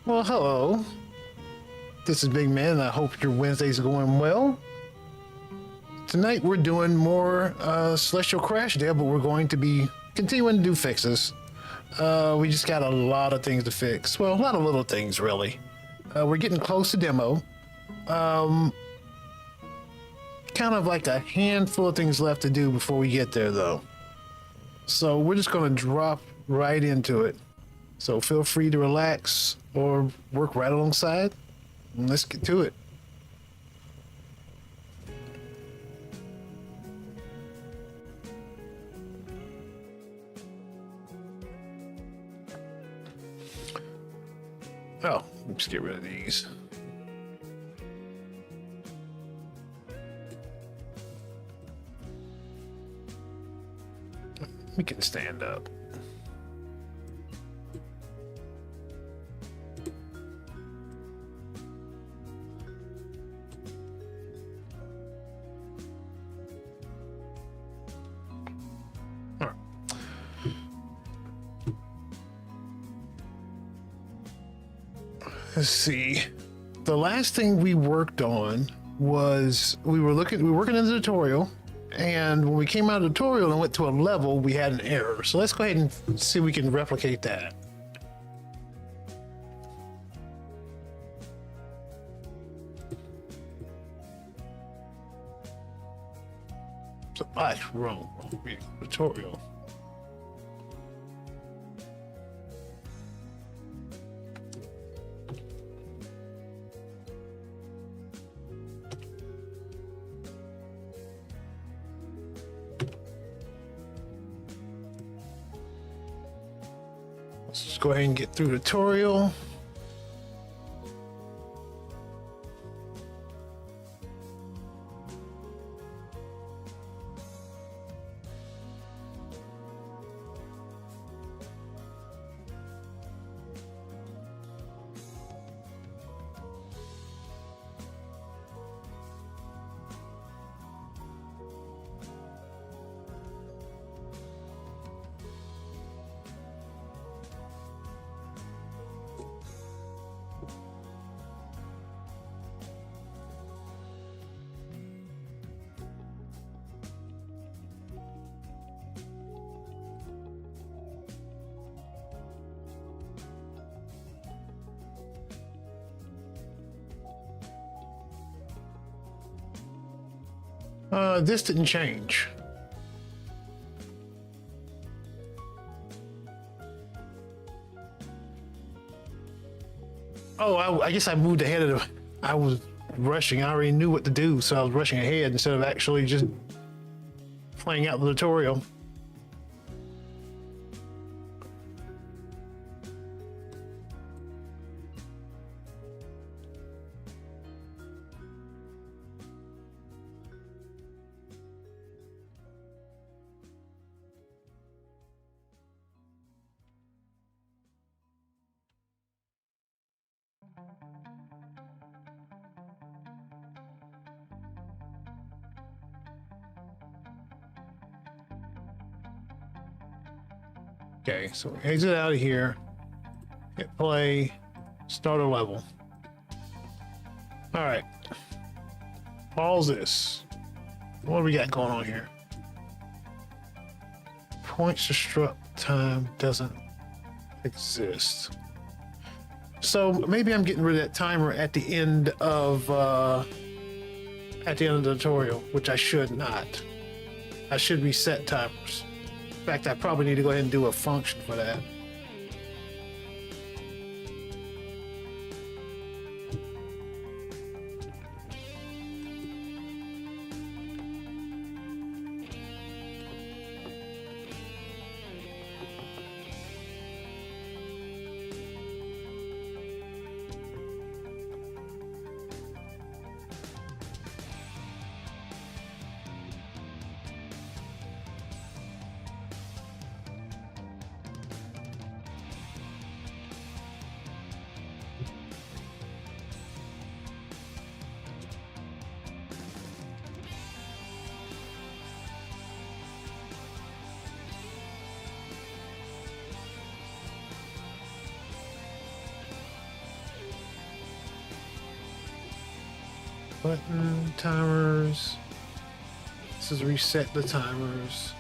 Well, hello. This is Big Man, and I hope your Wednesday's going well. Tonight we're doing more Celestial Crash Dev, but we're going to be continuing to do fixes. We just got a lot of things to fix. Well, a lot of little things, really. We're getting close to demo. Kind of like a handful of things left to do before we get there, though. So we're just going to drop right into it. So feel free to relax or work right alongside. And let's get to it. Oh, let's get rid of these. We can stand up. All right. Let's see. The last thing we worked on was we were working in the tutorial. And when we came out of the tutorial and went to a level, we had an error. So let's go ahead and see if we can replicate that. So, wrong tutorial. Let's go ahead and get through the tutorial. This didn't change. Oh, I guess I moved ahead of the... I was rushing. I already knew what to do, so I was rushing ahead instead of actually just playing out the tutorial. Okay, so exit out of here, hit play, start a level. All right, pause this. What do we got going on here? Points destruct time doesn't exist. So maybe I'm getting rid of that timer at the end of the tutorial, which I should not. I should reset timers. In fact, I probably need to go ahead and do a function for that. Button, timers. This is reset the timers.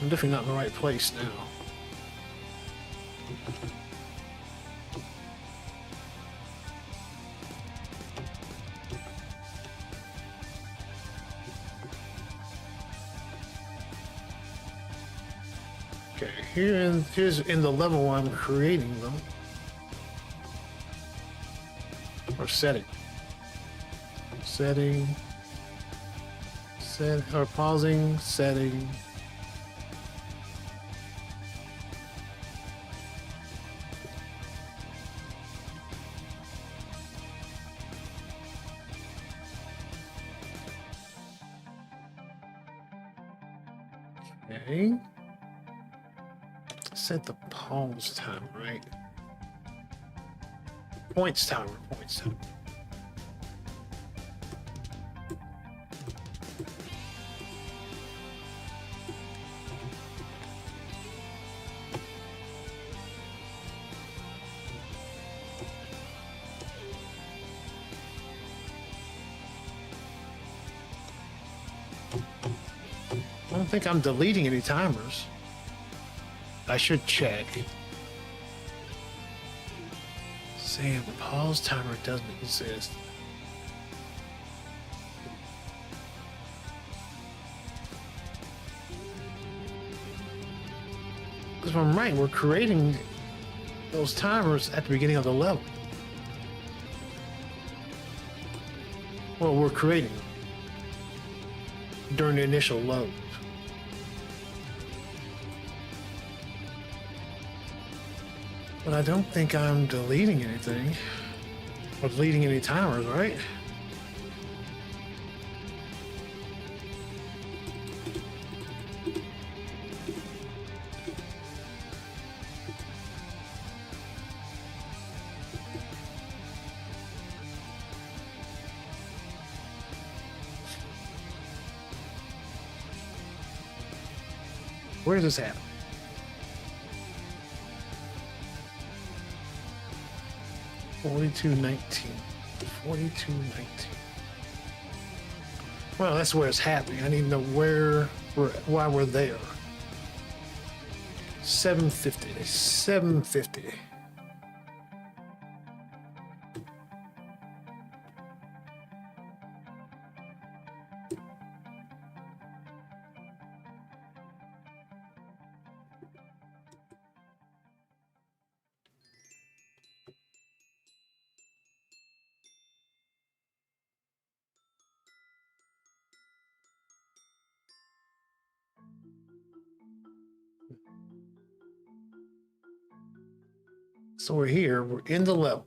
I'm definitely not in the right place now. Okay, here's in the level I'm creating them. Or setting. Setting. Set or pausing, setting. Okay. Set the pause timer, right? Points timer, points timer. I don't think I'm deleting any timers. I should check. Saying the pause timer doesn't exist. Because if I'm right, we're creating those timers at the beginning of the level. Well, we're creating them during the initial load. But I don't think I'm deleting anything. Or deleting any timers, right? Where does this happen? $42.19. $42.19. Well, that's where it's happening. I need to know why we're there. 750. 750. So we're here, we're in the level.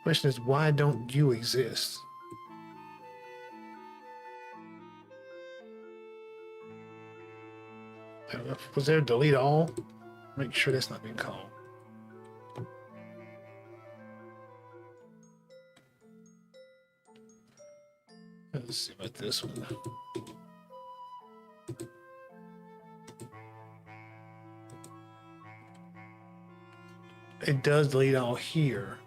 Question is, why don't you exist? Was there delete all? Make sure that's not being called. Let's see about this one. It does delete all here.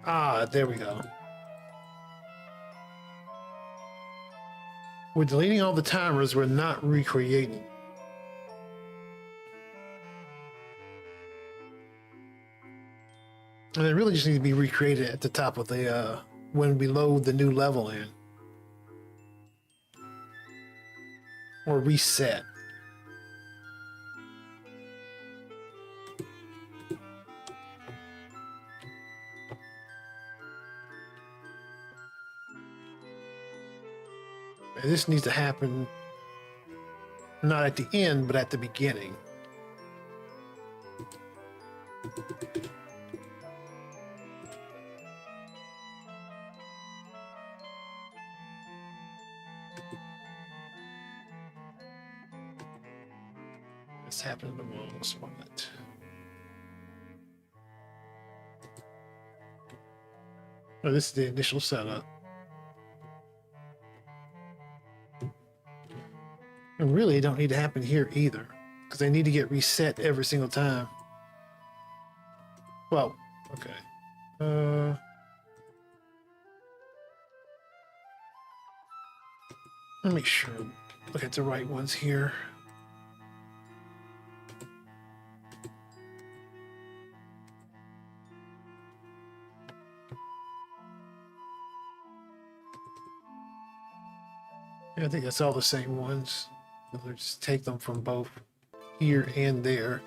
Ah, there we go. We're deleting all the timers, we're not recreating. And it really just needs to be recreated at the top of the, when we load the new level in. Or reset. And this needs to happen not at the end, but at the beginning. It's happening in the wrong spot. Oh, this is the initial setup. And really, it don't need to happen here either, because they need to get reset every single time. Well, okay. Let me make sure. Look at the right ones here. Yeah, I think that's all the same ones. We'll just take them from both here and there.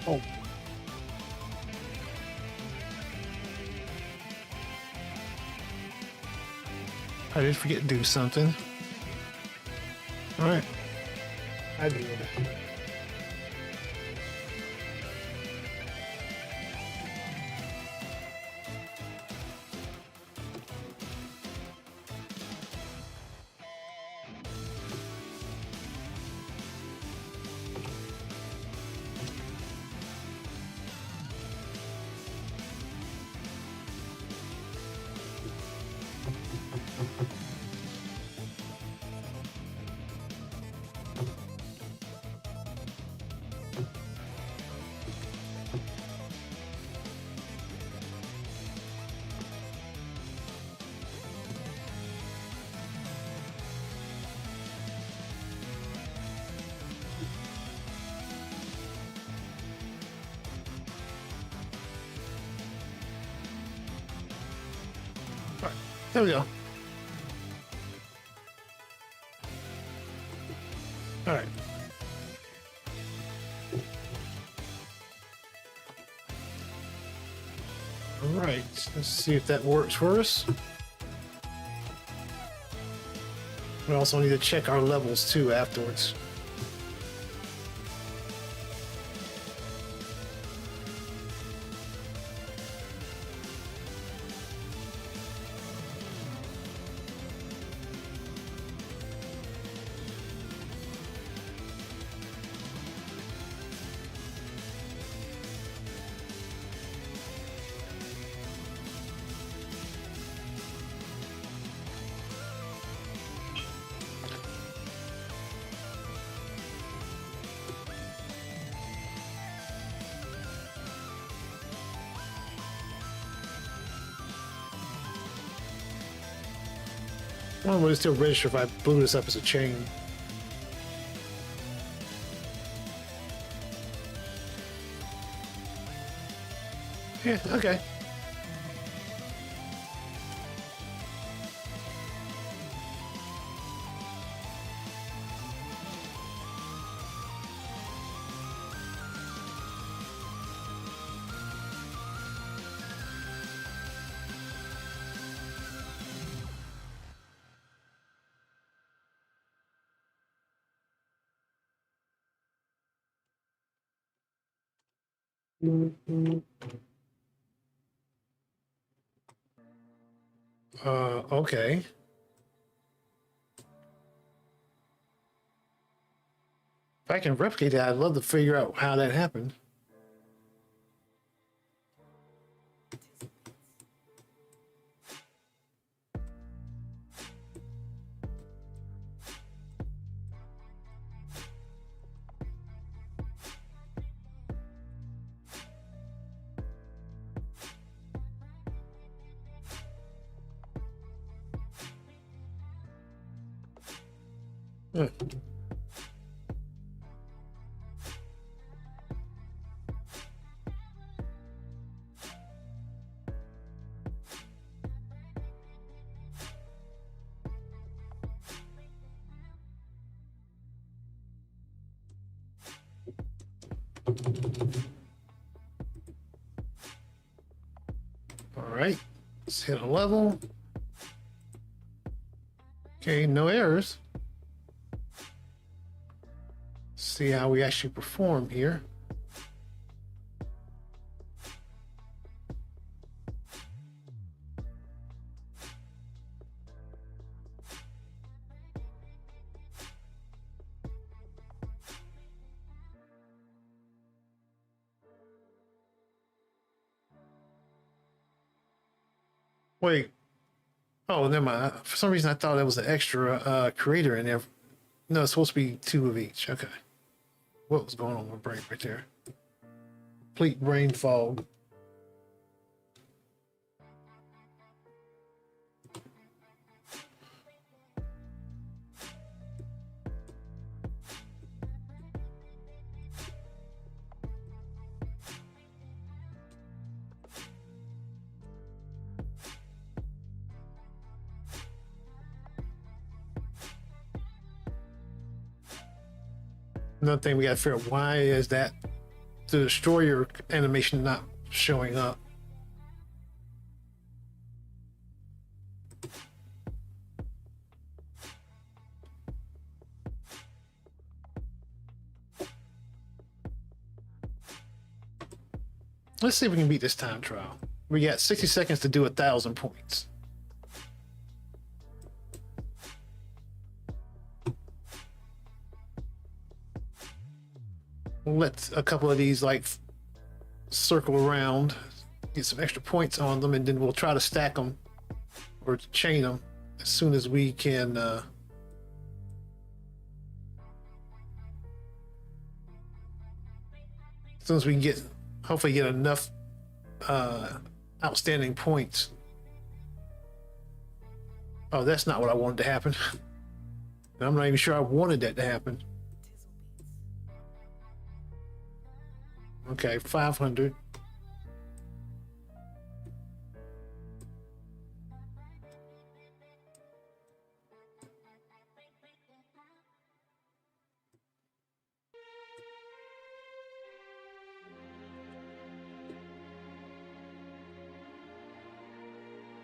Oh. I did forget to do something. All right. I do it. All right. There we go. All right. All right. Let's see if that works for us. We also need to check our levels too afterwards. Well, will it still register if I blew this up as a chain? Yeah, okay. Okay. If I can replicate that, I'd love to figure out how that happened. Hmm. right, let's hit a level. Okay, no errors. See how we actually perform here. Wait. Oh, never mind. For some reason, I thought there was an extra creator in there. No, it's supposed to be 2 of each. Okay. What was going on with my brain right there? Complete brain fog. Another thing we got to figure out, why is that the destroyer animation not showing up? Let's see if we can beat this time trial. We got 60 seconds to do 1,000 points. We'll let a couple of these like circle around, get some extra points on them, and then we'll try to stack them or chain them as soon as we can. As soon as we can get, hopefully get enough outstanding points. Oh, that's not what I wanted to happen. I'm not even sure I wanted that to happen. Okay, 500.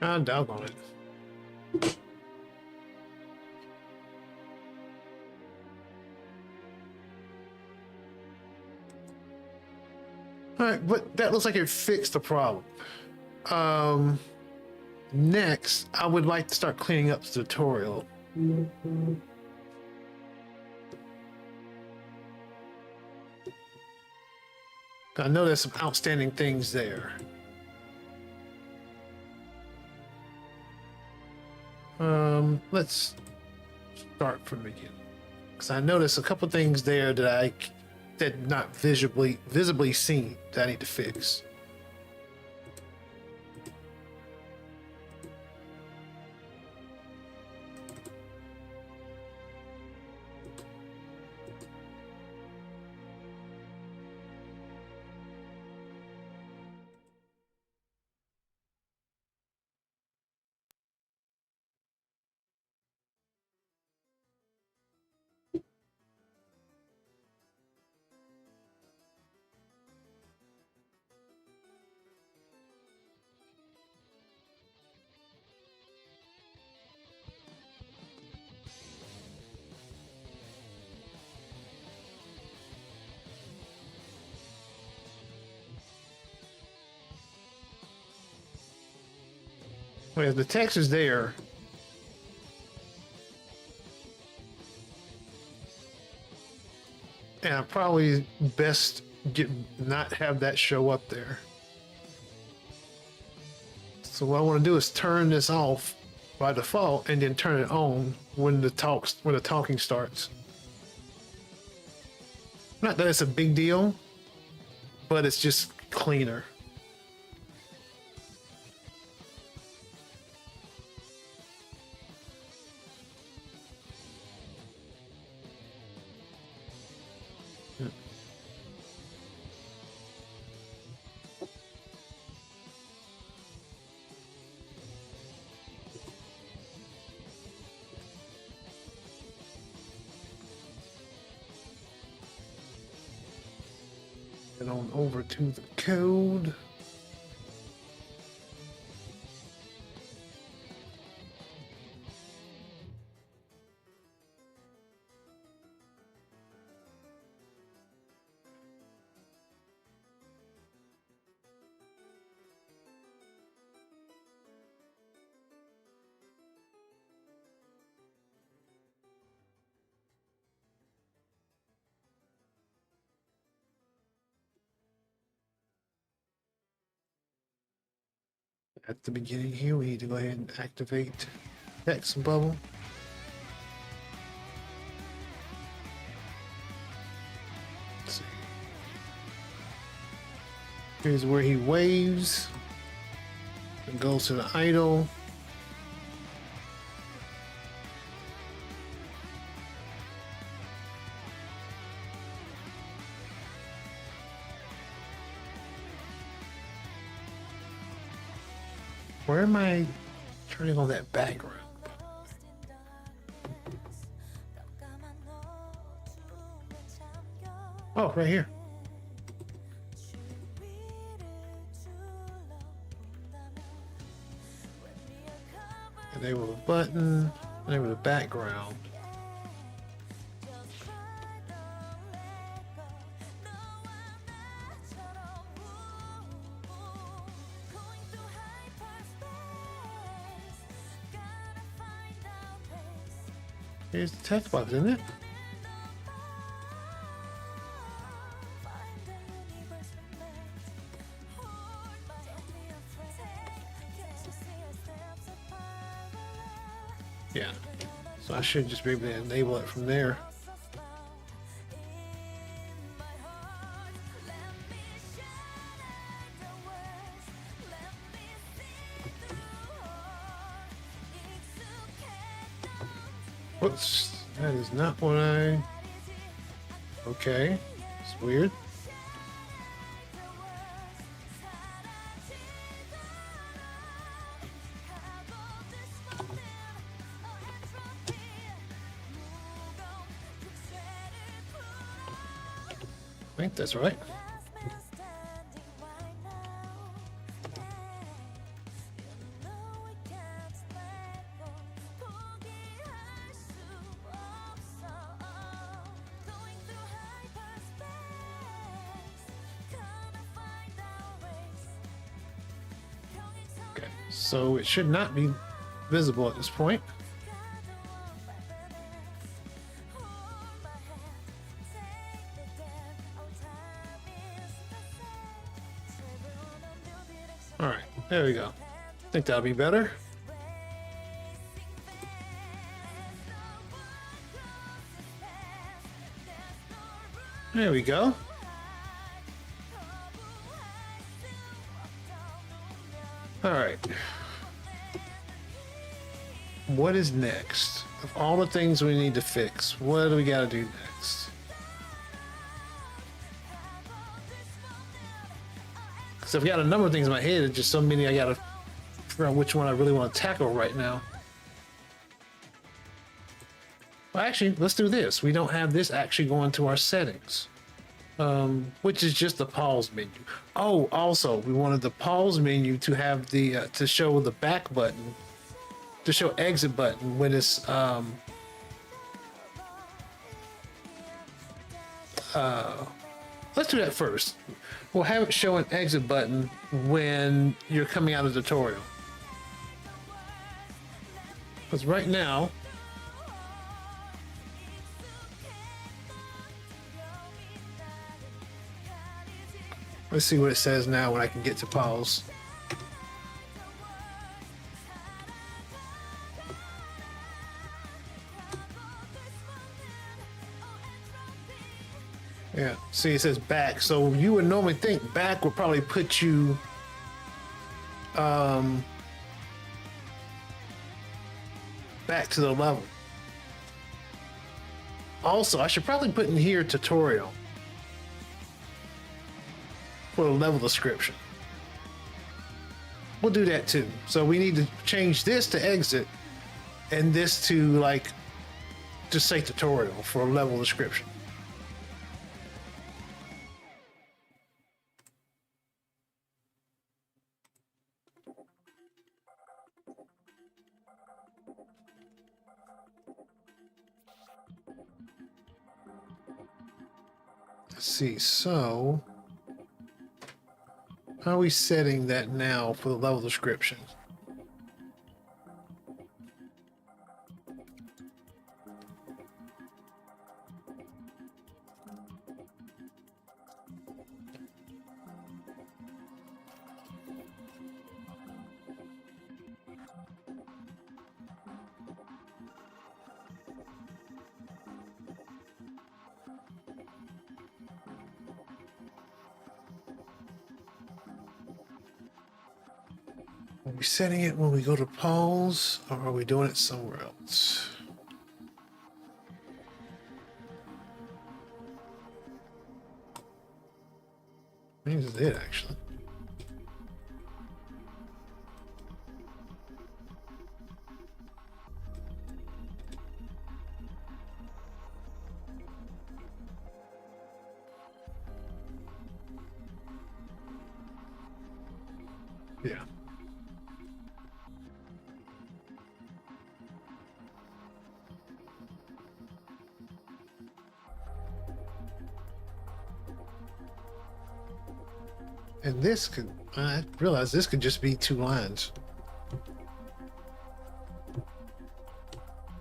Ah, doggone it. All right, but that looks like it fixed the problem. Next, I would like to start cleaning up the tutorial. I know there's some outstanding things there. Let's start from the beginning, because I noticed a couple things there that I did not visibly seen that I need to fix. Well, the text is there. And I probably best not have that show up there. So what I want to do is turn this off by default and then turn it on when the talking starts. Not that it's a big deal, but it's just cleaner. On over to the code. At the beginning here, we need to go ahead and activate text bubble. Let's see. Here's where he waves. It goes to the idle. Where am I turning on that background? Oh, right here. Enable the button, enable the background. Here's the text box, isn't it? Yeah. So I should just be able to enable it from there. Whoops, that is not what I... Okay, it's weird. I think that's right. Okay, so it should not be visible at this point. All right, there we go. I think that'll be better. There we go. All right. What is next? Of all the things we need to fix, what do we got to do next? Because I've got a number of things in my head. It's just so many I got to figure out which one I really want to tackle right now. Well, actually, let's do this. We don't have this actually going to our settings, which is just the pause menu. Oh, also, we wanted the pause menu to have the to show the back button, to show exit button when it's let's do that first. We'll have it show an exit button when you're coming out of the tutorial. Because right now, let's see what it says now when I can get to pause. Yeah, see, it says back. So you would normally think back would probably put you back to the level. Also, I should probably put in here tutorial for the level description. We'll do that too. So we need to change this to exit and this to like just say tutorial for a level description. Let's see, so how are we setting that now for the level description? we setting it when we go to pause, or are we doing it somewhere else? Maybe this is it, actually. Yeah. And this could, I realize this could just be 2 lines.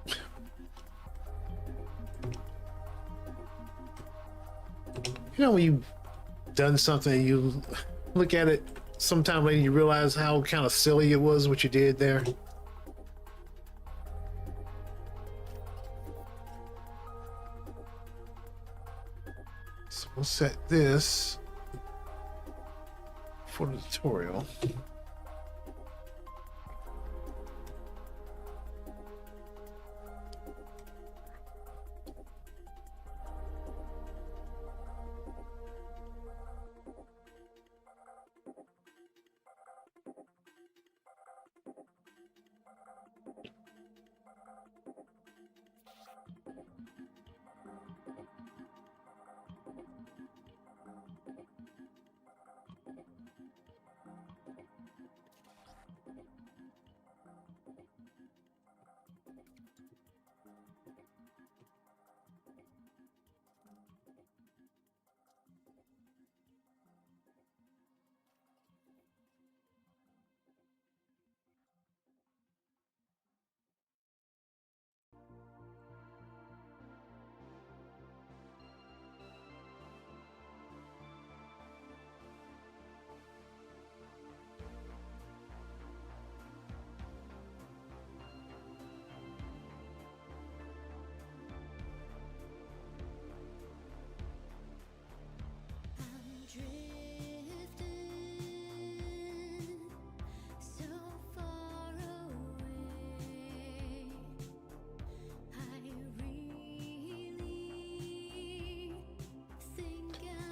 You know, when you've done something, you look at it sometime later, you realize how kind of silly it was what you did there. So we'll set this for the tutorial.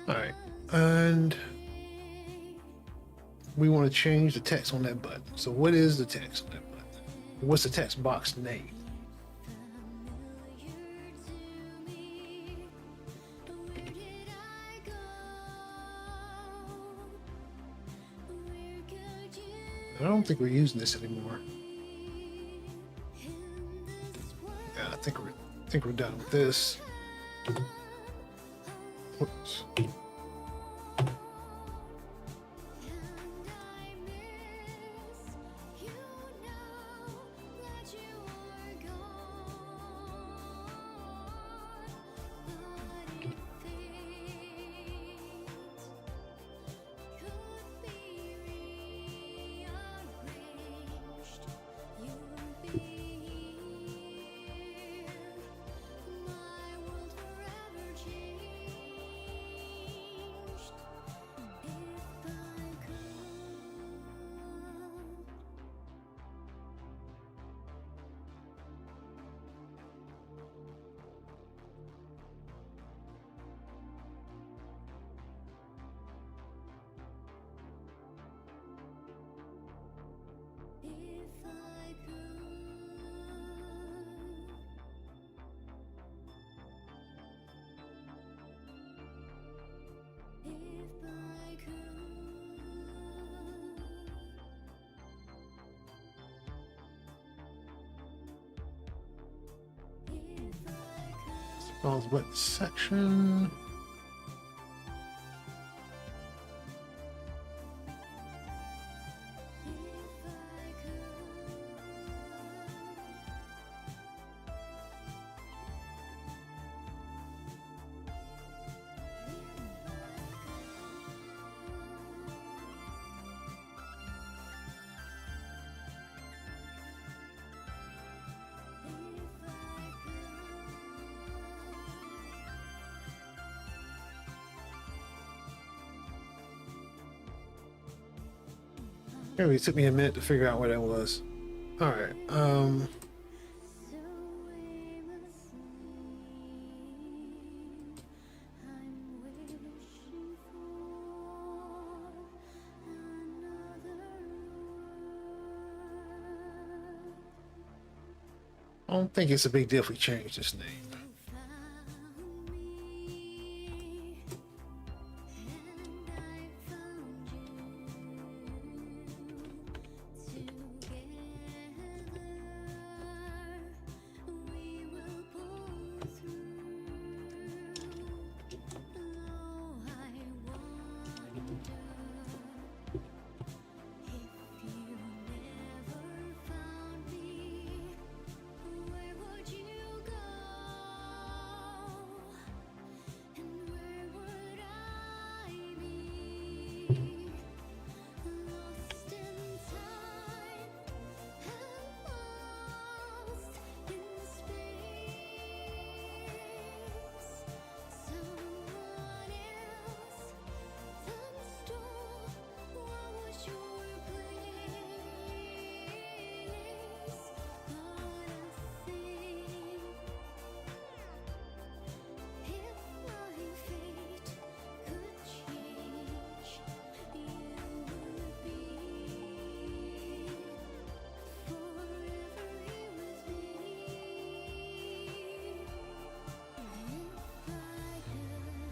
All right, and we want to change the text on that button. So what is the text on that button? What's the text box name? I don't think we're using this anymore. Yeah, I think we're done with this. Whoops. Spells what section? Maybe it took me a minute to figure out where that was. All right. I don't think it's a big deal if we change this name.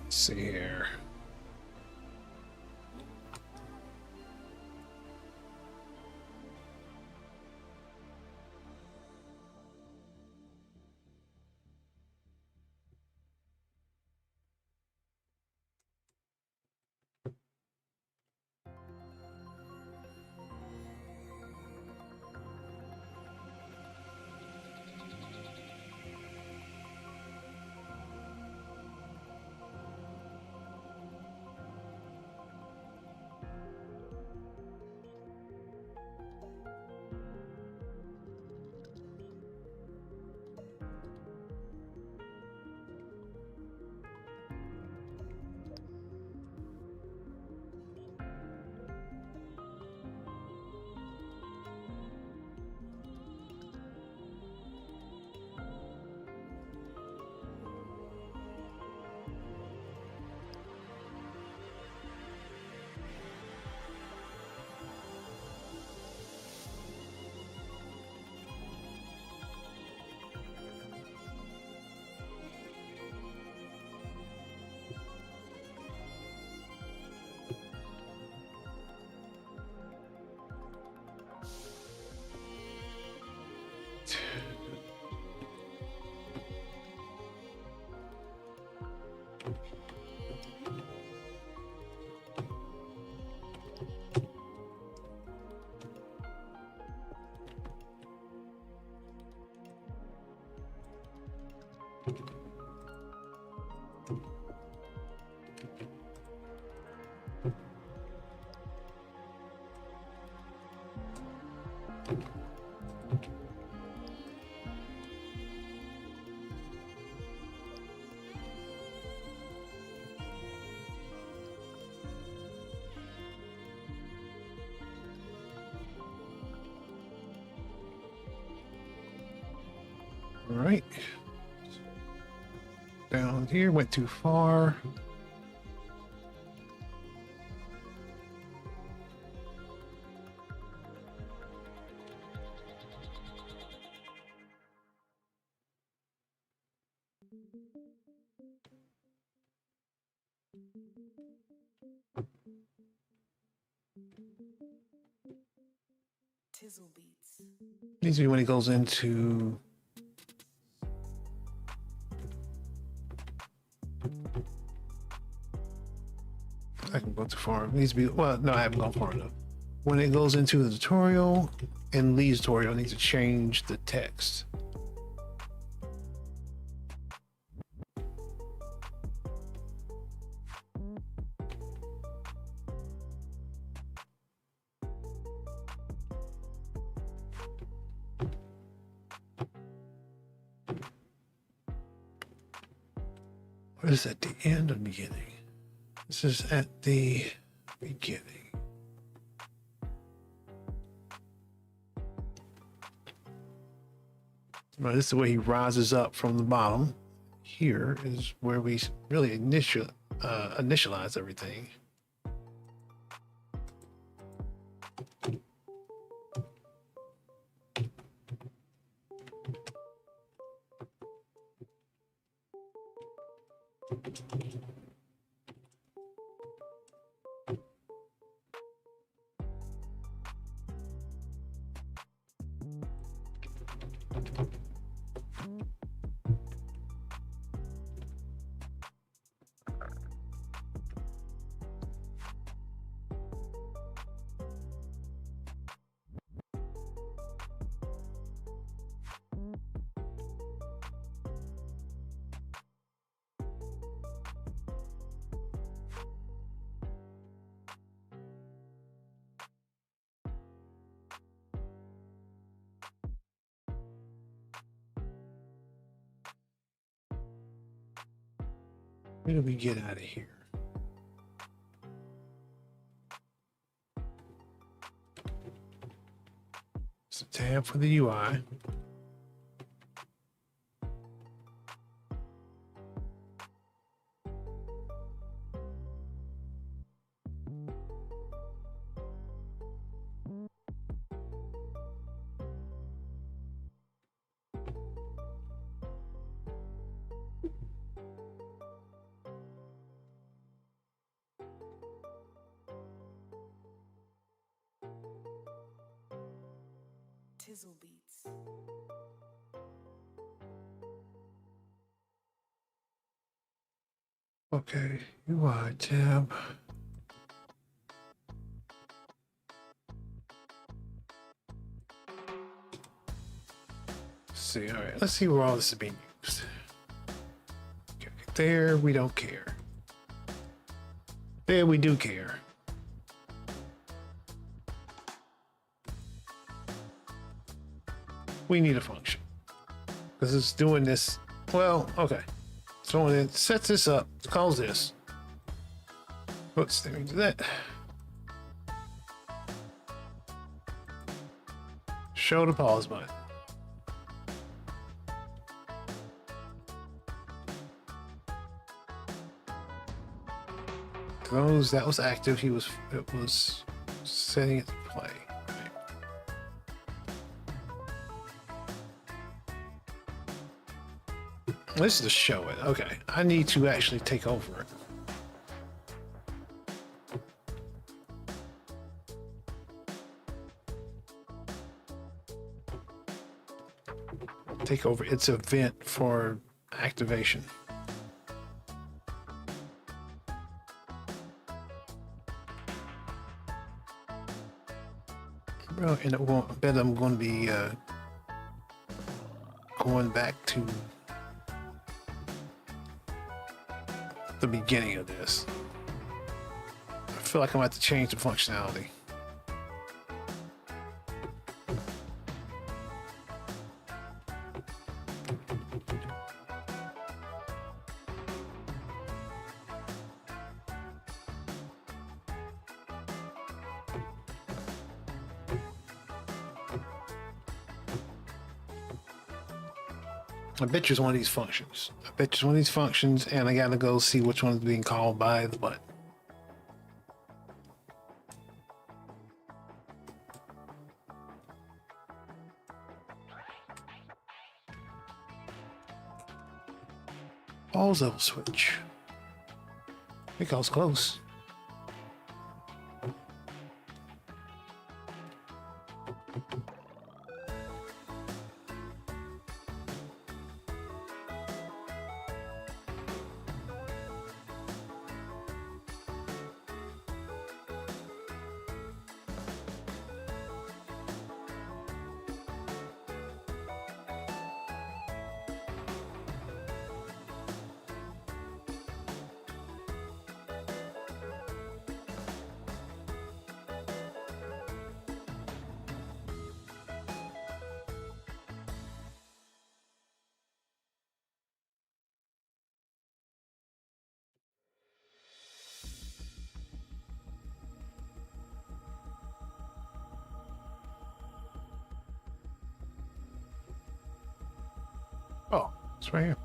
Let's see here. All right. Down here, went too far. Tizzle beats. Needs to be when he goes into I can go too far. It needs to be well, no, I haven't gone far enough. When it goes into the tutorial and leaves tutorial, it needs to change the text. What is at the end or beginning? This is at the beginning. Well, this is the way he rises up from the bottom. Here is where we really initialize everything. Where do we get out of here? It's a tab for the UI. Tizzle beats. Okay, UI tab. Let's see, all right, let's see where all this is being used. Okay, there we don't care. There we do care. We need a function because it's doing this. Well, okay. So when it sets this up, it calls this. Oops, let me do that. Show the pause button. Those that was active. It was setting it to play. This is to show it. Okay, I need to actually take over it. Take over its event for activation. Well, and it won't, I bet I'm going to be going back to the beginning of this. I feel like I'm going to have to change the functionality. I bet you it's one of these functions. I bet you it's one of these functions, and I gotta go see which one is being called by the button. Pause level switch. I think I was close. It's right here.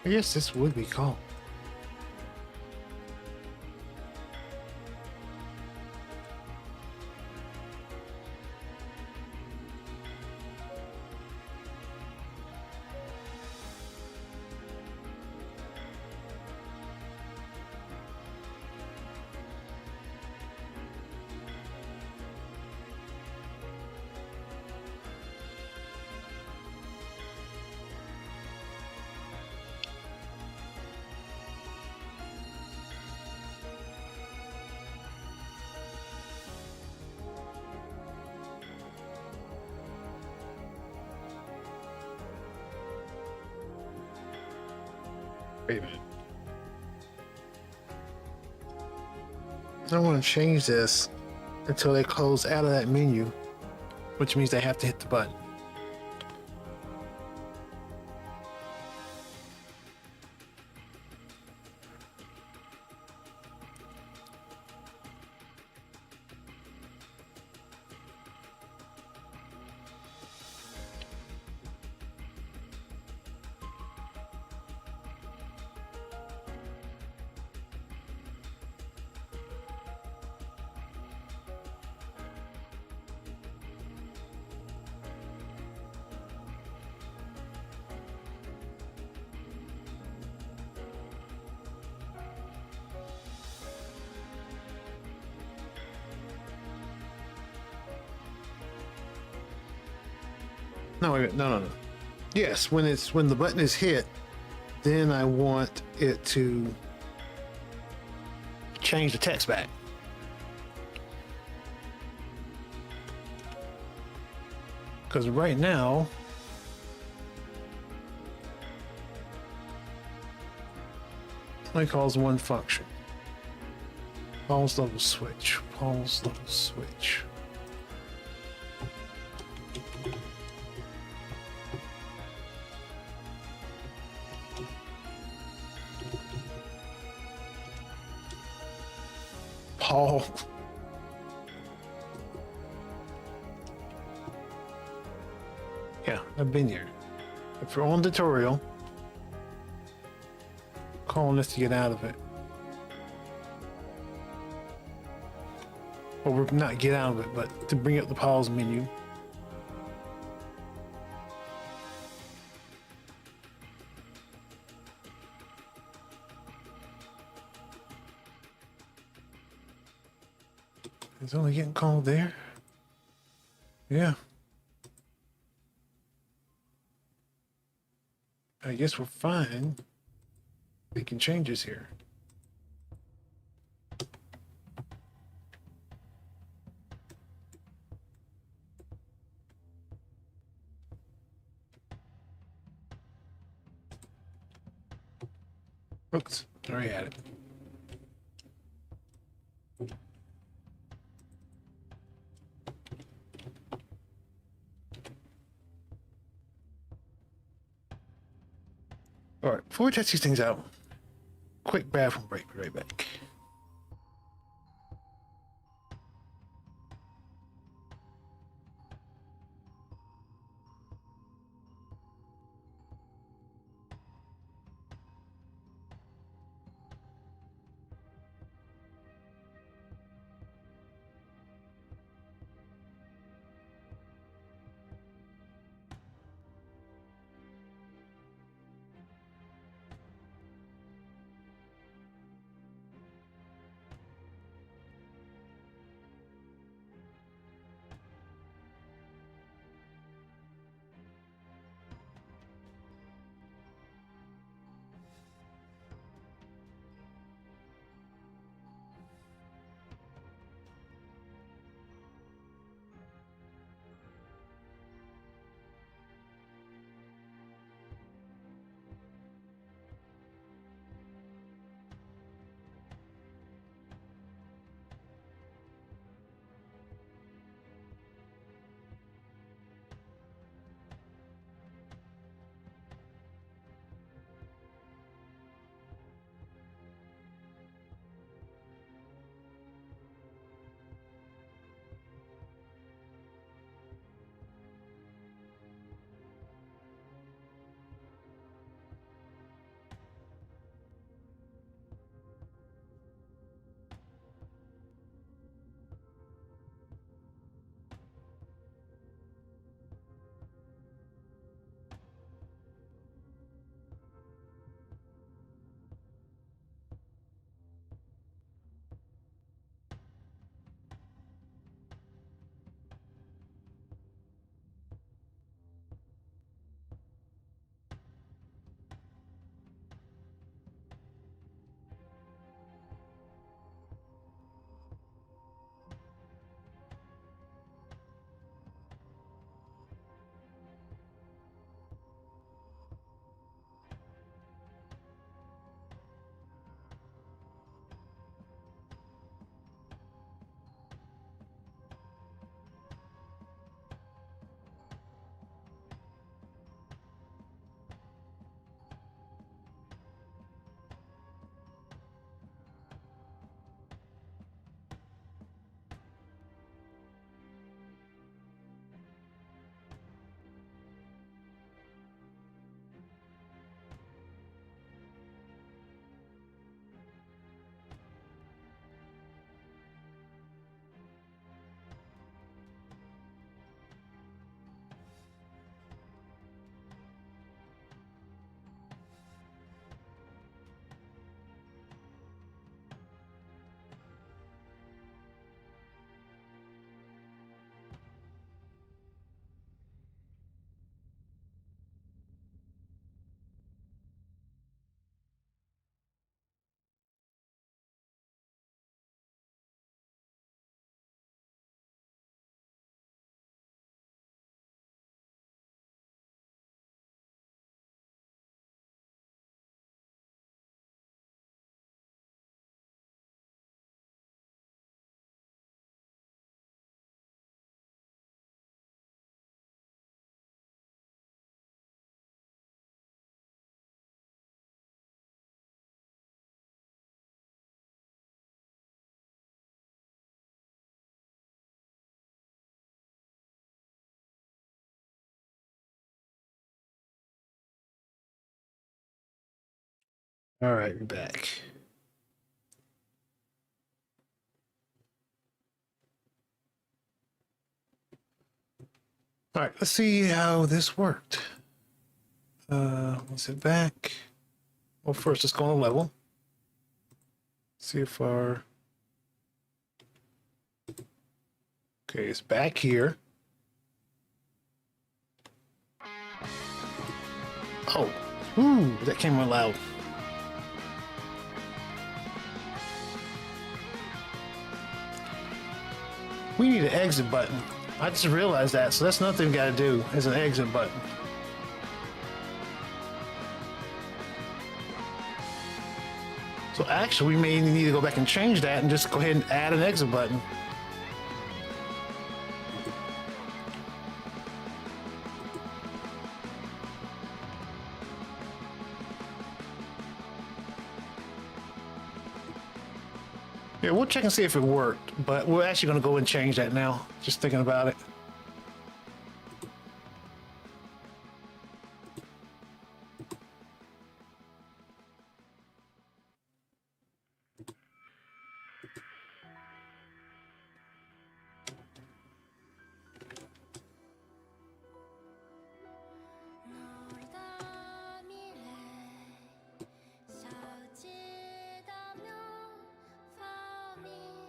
I guess this would be called. Wait a minute. I don't want to change this until they close out of that menu, which means they have to hit the button. No, wait, no. Yes, when the button is hit, then I want it to change the text back. Because right now, it only calls one function. Pause level switch. Pause level switch. Paul. Yeah, I've been here. If you're on tutorial, calling this to get out of it. Or not get out of it, but to bring up the pause menu. It's only getting called there. Yeah. I guess we're fine. Making changes here. Oops, already had it. All right, before we test these things out, quick bathroom break. Be right back. All right, we're back. All right, let's see how this worked. Let's head back. Well, first, let's go on a level. See if our... Okay, it's back here. Oh, ooh, that came out loud. We need an exit button. I just realized that, so that's another thing we gotta do, is an exit button. So actually, we may need to go back and change that and just go ahead and add an exit button. Yeah, we'll check and see if it worked, but we're actually going to go and change that now. Just thinking about it.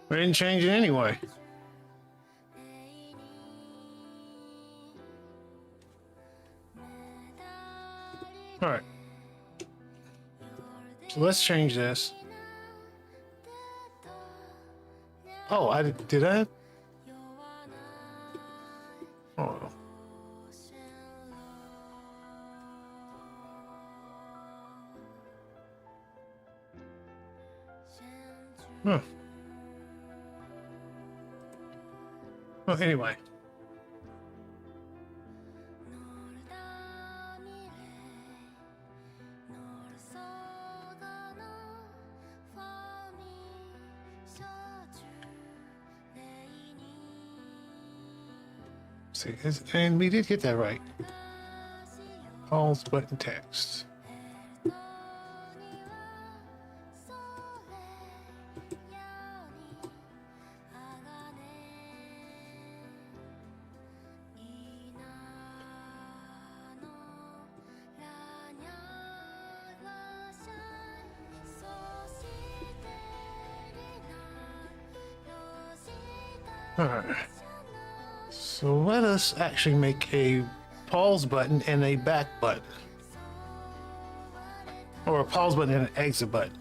We didn't change it anyway. All right. So let's change this. Oh, I did I? Oh. Huh. Well, anyway. See, and we did get that right. Pause button text. All right. So let us actually make a pause button and a back button. Or a pause button and an exit button.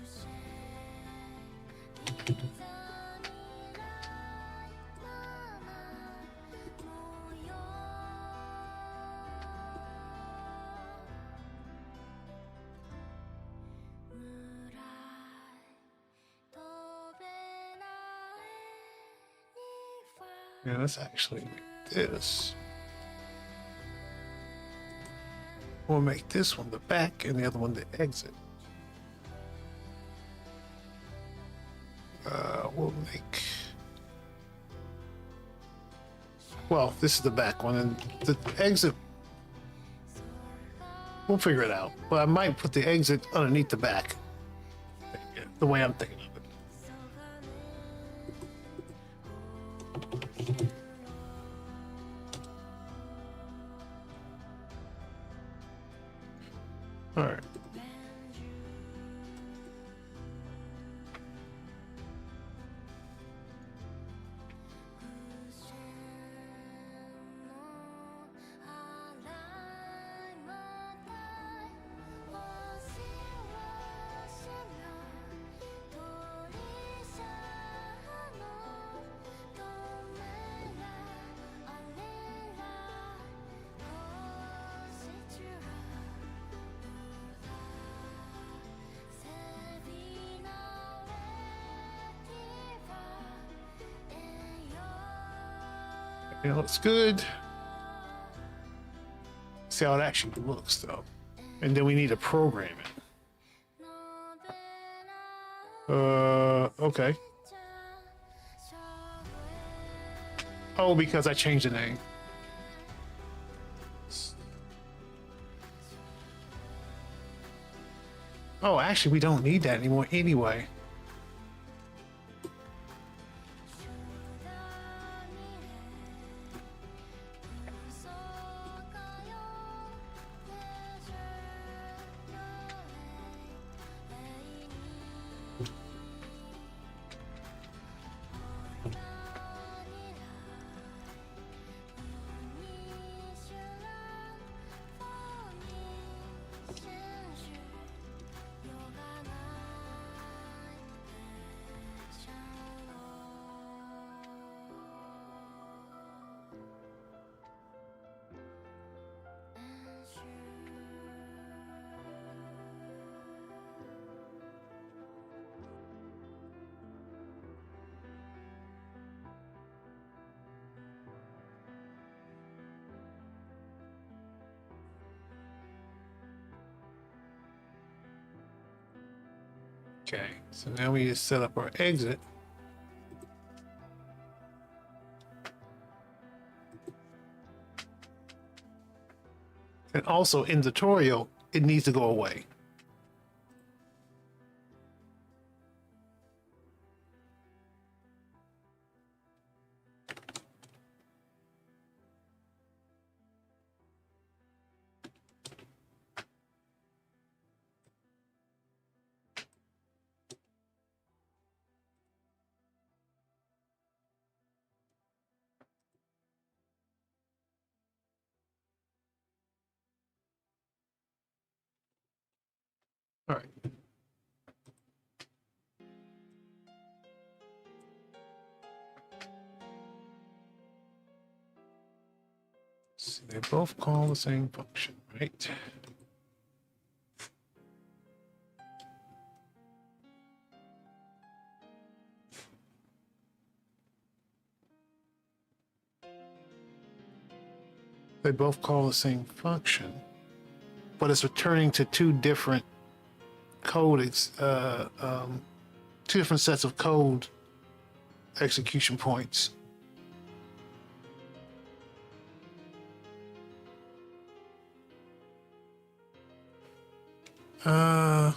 Yeah, let's actually make this. We'll make this one the back and the other one the exit. We'll make... Well, this is the back one, and the exit... We'll figure it out. But I might put the exit underneath the back. The way I'm thinking of it. All right. It looks good. See how it actually looks, though. And then we need to program it. Okay. Oh, because I changed the name. Oh, actually, we don't need that anymore anyway. Okay, so now we just set up our exit. And also in the tutorial, it needs to go away. All right. So they both call the same function, right? They both call the same function, but it's returning to two different two different sets of code execution points.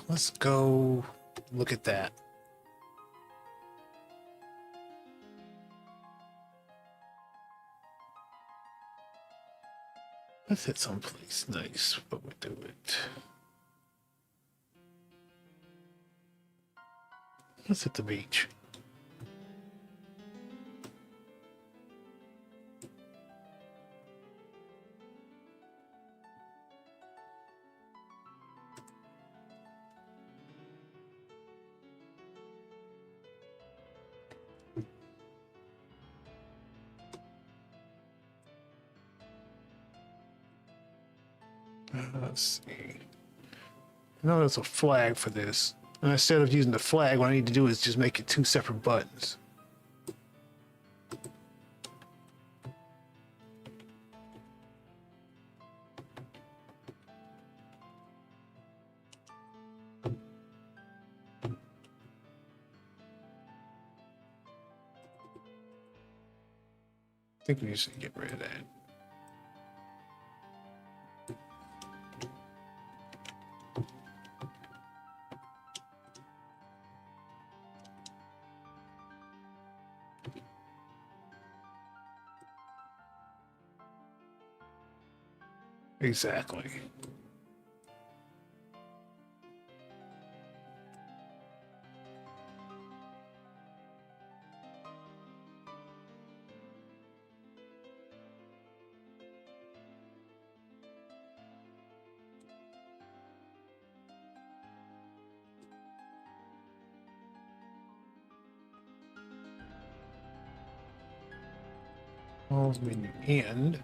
Let's go look at that. Let's hit someplace nice, but we do it. Let's hit the beach. Let's see. No, there's a flag for this. And instead of using the flag, what I need to do is just make it two separate buttons. I think we just get rid of that. Exactly. Pause menu end.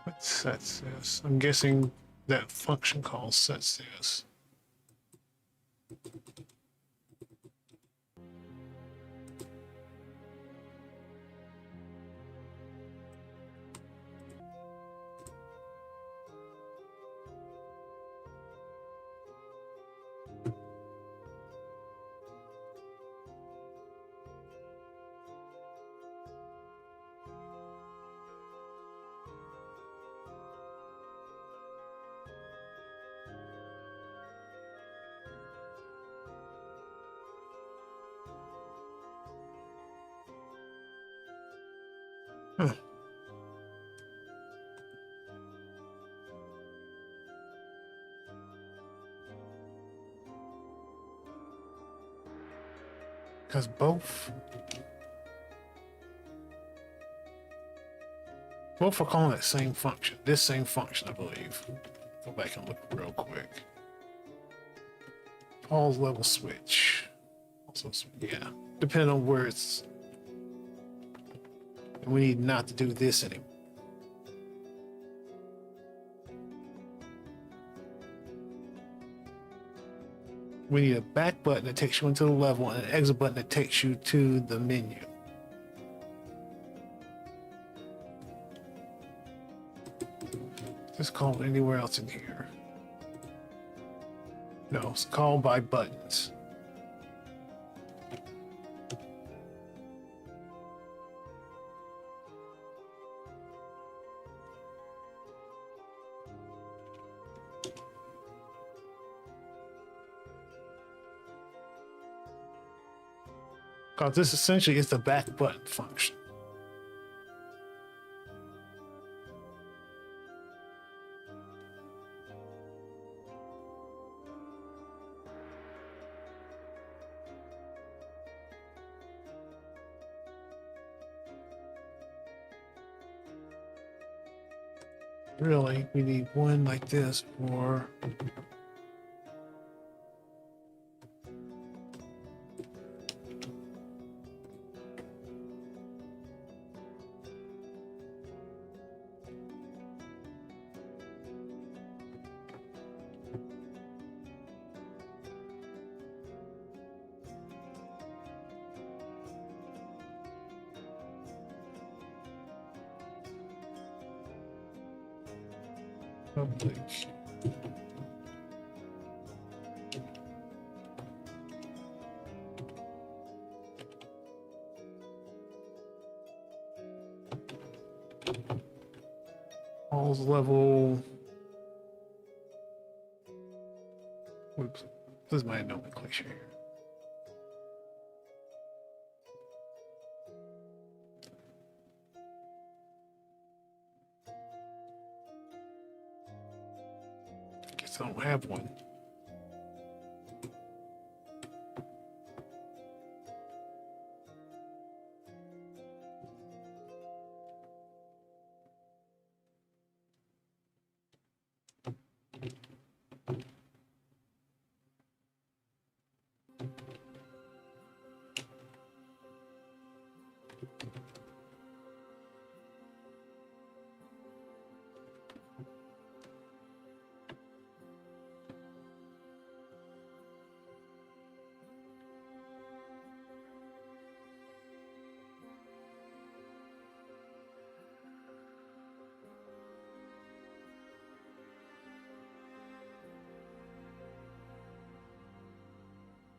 What sets this? I'm guessing that function call sets this. Huh. Because both are calling that same function. This same function, I believe. Go back and look real quick. Pause level switch. Also, yeah, depending on where it's. And we need not to do this anymore. We need a back button that takes you into the level and an exit button that takes you to the menu. Just call it anywhere else in here. No, it's called by buttons. Because this essentially is the back button function. Really, we need one like this for public. Pause level. Whoops. This is my nomenclature here. Guess I don't have one.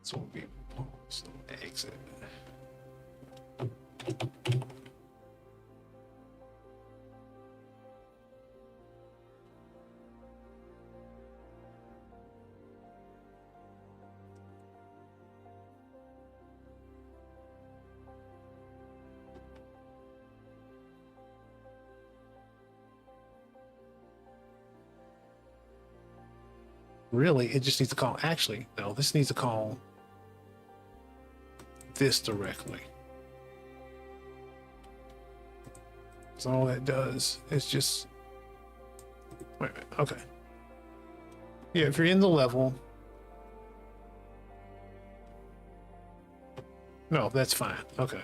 So we'll be pause, exit. Really, it just needs to call. Actually, no, this needs to call this directly. So all that does is just wait a minute. Okay. Yeah, if you're in the level. No, that's fine. Okay.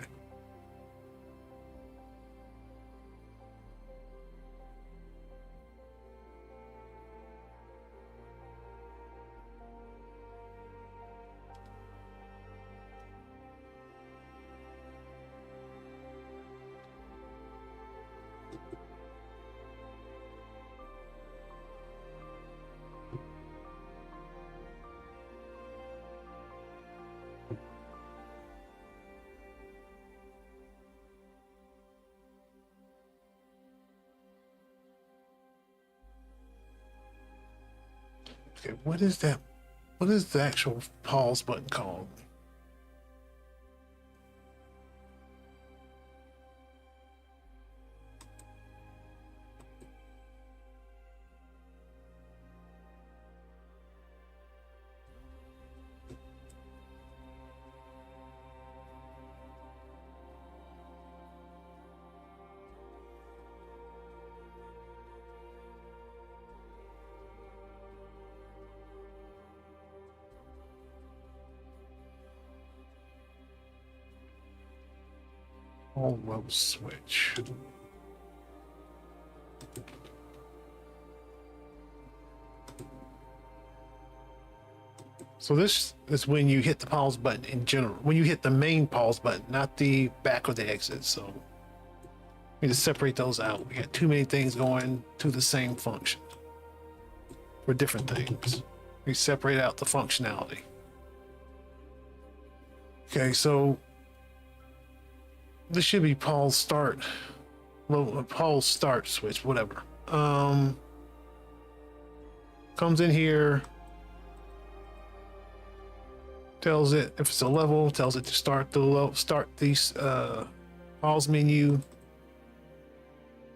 Okay, what is that? What is the actual pause button called? All level switch. So this is when you hit the pause button in general. When you hit the main pause button, not the back or the exit. So we need to separate those out. We got too many things going to the same function for different things. We separate out the functionality. Okay, so this should be pause start, pause start switch, whatever. Comes in here, tells it if it's a level, tells it to start the pause menu.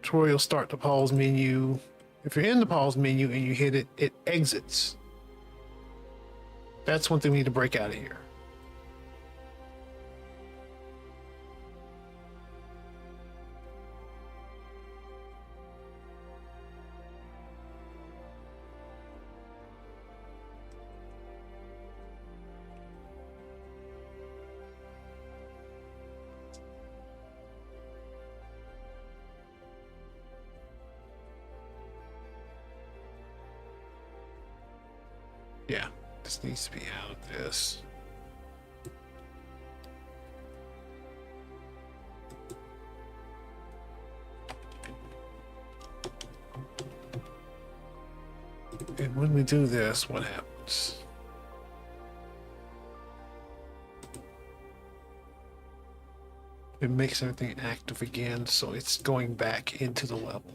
Tutorial start the pause menu. If you're in the pause menu and you hit it, it exits. That's one thing we need to break out of here. Yeah, this needs to be out of this. And when we do this, what happens? It makes everything active again, so it's going back into the level.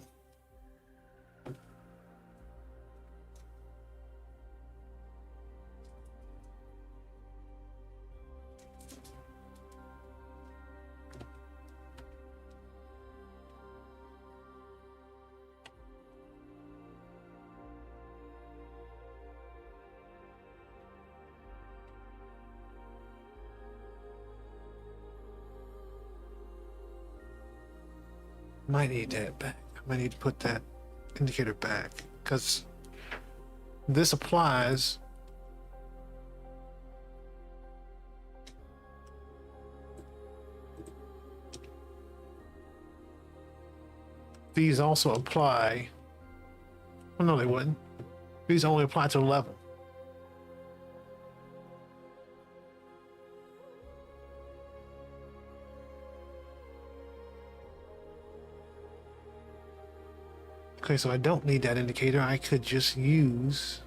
Might need that back. I might need to put that indicator back because this applies. These also apply. Well, no, they wouldn't. These only apply to the level. Okay, so I don't need that indicator. I could just use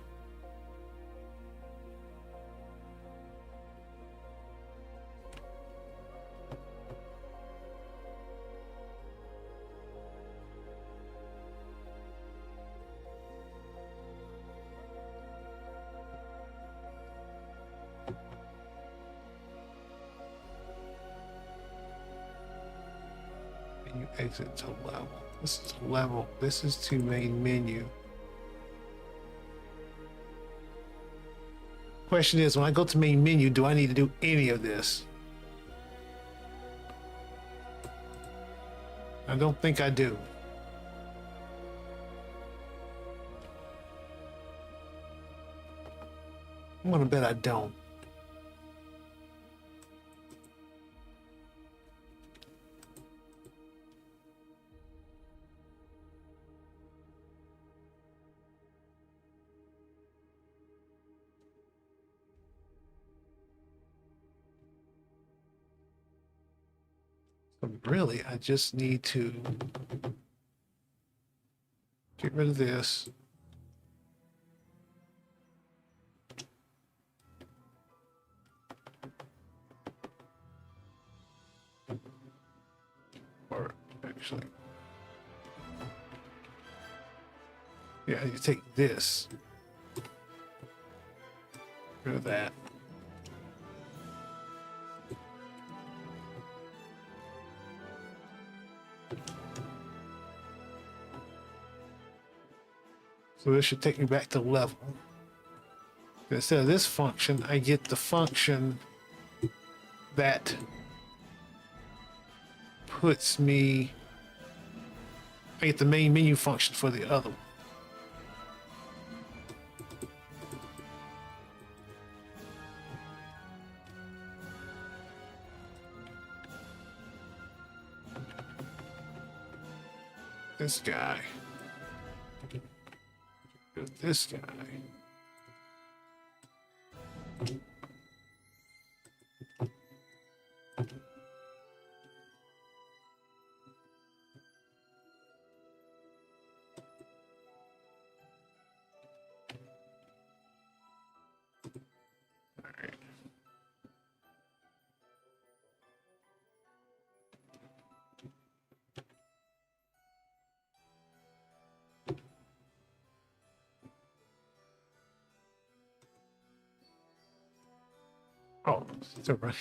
menu exit to level. This is level. This is to main menu. Question is, when I go to main menu, do I need to do any of this? I don't think I do. I'm gonna bet I don't. So really, I just need to get rid of this. Or actually, yeah, you take this, get rid of that. So this should take me back to level. Instead of this function, I get the function that puts me, I get the main menu function for the other one. this guy. Get this guy. Oh, it's all right.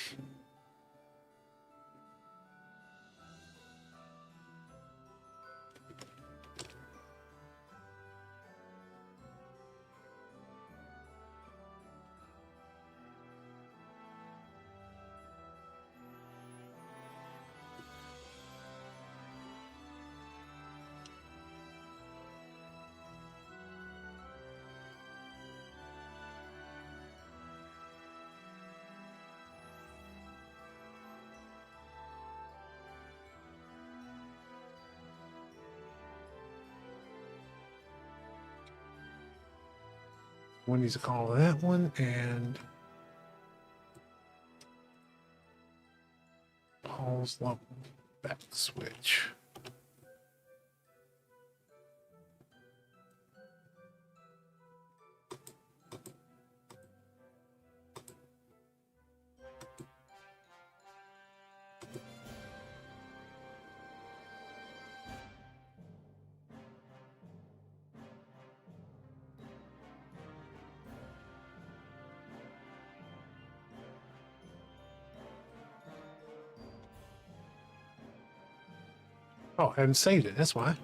One needs to call that one and Paul's lump back switch. Oh, I hadn't saved it, that's why.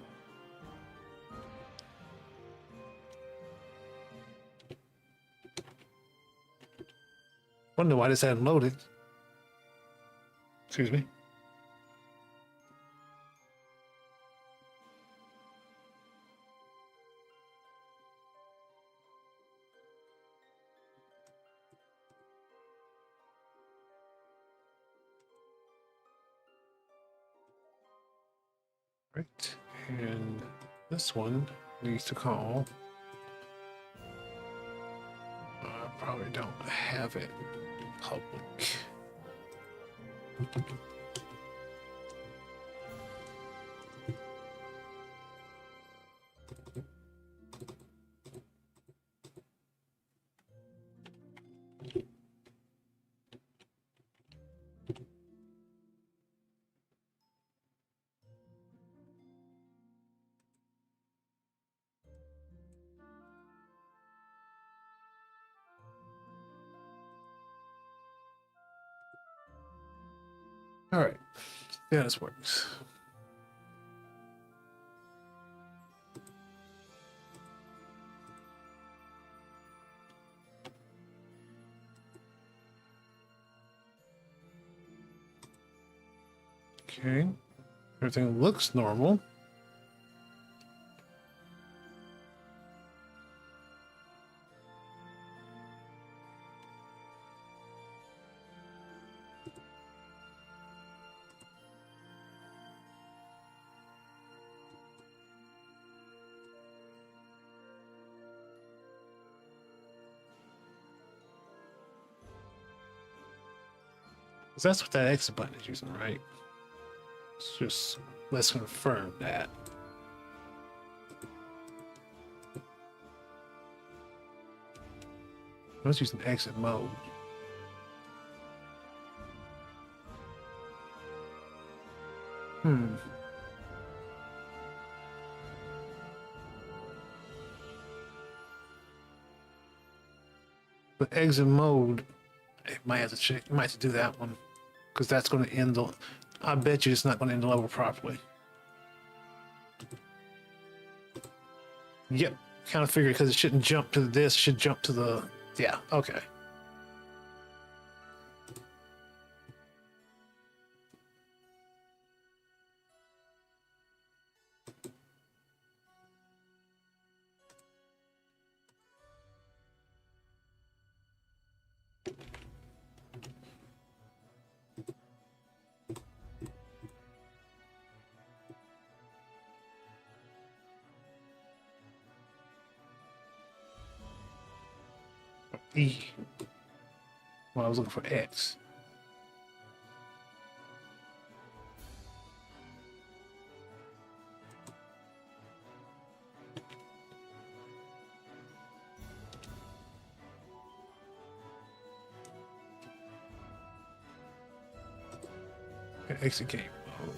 Wonder why this hadn't loaded. Excuse me. Right, and this one needs to call. I probably don't have it public. All right, yeah, this works. Okay, everything looks normal. That's what that exit button is using, right? Let's confirm that. I was using exit mode. But exit mode, it might have to check. You might have to do that one because that's going to end the. I bet you it's not going to end the level properly. Yep, kind of figured because it shouldn't jump to this. Should jump to the. Yeah. Okay. E. Well, I was looking for X. Exit game mode.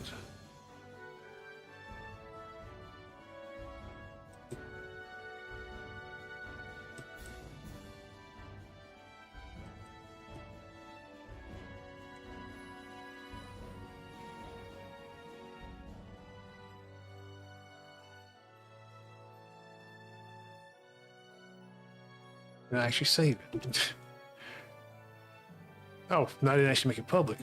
Did I actually save it? Oh, no, I didn't actually make it public.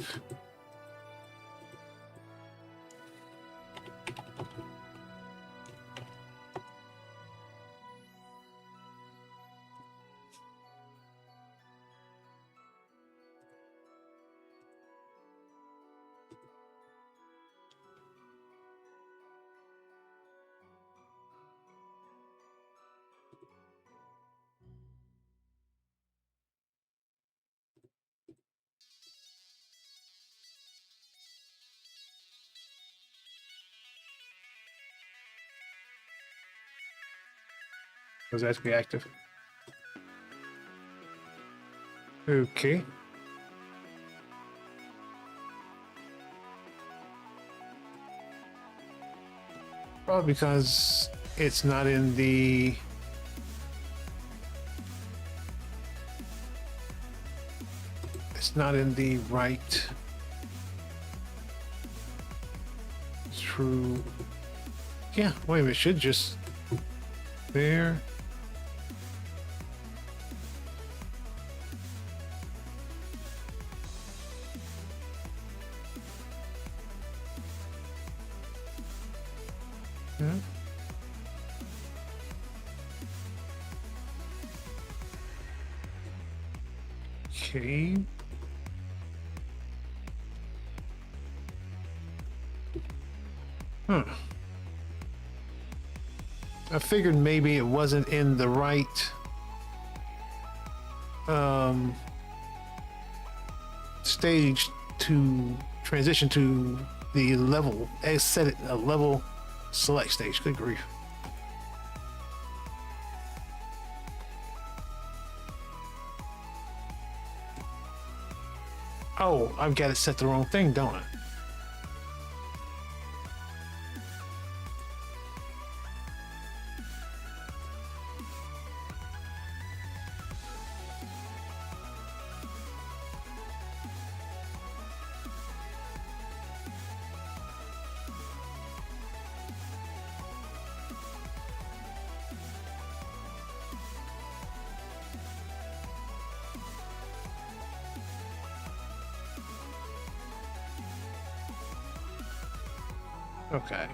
Was actually active. Okay. Probably because it's not in the right true. Yeah, wait a minute, it should just there. Yeah. Okay. I figured maybe it wasn't in the right stage to transition to the level, set it a level select stage. Good grief. Oh, I've got it set the wrong thing, don't I? Okay.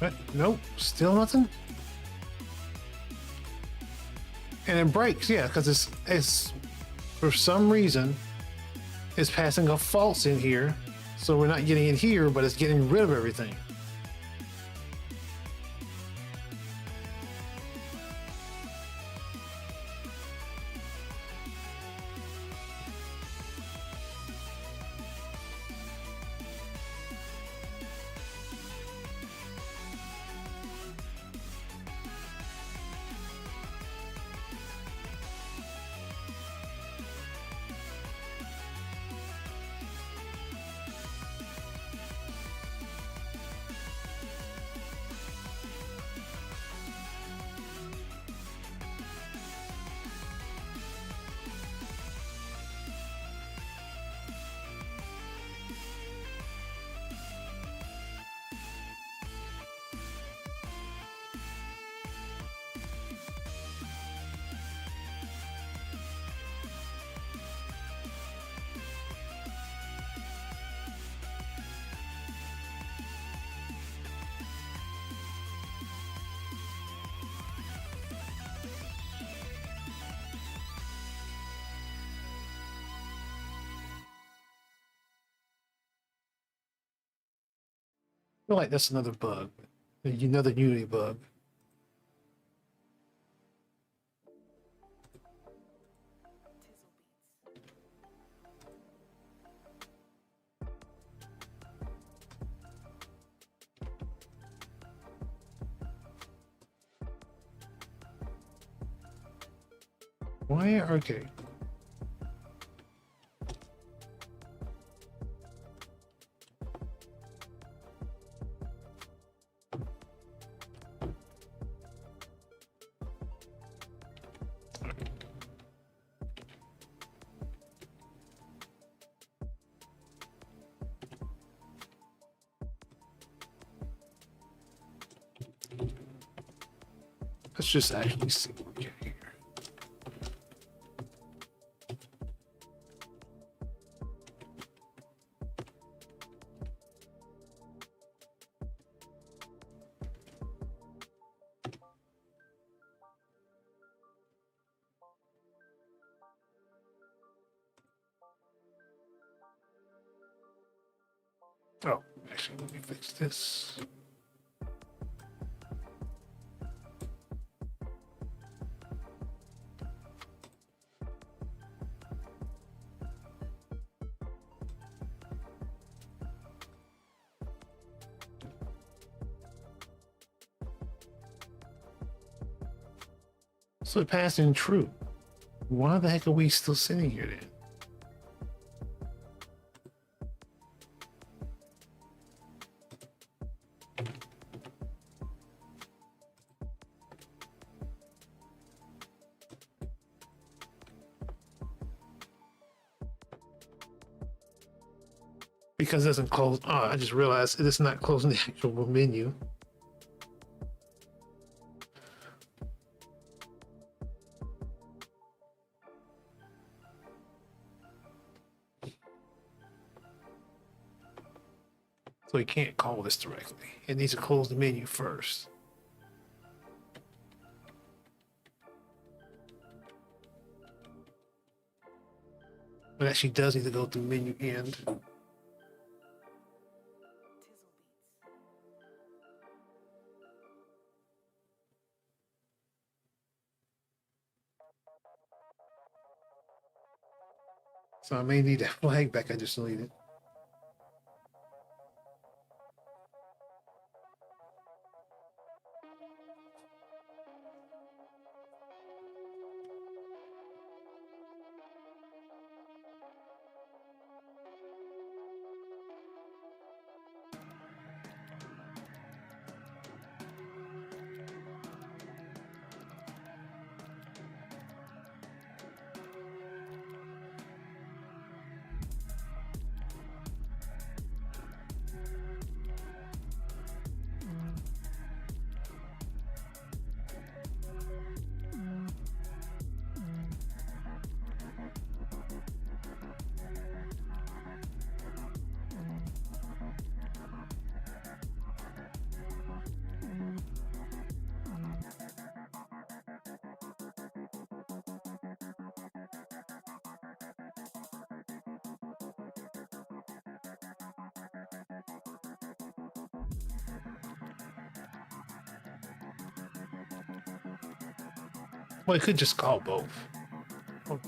But nope, still nothing. And it breaks, yeah, because it's for some reason it's passing a false in here, so we're not getting it here, but it's getting rid of everything. feel like that's another bug. Another Unity bug. Tizzle beats. Why? Okay. Let's just actually see what we get here. Oh, actually, let me fix this. So passing true. Why the heck are we still sitting here then? Because it doesn't close. Oh, I just realized it is not closing the actual menu. So you can't call this directly. It needs to close the menu first. It actually does need to go through menu end. Tizzle beats. So I may need that flag back I just deleted. Well, it could just call both. Oh,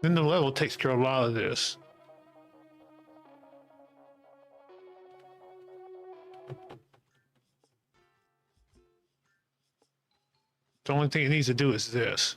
Then the level takes care of a lot of this. The only thing it needs to do is this.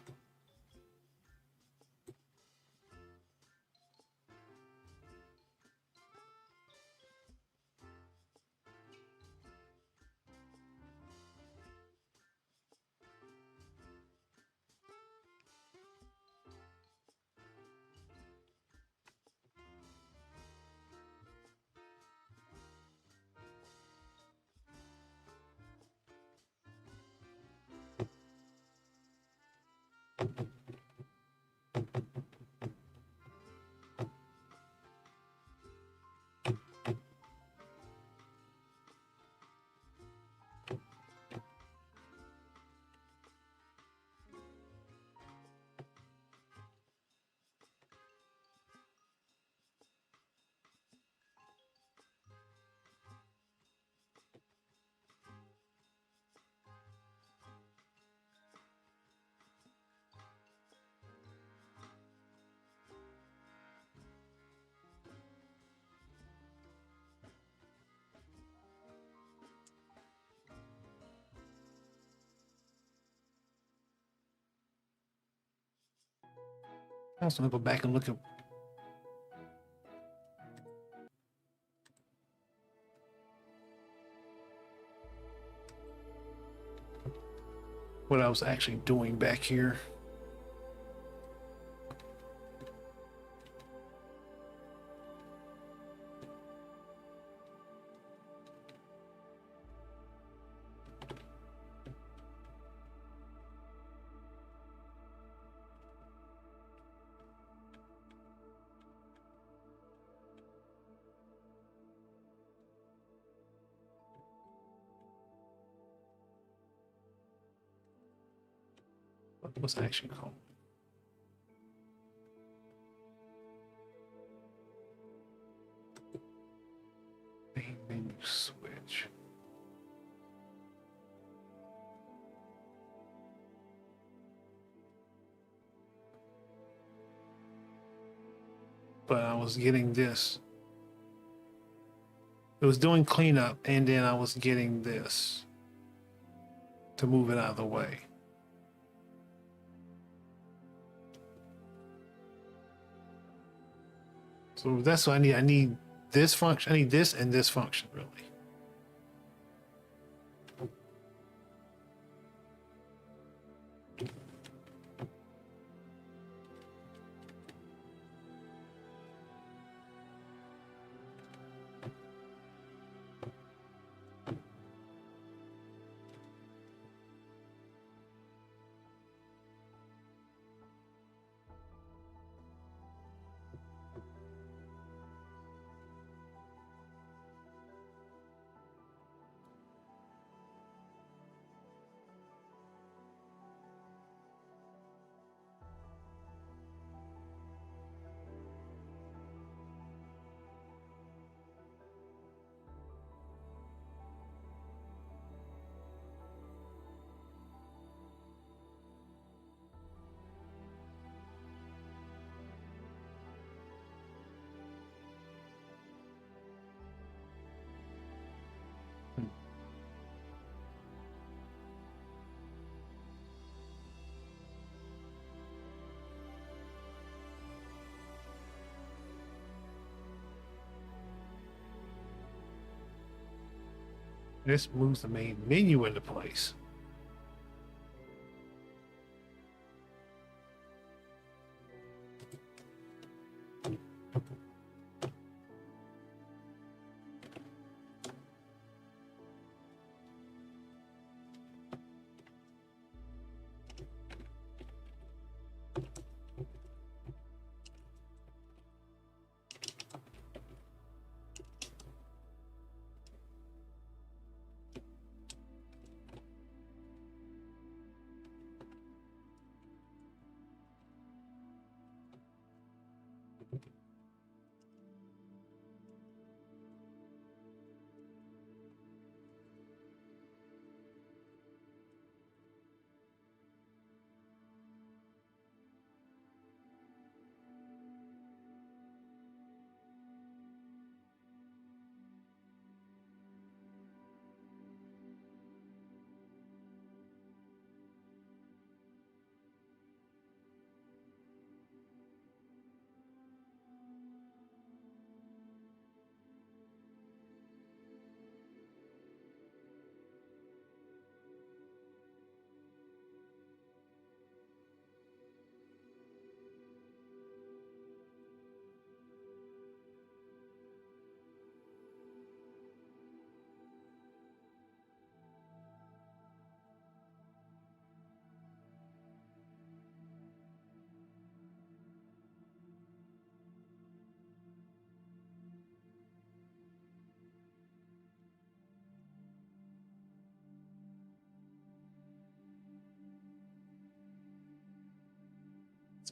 I also want to go back and look at what I was actually doing back here. What was I actually called? Main menu switch. But I was getting this. It was doing cleanup, and then I was getting this to move it out of the way. So that's what I need. I need this function. I need this and this function, really. This moves the main menu into place.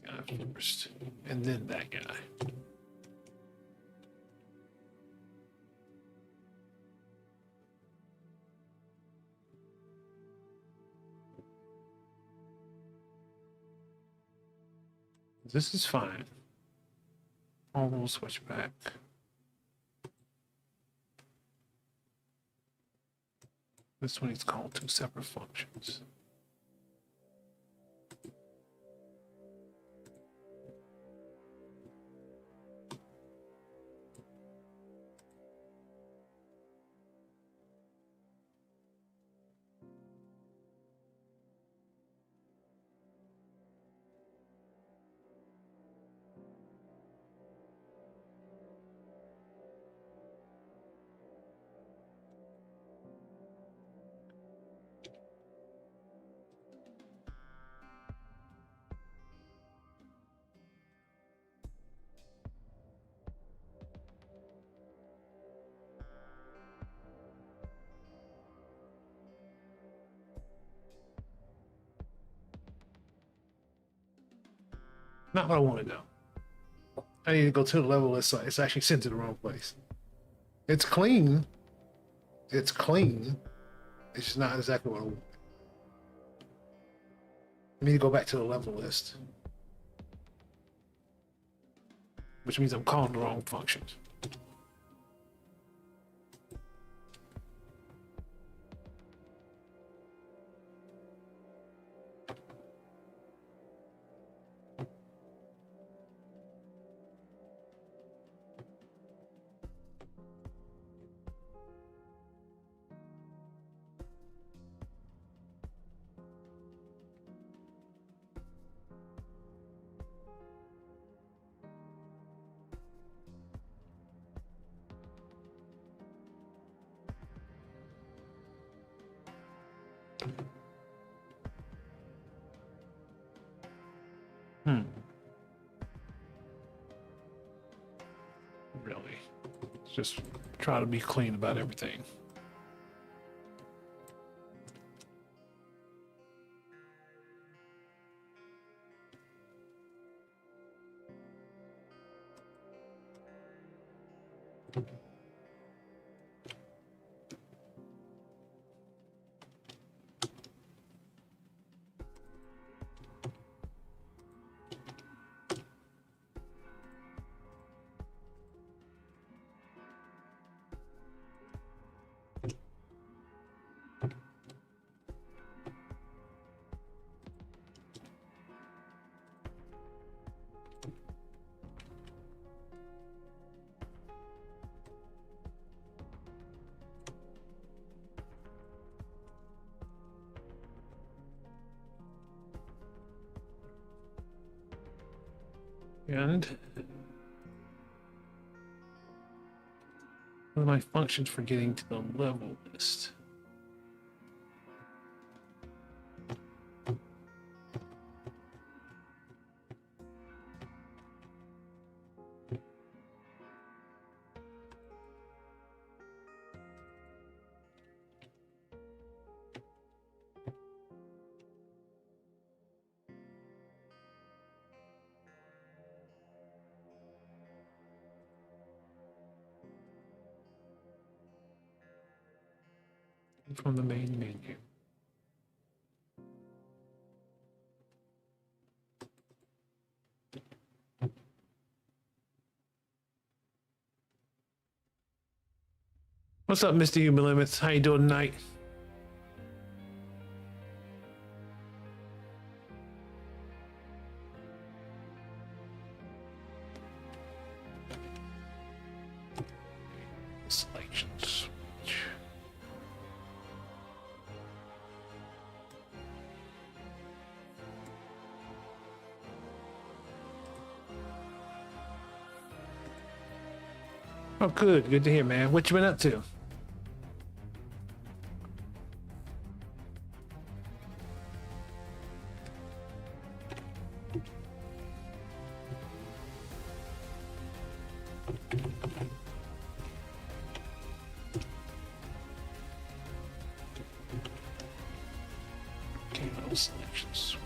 Guy first, and then that guy. This is fine. We'll switch back. This one is called two separate functions. Not what I want to do. I need to go to the level list. It's actually sent to the wrong place. It's clean. It's clean. It's just not exactly what I want. I need to go back to the level list, which means I'm calling the wrong functions. Really, just try to be clean about everything. And what are my functions for getting to the level list? From the main menu. What's up, Mr. Human Limits? How you doing tonight? Selections. Oh, good. Good to hear, man. What you been up to? Okay, no selection switch.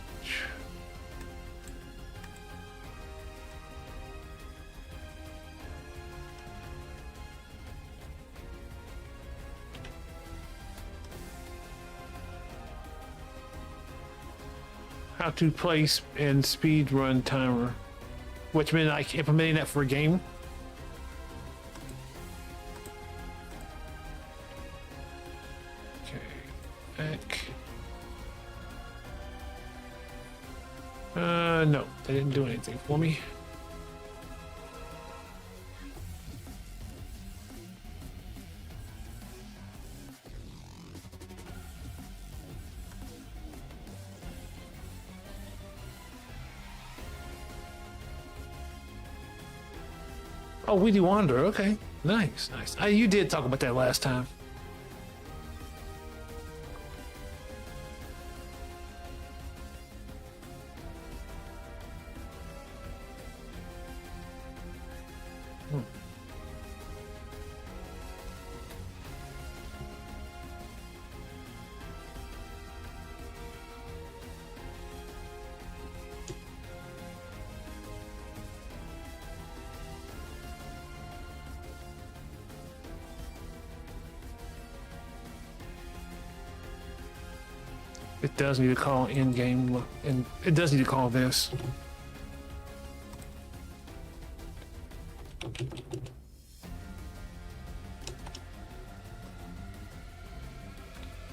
How to place and speed run timer. Which means like implementing that for a game. Okay, back. No, they didn't do anything for me. Oh, Weedy Wanderer. Okay, nice, nice. You did talk about that last time. It does need to call in-game, and it does need to call this.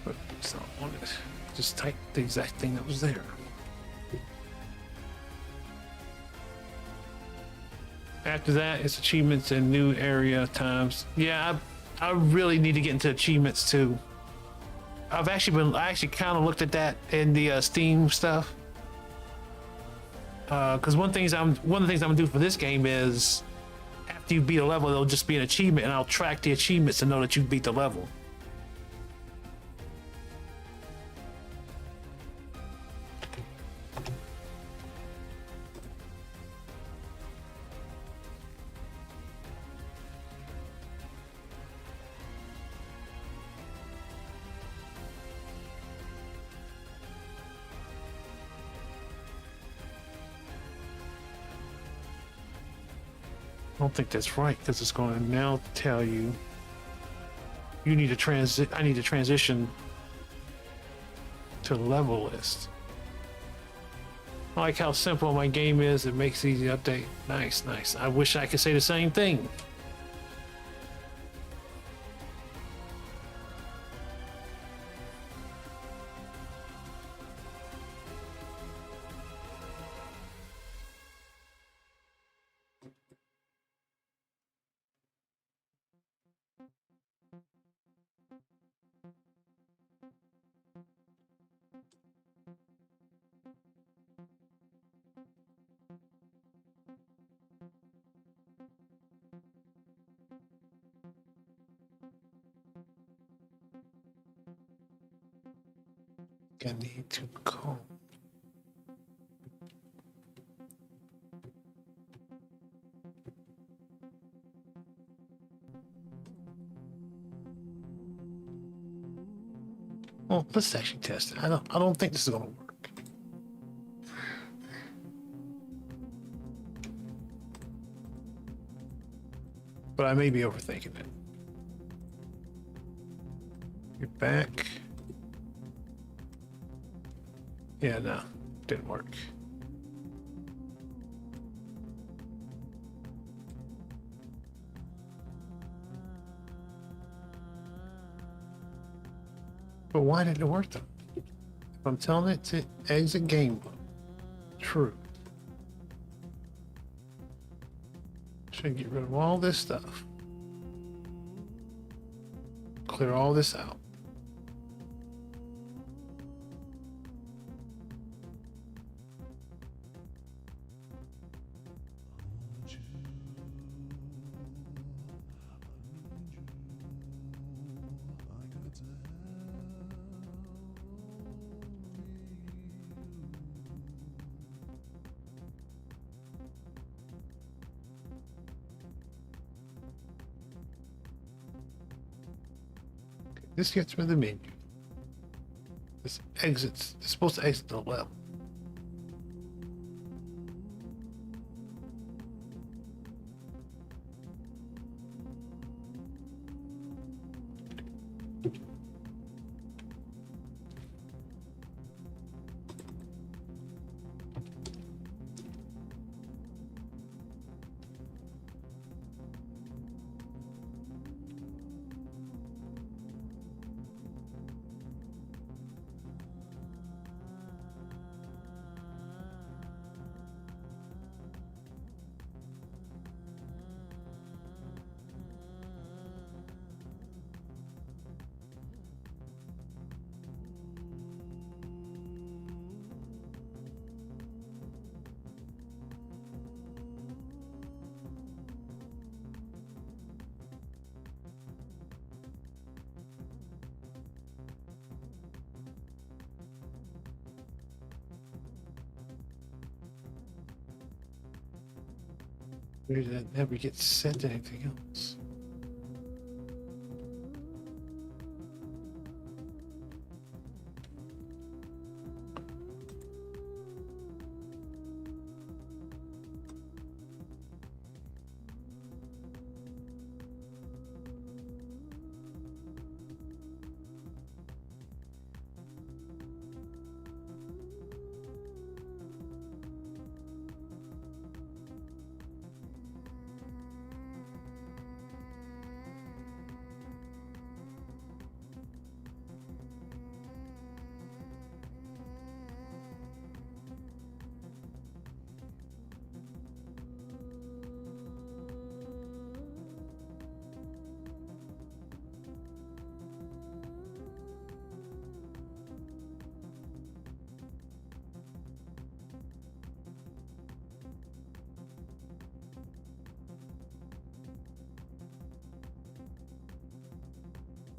But it's not on it. Just type the exact thing that was there. After that, it's achievements and new area times. Yeah, I really need to get into achievements too. I actually kind of looked at that in the Steam stuff. Because one of the things I'm gonna do for this game is after you beat a level, there'll just be an achievement, and I'll track the achievements to know that you beat the level. I don't think that's right because it's going to now tell you you need to I need to transition to the level list. I like how simple my game is. It makes it easy to update. Nice, nice. I wish I could say the same thing. I need to call. Well, let's actually test it. I don't think this is gonna work. But I may be overthinking it. You're back. Yeah, no, didn't work. But why didn't it work though? If I'm telling it to exit game mode, true. Should get rid of all this stuff. Clear all this out. This gets rid of the menu. This exits. It's supposed to exit the level. Where did that never get set to anything else?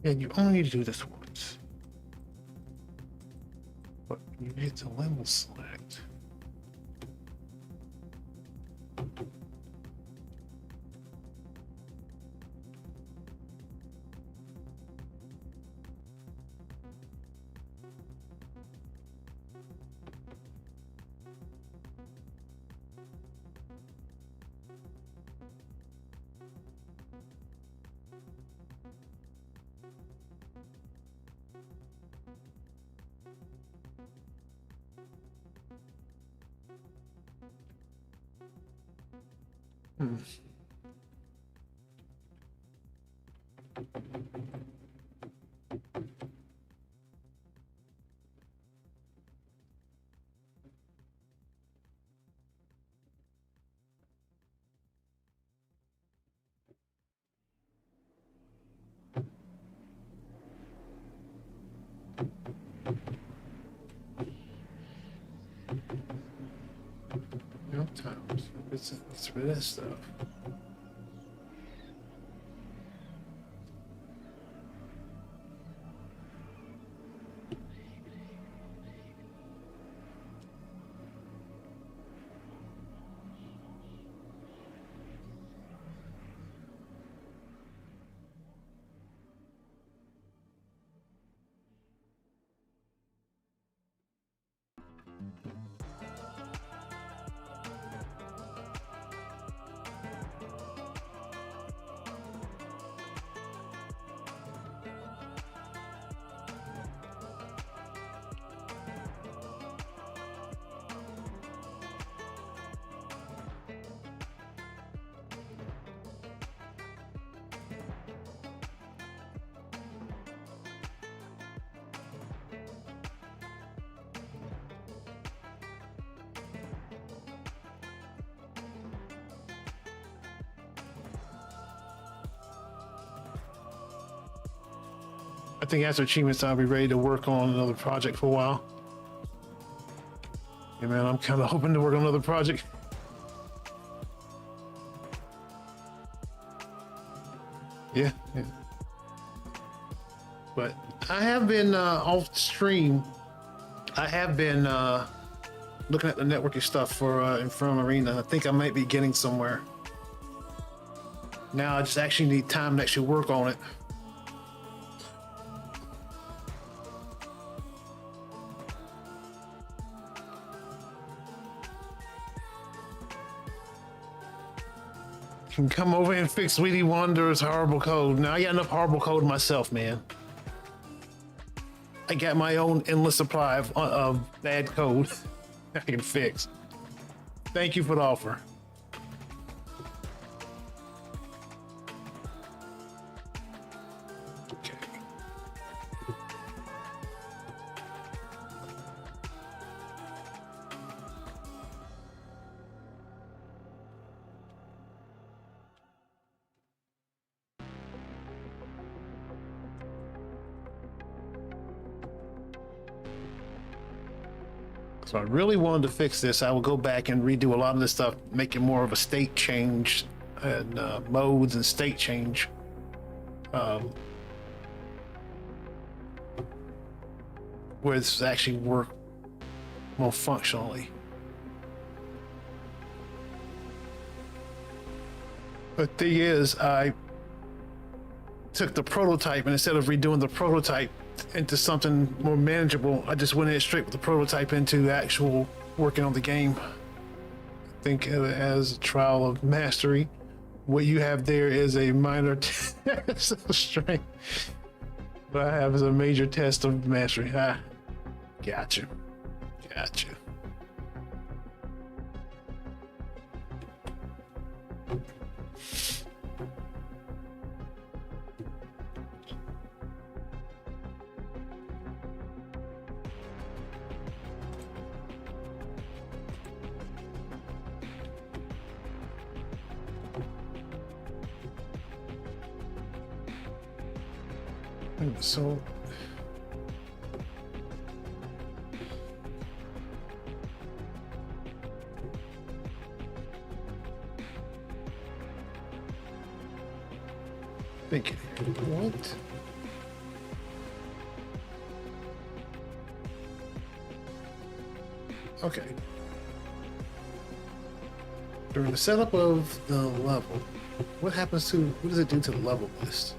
And you only need to do this once. But you hit the level select. Hmm. No times. It's for this stuff. I think after achievements, I'll be ready to work on another project for a while. Yeah, man, I'm kind of hoping to work on another project. Yeah. But I have been off stream. I have been looking at the networking stuff for Inferno Arena. I think I might be getting somewhere. Now I just actually need time to actually work on it. Can come over and fix Sweetie Wonder's horrible code. Now I got enough horrible code myself, man. I got my own endless supply of bad code I can fix. Thank you for the offer. Okay. So I really wanted to fix this. I will go back and redo a lot of this stuff, make it more of a state change and modes and state change. Where this actually work more functionally. But thing is, I took the prototype, and instead of redoing the prototype into something more manageable, I just went in straight with the prototype into actual working on the game. I think as a trial of mastery, what you have there is a minor test of strength. What I have is a major test of mastery. Ah, gotcha. Gotcha. So thank you. What? Okay. During the setup of the level, what does it do to the level list?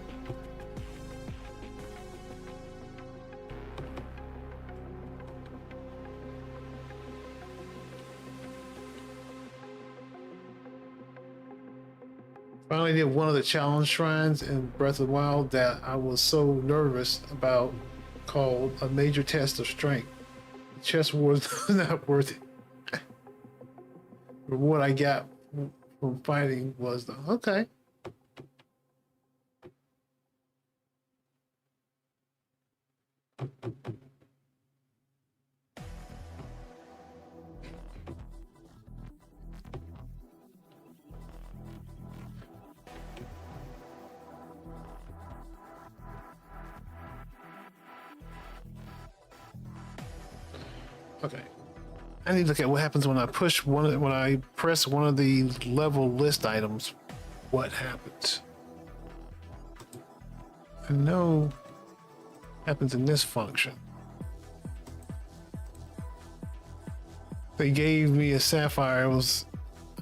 Finally did one of the challenge shrines in Breath of the Wild that I was so nervous about, called a major test of strength. The chest was not worth it. But what I got from fighting was okay. Okay. I need to look at what happens when I press one of the level list items. What happens? I know happens in this function. They gave me a sapphire.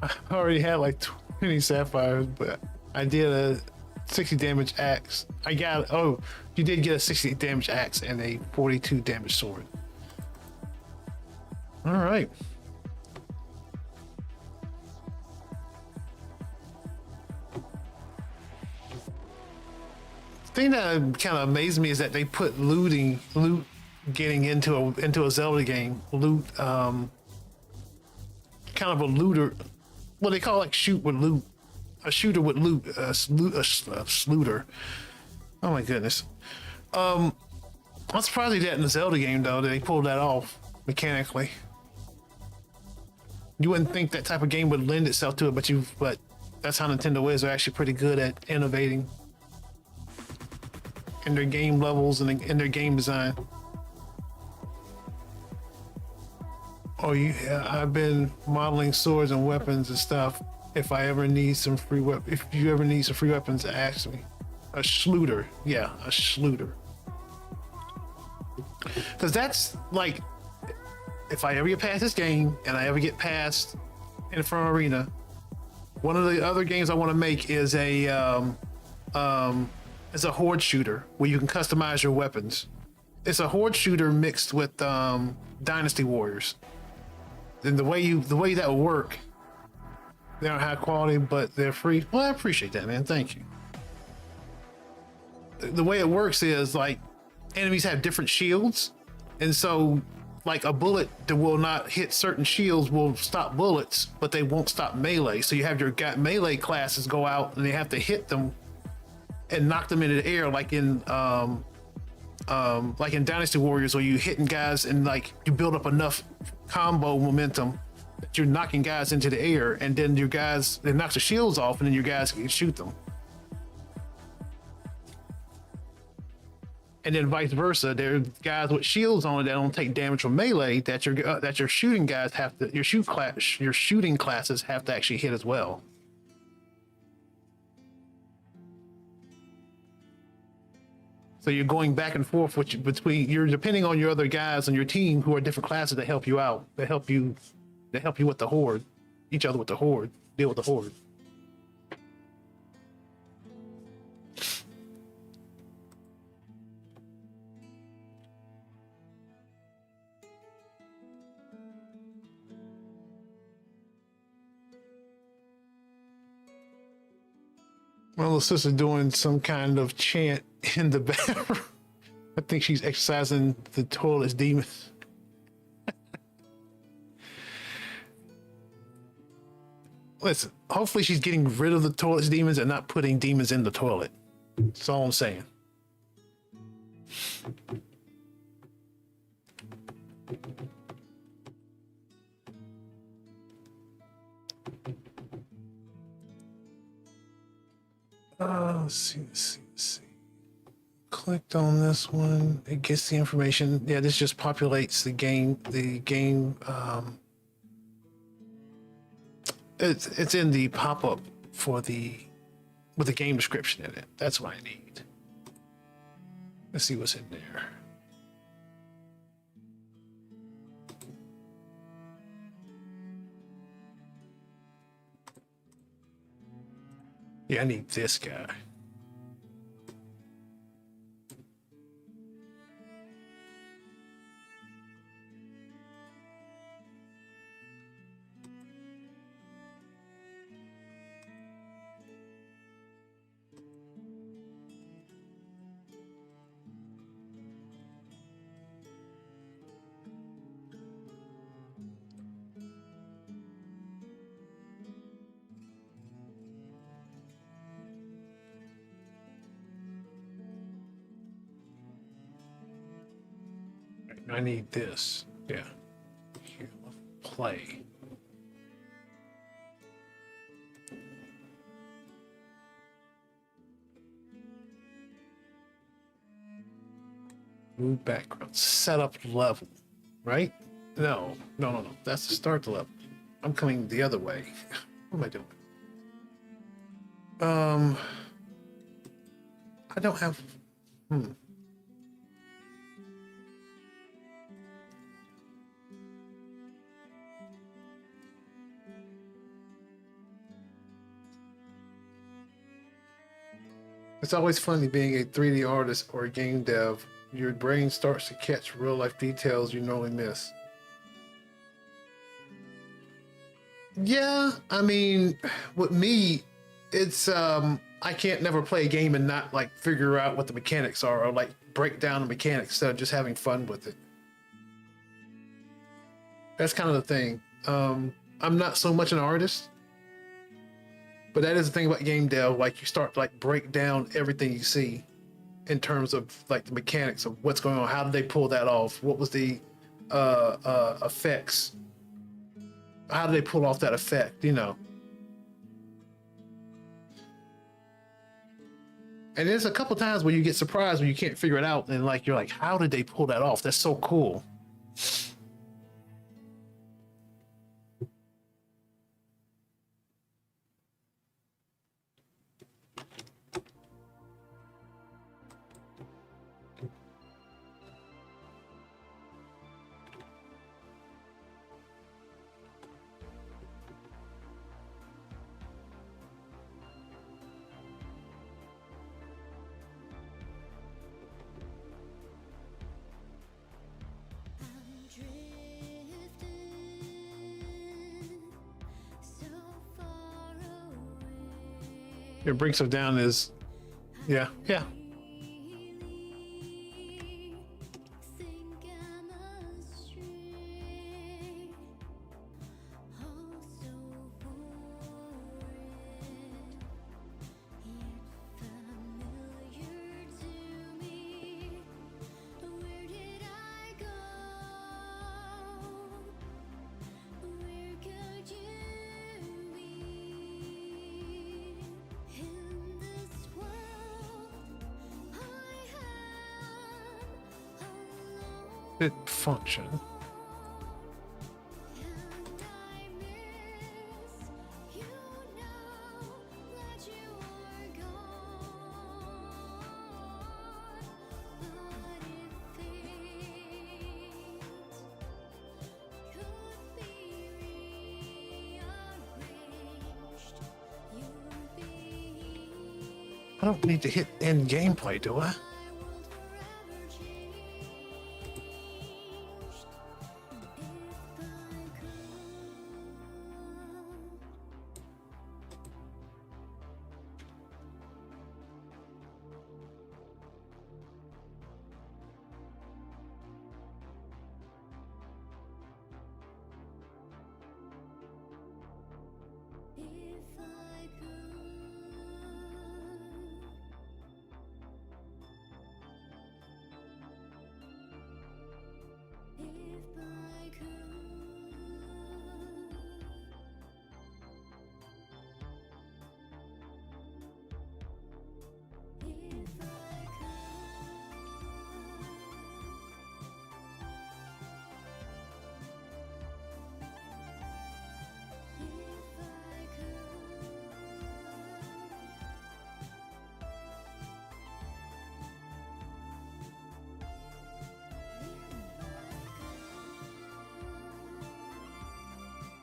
I already had like 20 sapphires, but I did a 60 damage axe. You did get a 60 damage axe and a 42 damage sword. All right. The thing that kind of amazed me is that they put loot getting into a Zelda game, kind of a looter, what they call like shoot with loot, a shooter with loot, a slooter. Oh my goodness. I'm surprised they did that in the Zelda game though, that they pulled that off mechanically. You wouldn't think that type of game would lend itself to it, but that's how Nintendo is. They're actually pretty good at innovating in their game levels and in their game design. Oh yeah, I've been modeling swords and weapons and stuff. If you ever need some free weapons, ask me. A slooter, yeah, a slooter. Because that's like, if I ever get past this game and I ever get past Inferno Arena, one of the other games I want to make is a horde shooter where you can customize your weapons. It's a horde shooter mixed with Dynasty Warriors. And the way that will work, they aren't high quality, but they're free. Well, I appreciate that, man. Thank you. The way it works is like enemies have different shields, and so like a bullet that will not hit certain shields will stop bullets, but they won't stop melee. So you have your melee classes go out and they have to hit them and knock them into the air, like in Dynasty Warriors, where you hitting guys and like you build up enough combo momentum that you're knocking guys into the air, and then they knock the shields off, and then your guys can shoot them. And then vice versa, there are guys with shields on it that don't take damage from melee that your shooting guys your shooting classes have to actually hit as well. So you're going back and forth you're depending on your other guys on your team who are different classes that help you out, that help you with the horde, each other with the horde, deal with the horde. My little sister doing some kind of chant in the bathroom. I think she's exercising the toilet's demons. Listen, hopefully she's getting rid of the toilet's demons and not putting demons in the toilet. That's all I'm saying. Let's see. Clicked on this one. It gets the information. Yeah, this just populates the game. It's in the pop-up for with the game description in it. That's what I need. Let's see what's in there. Yeah, I need this guy. I need this. Yeah. Here, play. Move background. Set up level. Right? No. That's to start the level. I'm coming the other way. What am I doing? I don't have. It's always funny being a 3D artist or a game dev. Your brain starts to catch real life details you normally miss. Yeah, I mean, with me, it's I can't never play a game and not like figure out what the mechanics are or like break down the mechanics instead of just having fun with it. That's kind of the thing. I'm not so much an artist. But that is the thing about game dev, like you start to like break down everything you see in terms of like the mechanics of what's going on. How did they pull that off? What was the effects? How did they pull off that effect, you know? And there's a couple times where you get surprised when you can't figure it out and like you're like, how did they pull that off? That's so cool. It brings stuff down is, yeah. It function. I don't need to hit end gameplay, do I?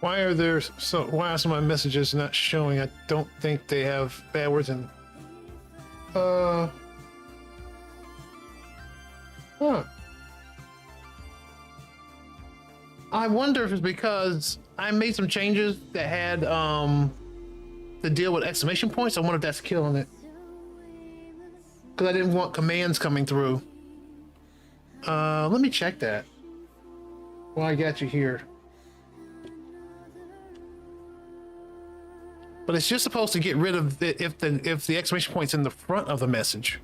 Why are there so? Why are some of my messages not showing? I don't think they have bad words in. Huh. I wonder if it's because I made some changes that had to deal with exclamation points. I wonder if that's killing it. Because I didn't want commands coming through. Let me check that. Well, I got you here. But it's just supposed to get rid of it if the exclamation point's in the front of the message.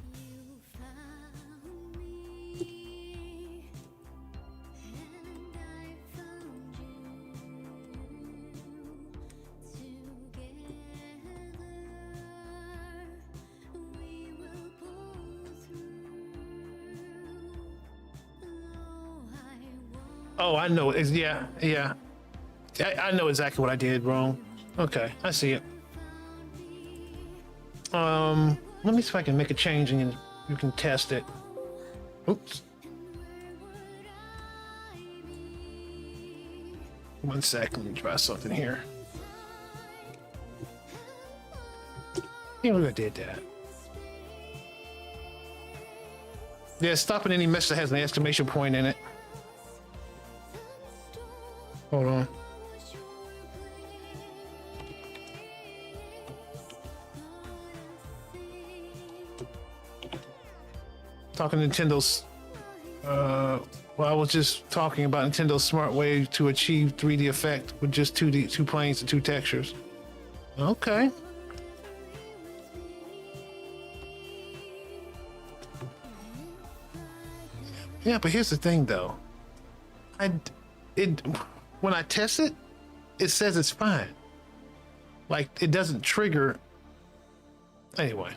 Oh, I know. Yeah. I know exactly what I did wrong. Okay, I see it. Let me see if I can make a change and you can test it. Oops. 1 second, let me try something here. Yeah, we did that. Yeah, stopping any message that has an exclamation point in it. Hold on. Talking Nintendo's well, I was just talking about Nintendo's smart way to achieve 3D effect with just 2 planes and 2 textures. Okay. Yeah, but here's the thing though. When I test it, it says it's fine. Like it doesn't trigger. Anyway.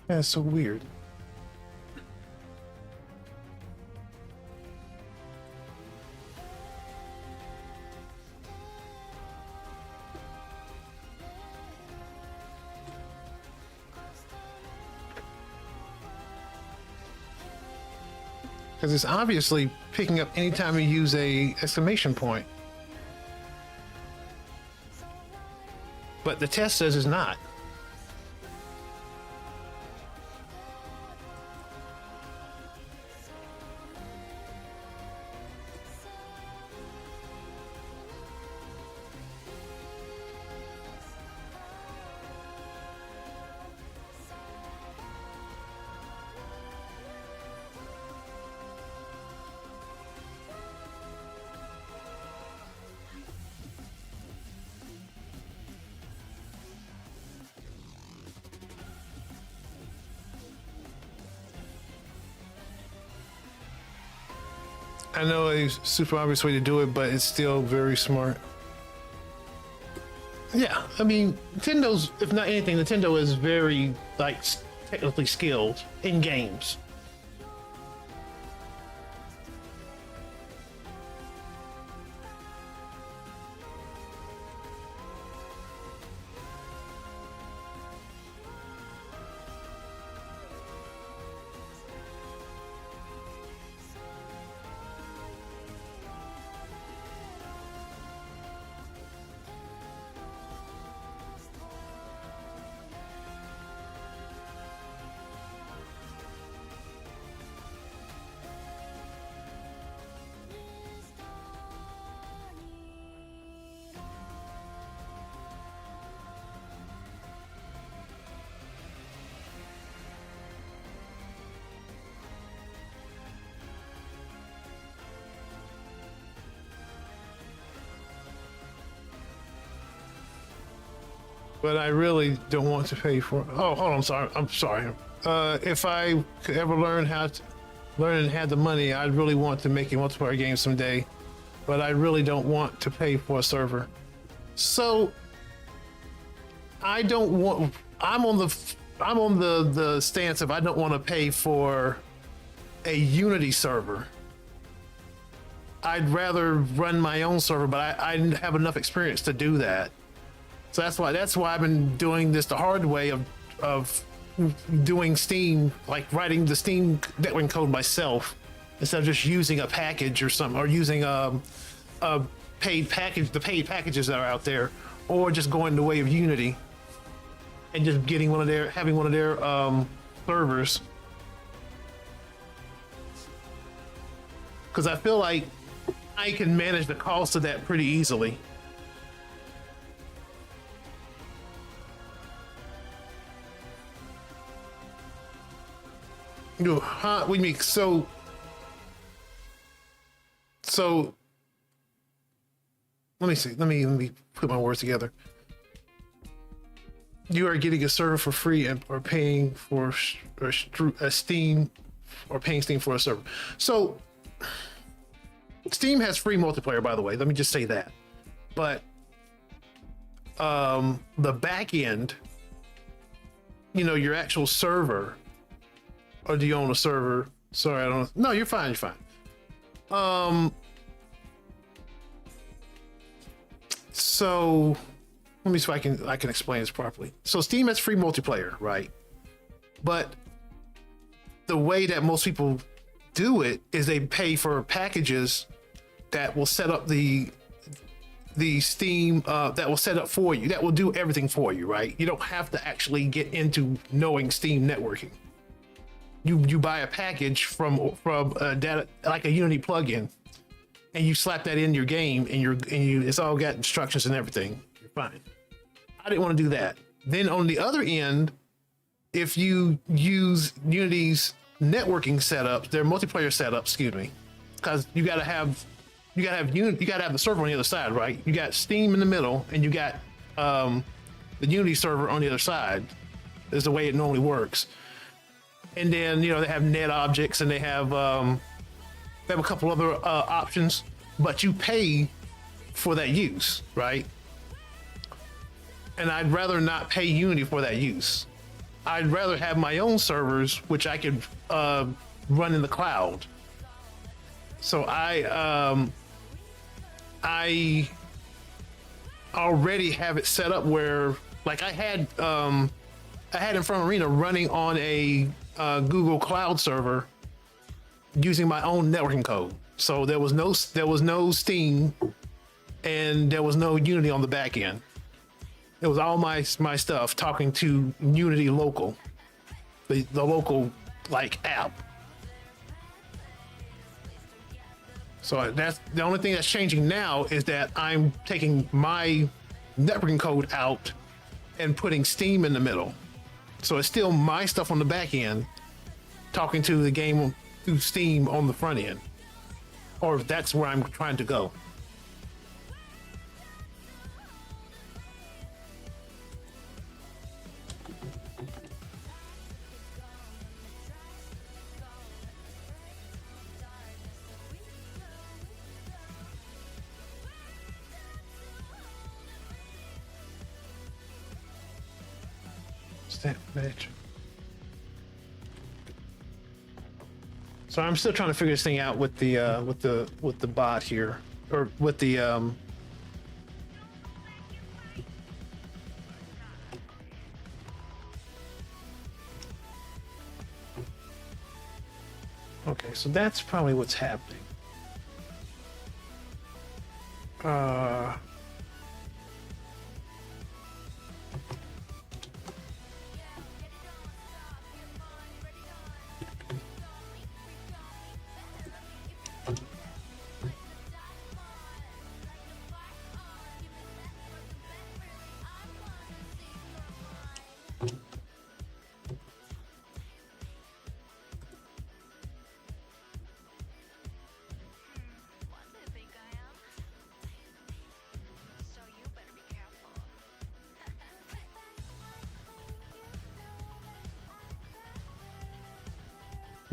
That's so weird. Because it's obviously picking up anytime you use a exclamation point. But the test says it's not. I know a super obvious way to do it, but it's still very smart. Yeah, I mean, Nintendo's, if not anything, Nintendo is very, like, technically skilled in games. but I really don't want to pay for. Oh, hold on, I'm sorry. If I could ever learn and had the money, I'd really want to make a multiplayer game someday, but I really don't want to pay for a server. So I don't want. I'm on the stance of I don't want to pay for a Unity server. I'd rather run my own server, but I have enough experience to do that. So that's why I've been doing this the hard way of doing Steam, like writing the Steam networking code myself instead of just using a package or something, or using a paid package, the paid packages that are out there, or just going the way of Unity and just having one of their servers. Because I feel like I can manage the cost of that pretty easily. Huh? What do you mean? So let me see. Let me put my words together. You are getting a server for free or paying for a Steam, or paying Steam for a server. So Steam has free multiplayer, by the way. Let me just say that. But the back end, your actual server. Or do you own a server? Sorry, I don't. No, you're fine. You're fine. So let me see if I can explain this properly. So Steam has free multiplayer, right? But the way that most people do it is they pay for packages that will set up the Steam that will set up for you, that will do everything for you, right? You don't have to actually get into knowing Steam networking. You buy a package from a data, like a Unity plugin, and you slap that in your game, and it's all got instructions and everything. You're fine. I didn't want to do that. Then on the other end, if you use Unity's networking setups, their multiplayer setups, excuse me, because you gotta have the server on the other side, right? You got Steam in the middle, and you got the Unity server on the other side. Is the way it normally works. And then they have net objects, and they have a couple other options, but you pay for that use, right? And I'd rather not pay Unity for that use. I'd rather have my own servers, which I could run in the cloud. So I already have it set up where, like, I had Inferno Arena running on a Google Cloud server using my own networking code. So there was no Steam, and there was no Unity on the back end. It was all my stuff talking to Unity local, the local like app. So that's the only thing that's changing now, is that I'm taking my networking code out and putting Steam in the middle. So it's still my stuff on the back end, talking to the game through Steam on the front end. Or that's where I'm trying to go. That bitch. So I'm still trying to figure this thing out with the bot here, or with the okay, so that's probably what's happening.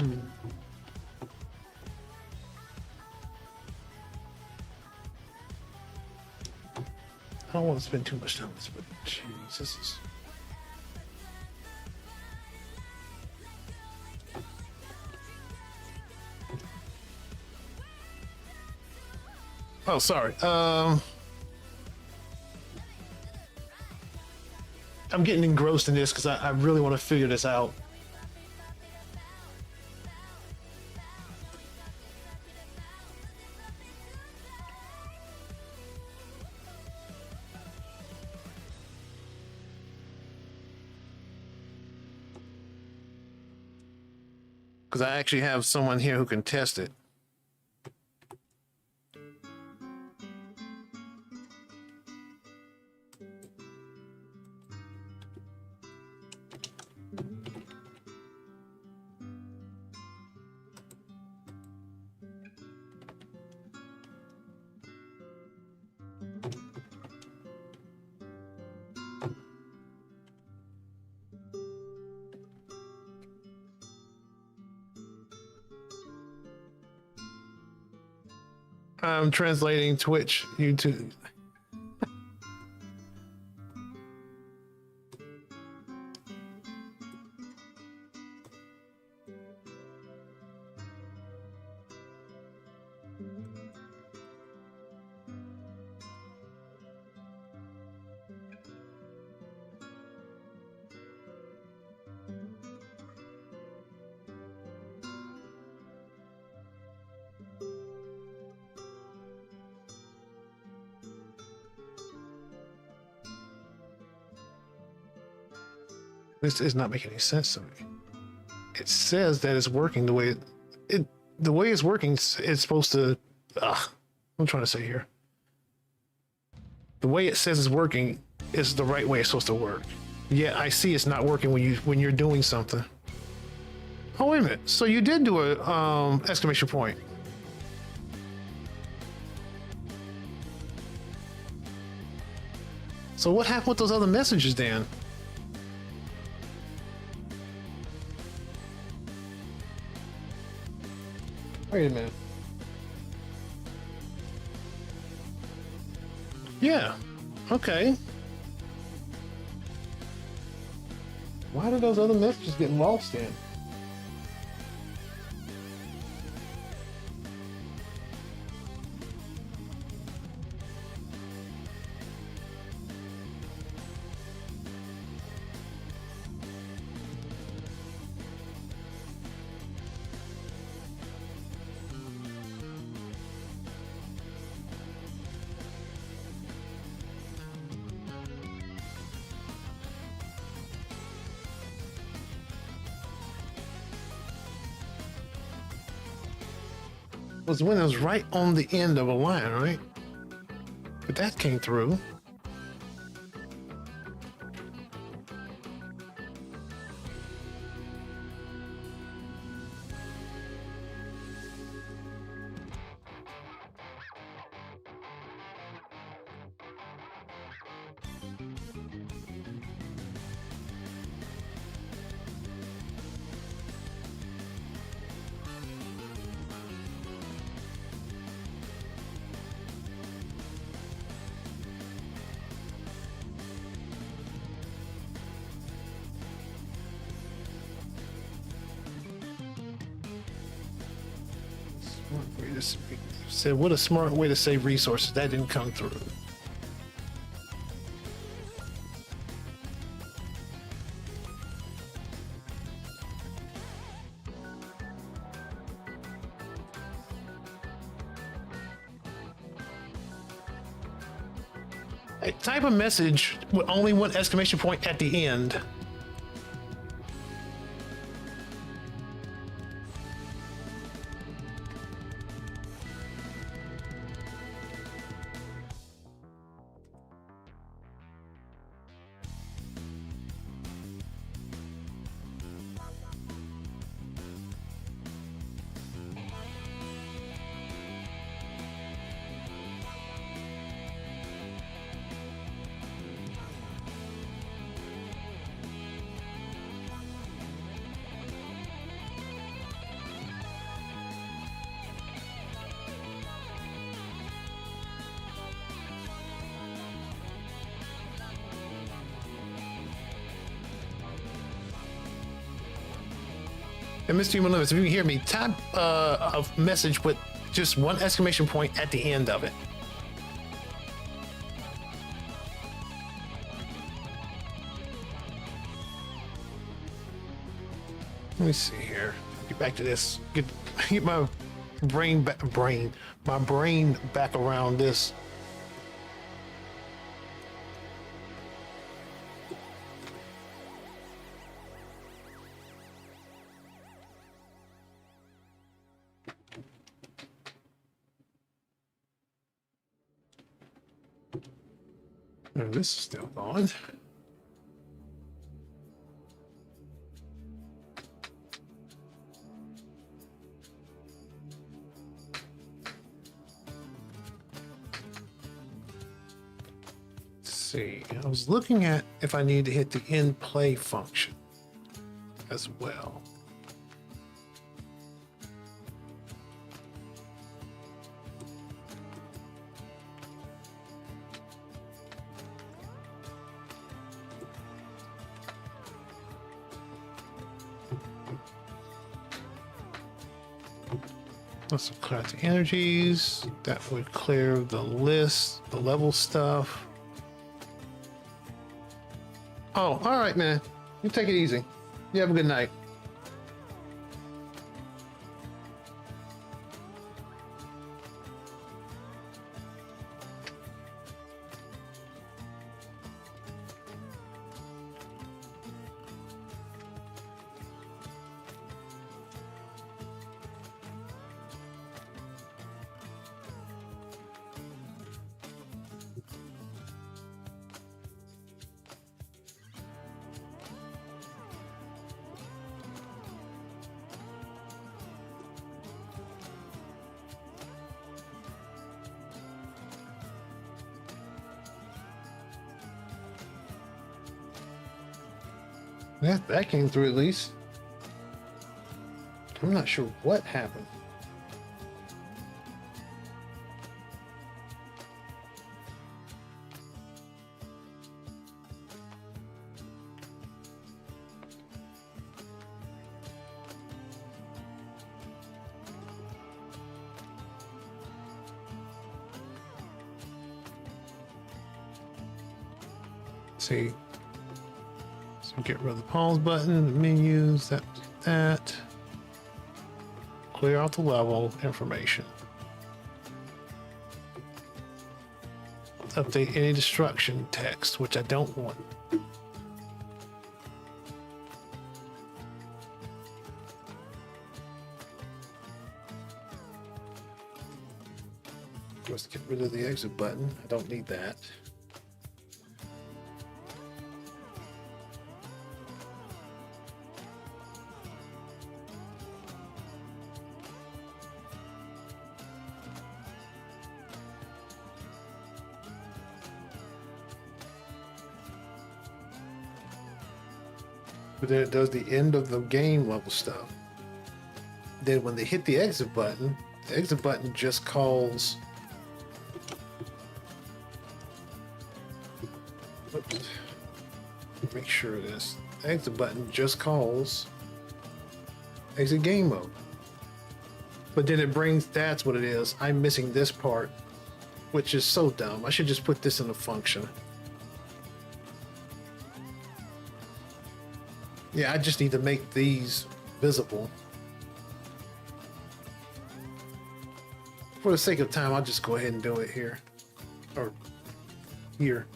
I don't want to spend too much time on this, but jeez, this is. Oh, sorry. I'm getting engrossed in this because I really want to figure this out. Because I actually have someone here who can test it. I'm translating Twitch, YouTube. This is not making any sense to me. It says that it's working the way the way it's working. It's supposed to. I'm trying to say here. The way it says it's working is the right way it's supposed to work. Yeah, I see it's not working when you're doing something. Oh wait a minute. So you did do a exclamation point. So what happened with those other messages then? Wait a minute. Yeah. Okay. Why did those other messages get lost then? Was when it was right on the end of a line, right? But that came through. Said, what a smart way to save resources. That didn't come through. Hey, type a message with only one exclamation point at the end. And Mr. Human Limits, if you can hear me, type a message with just one exclamation point at the end of it. Let me see here. Get back to this. Get my brain back. My brain back around this. And this is still going. See, I was looking at if I need to hit the end play function as well. Let's clear out the energies. That would clear the list, the level stuff. Oh, all right, man. You take it easy. You have a good night. That came through at least. I'm not sure what happened. See. So get rid of the pause button, the menus, that. Clear out the level information. Update any destruction text, which I don't want. Let's get rid of the exit button. I don't need that. But then it does the end of the game level stuff. Then when they hit the exit button just calls. Oops. Make sure this exit button just calls exit game mode. But then it brings, that's what it is. I'm missing this part, which is so dumb. I should just put this in a function. Yeah, I just need to make these visible. For the sake of time, I'll just go ahead and do it here. Or here.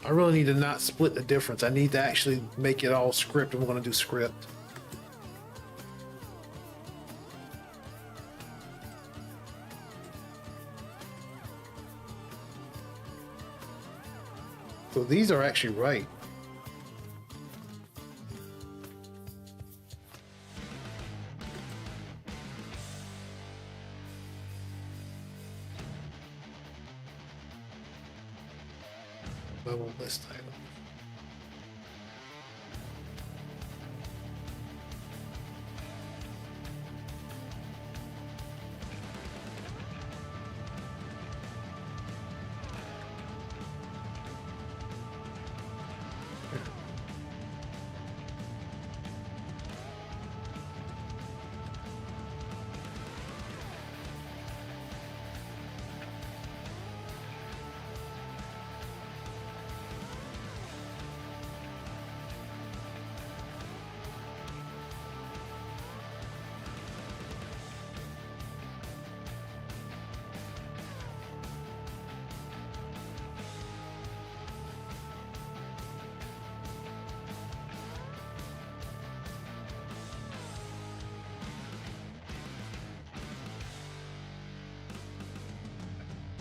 I really need to not split the difference. I need to actually make it all script. I'm going to do script. So these are actually right. Level list title.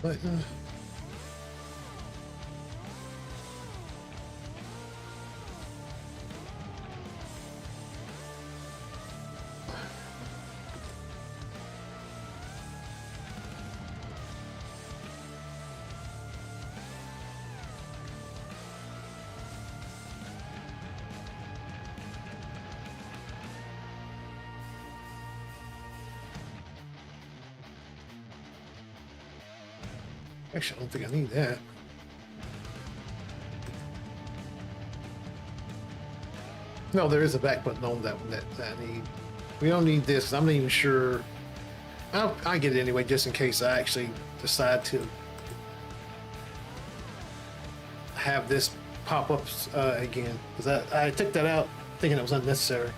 button. Actually, I don't think I need that. No, there is a back button on that one that I need. We don't need this. I'm not even sure. I get it anyway, just in case I actually decide to have this pop up again. Because I took that out thinking it was unnecessary.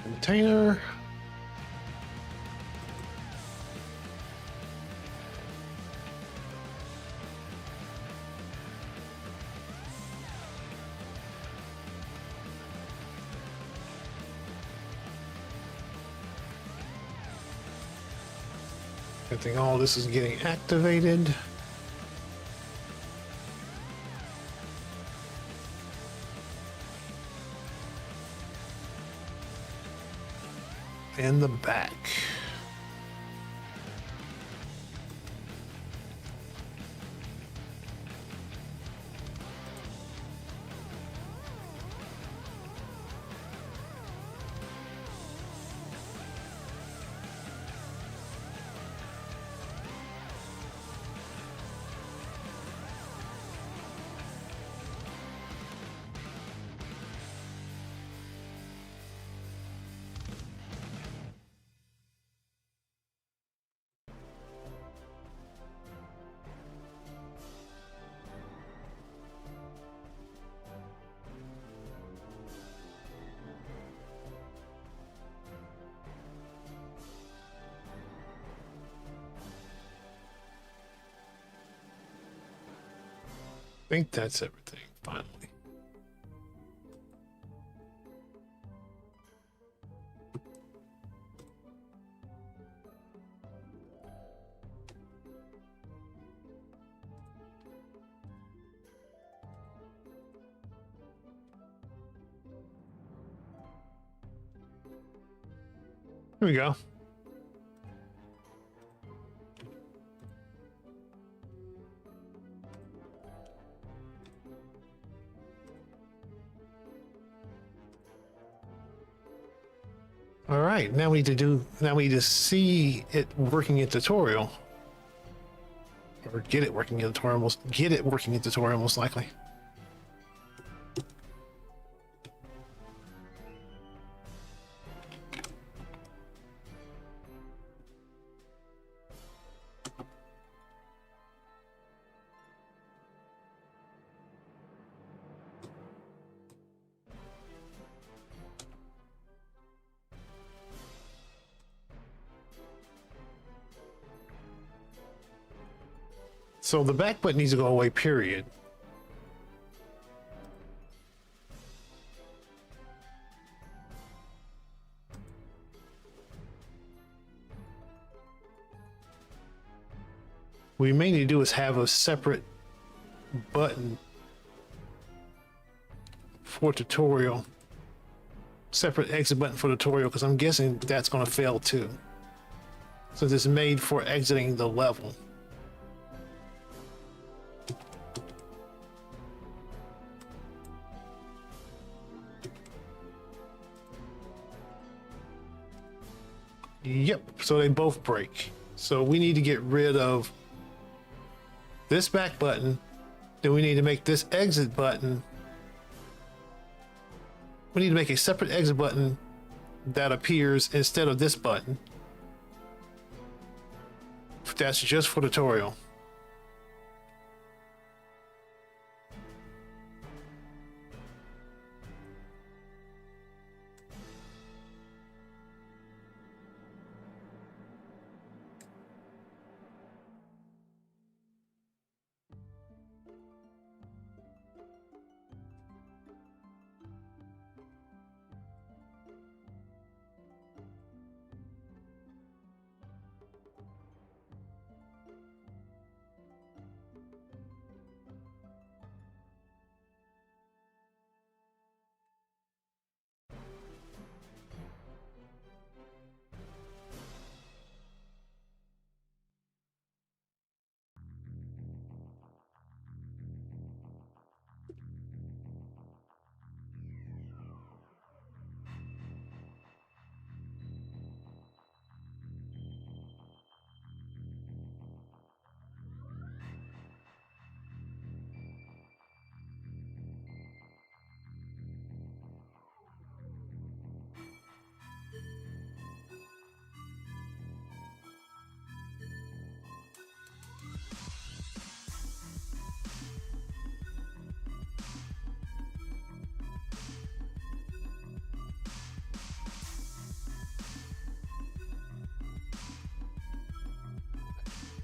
Container. I think all this is getting activated. And the back. I think that's everything, finally. Here we go. All right, now we need to see it working in tutorial. Or get it working in tutorial, most likely. So the back button needs to go away, period. What we may need to do is have a separate button for tutorial. Separate exit button for tutorial, because I'm guessing that's going to fail too. So this is made for exiting the level. Yep, so they both break. So we need to get rid of this back button Then we need to make this exit button. We need to make a separate exit button that appears instead of this button. That's just for tutorial.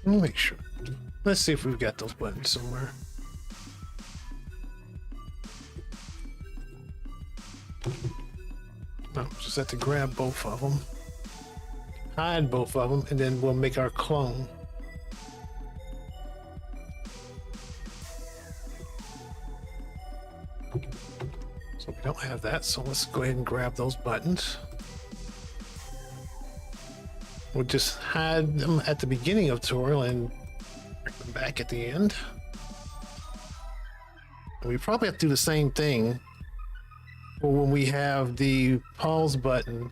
Let me make sure. Let's see if we've got those buttons somewhere. No, just have to grab both of them, hide both of them, and then we'll make our clone. So we don't have that, so let's go ahead and grab those buttons. We'll just hide them at the beginning of the tutorial and bring them back at the end. And we probably have to do the same thing for when we have the pause button,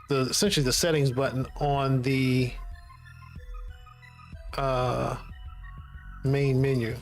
essentially the settings button on the main menu.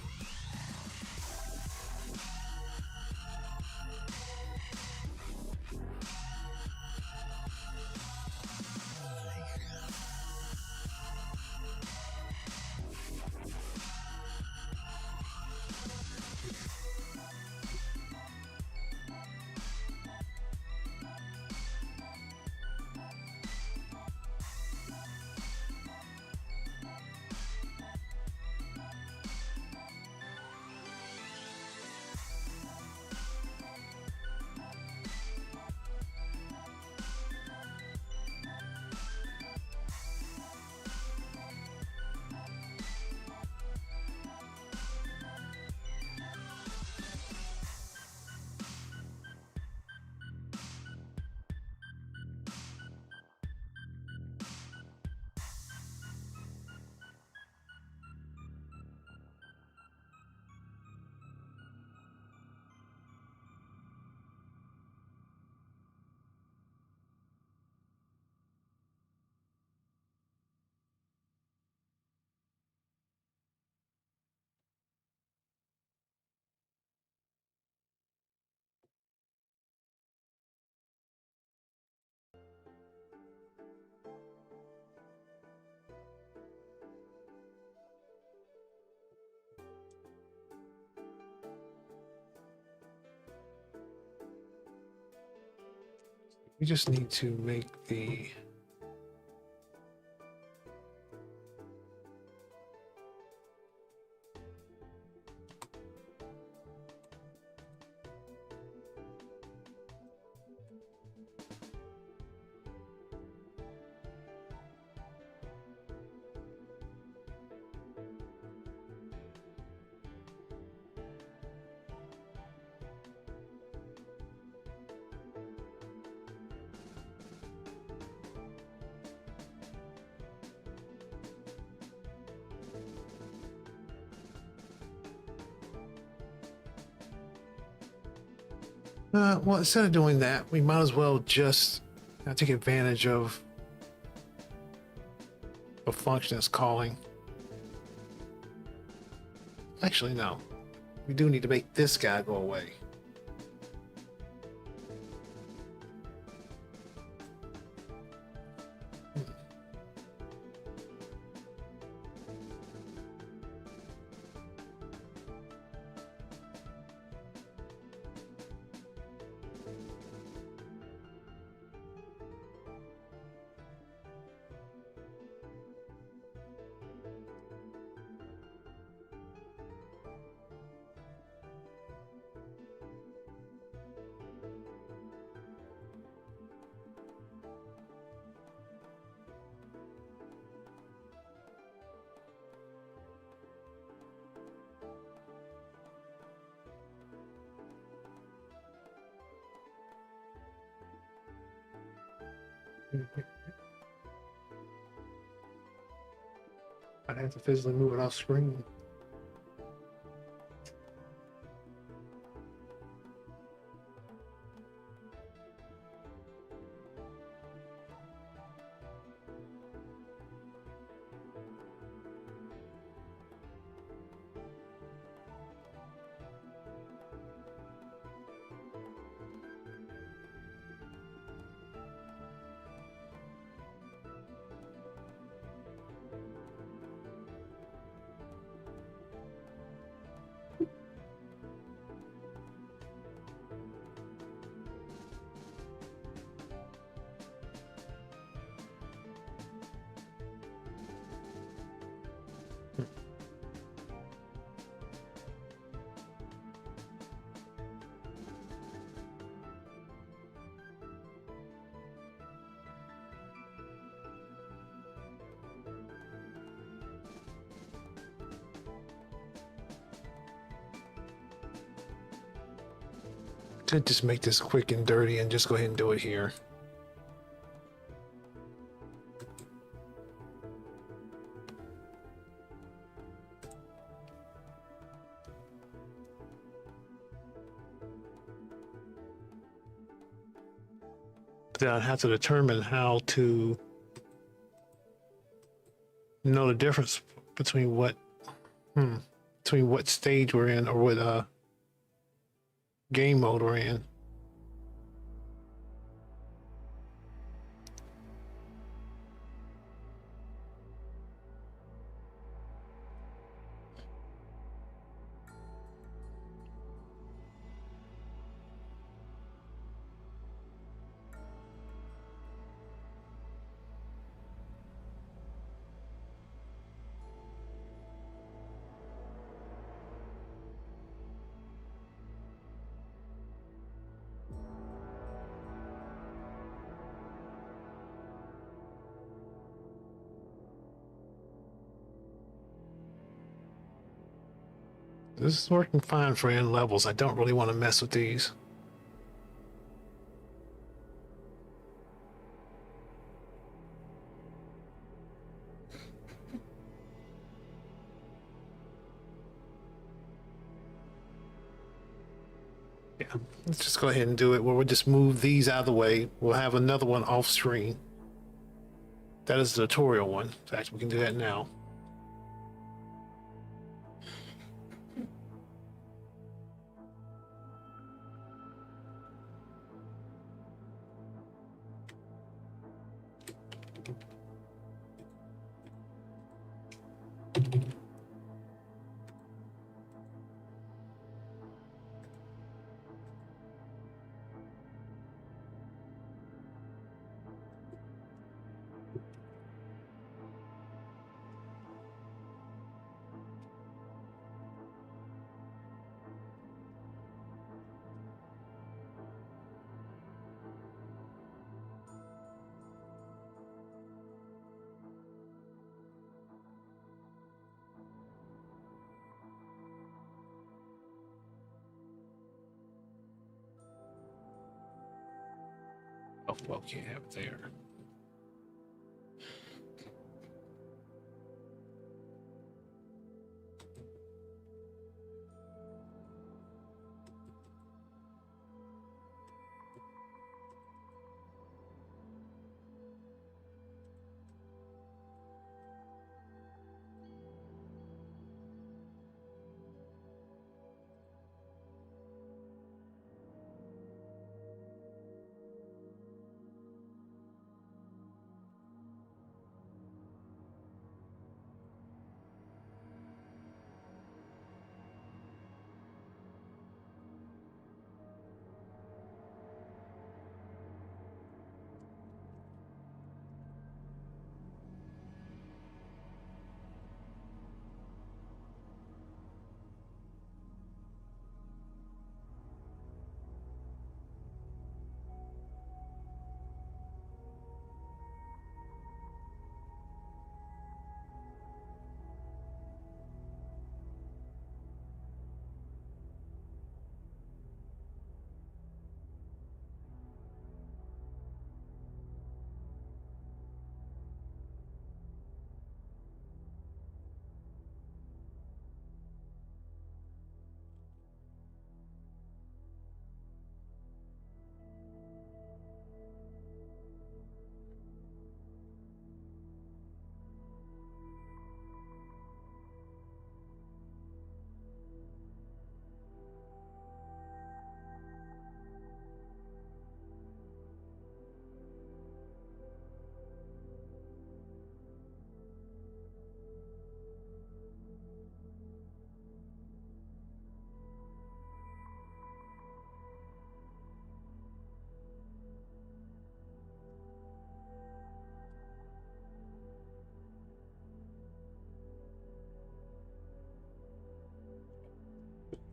We just need to make the well, instead of doing that, we might as well just take advantage of a function that's calling. Actually, no. We do need to make this guy go away. I'd have to physically move it off screen. To just make this quick and dirty and just go ahead and do it here. But then I'd have to determine how to know the difference between what stage we're in or what game mode we're in. This is working fine for N levels. I don't really want to mess with these. Yeah, let's just go ahead and do it where we'll just move these out of the way. We'll have another one off screen. That is the tutorial one. In fact, we can do that now. Oh, well, can't have it there.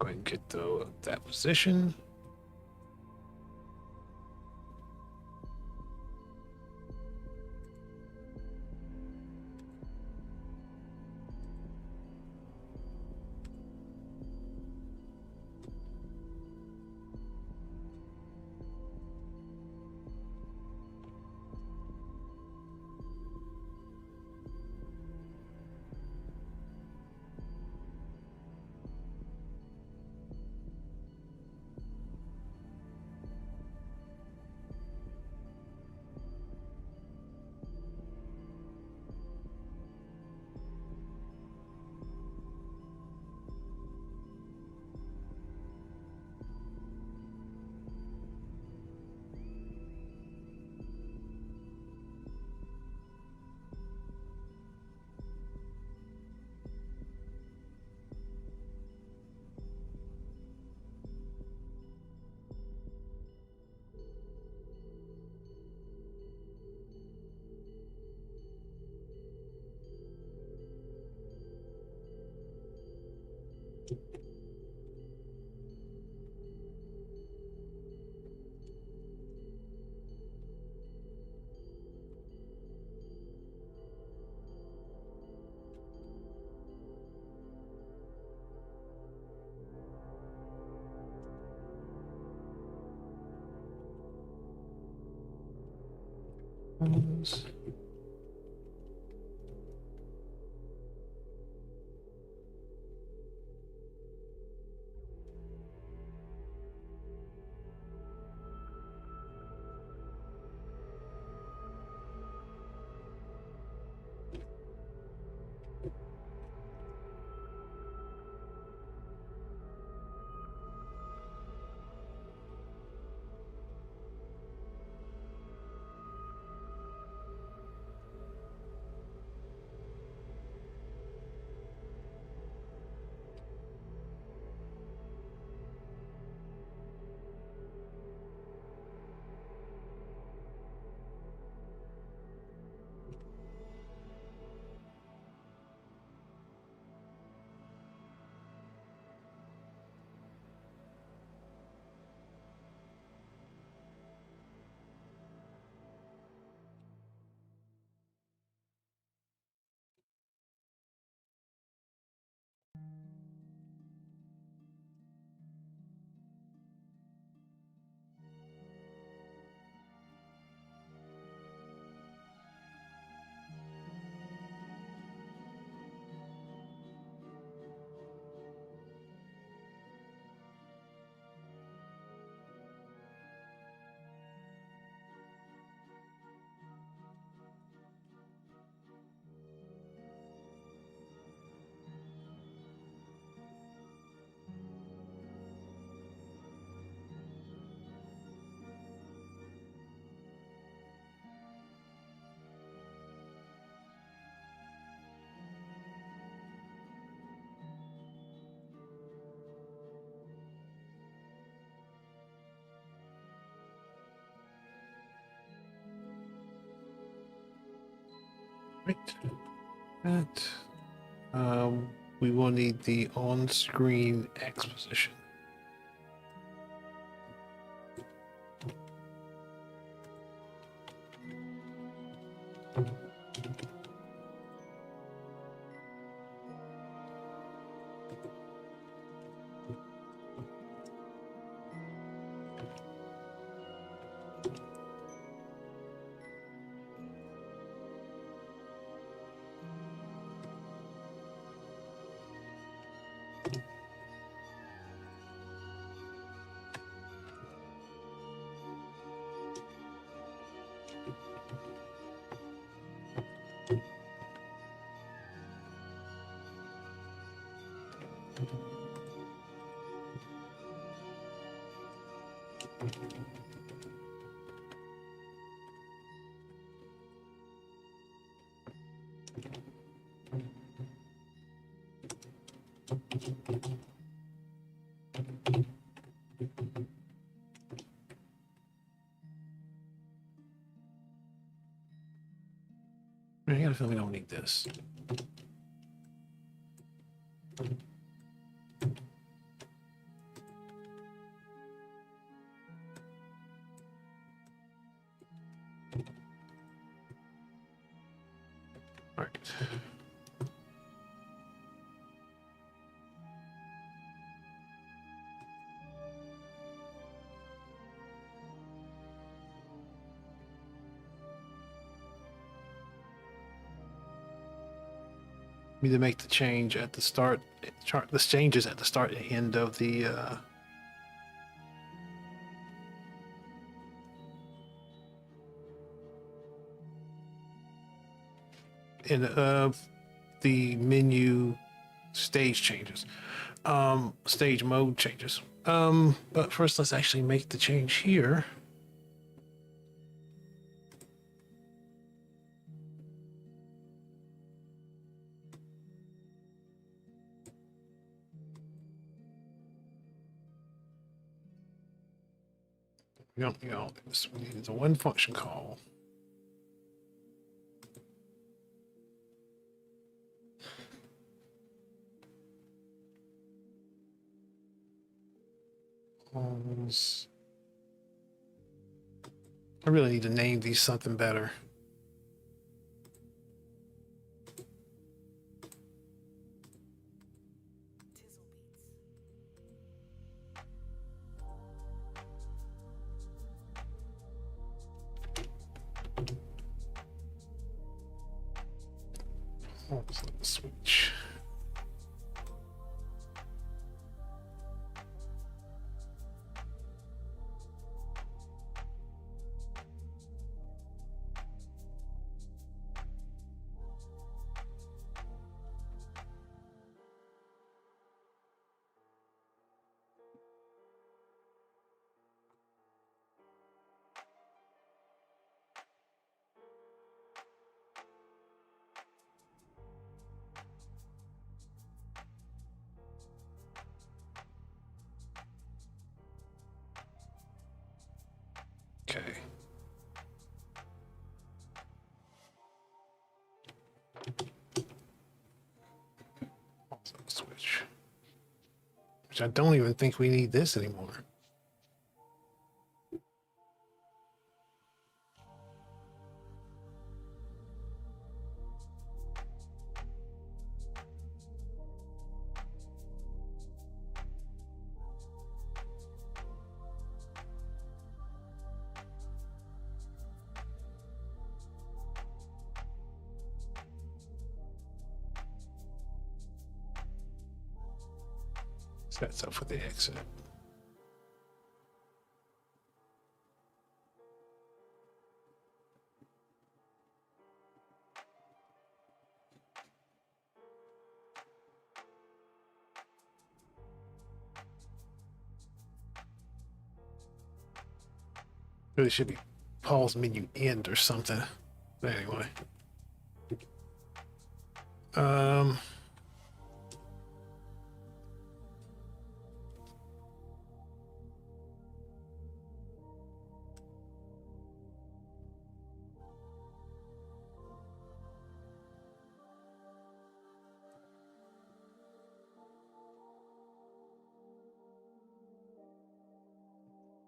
Go ahead and get that position. Right. That. We will need the on-screen exposition. I got a feeling we don't need this. Need to make the change at the start. Chart the changes at the start and end of the end of the menu stage changes, stage mode changes. But first, let's actually make the change here. We don't need all this. We need the one function call. I really need to name these something better. Tizzle beats. Let's let the switch. Okay. Also switch. Which I don't even think we need this anymore. Sets up for the exit. Really should be pause menu end or something. But anyway.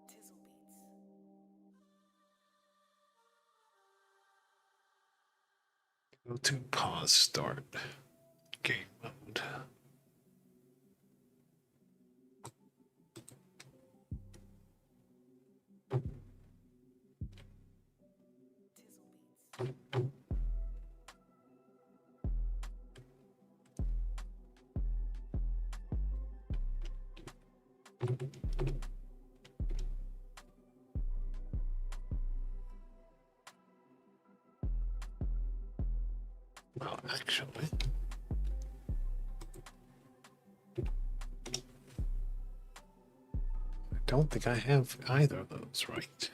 Tizzle beats. Go to pause start game mode. Tizzle beats. Well, actually, I don't think I have either of those right.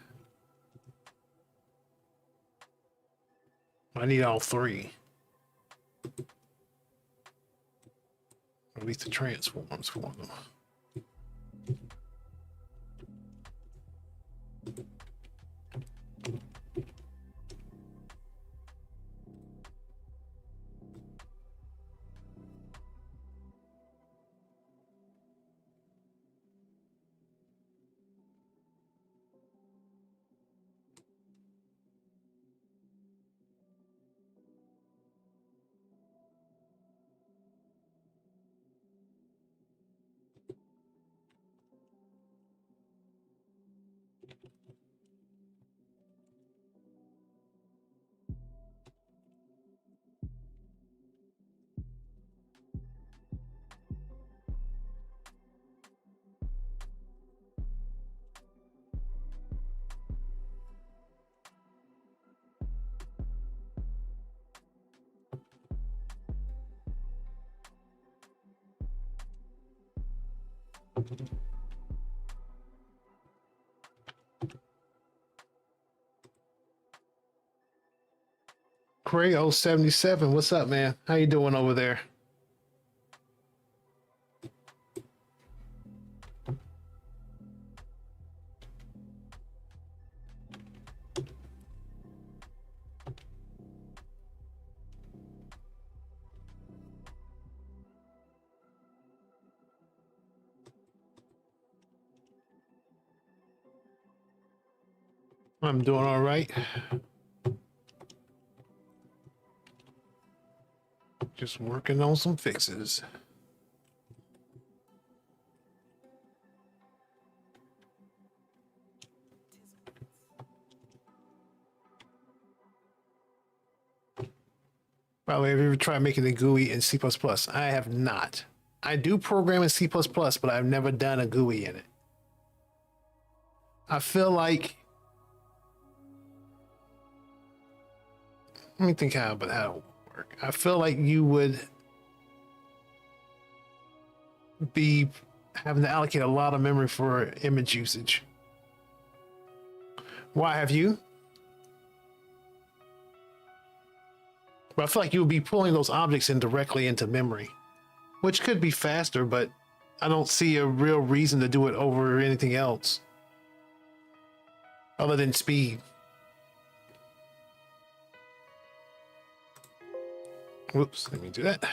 I need all three. Or at least the transforms for them. Cray077, what's up, man? How you doing over there? I'm doing all right. Just working on some fixes. By the way, have you ever tried making a GUI in C++? I have not. I do program in C++, but I've never done a GUI in it. I feel like... Let me think how it would work. I feel like you would be having to allocate a lot of memory for image usage. Why have you? But I feel like you would be pulling those objects in directly into memory, which could be faster, but I don't see a real reason to do it over anything else other than speed. Whoops, let me do that.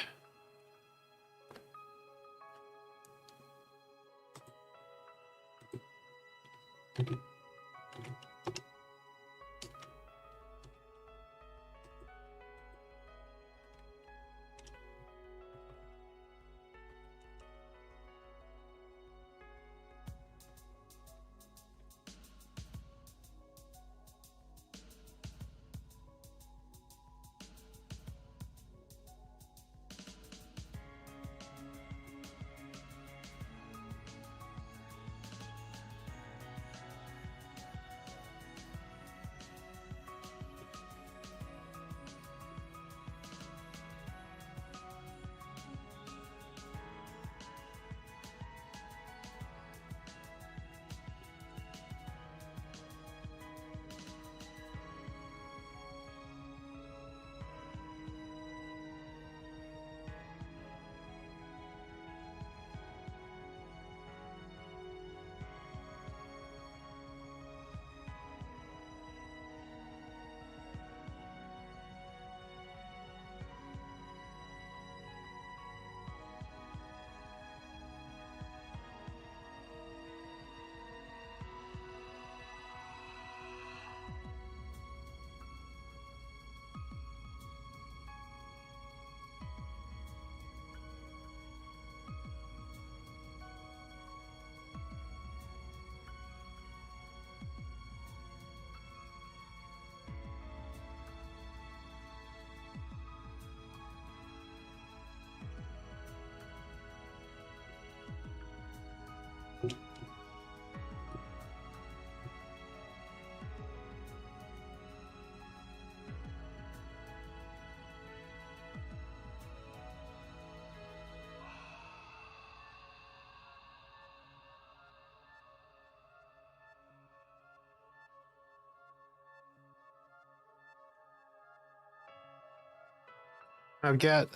I've got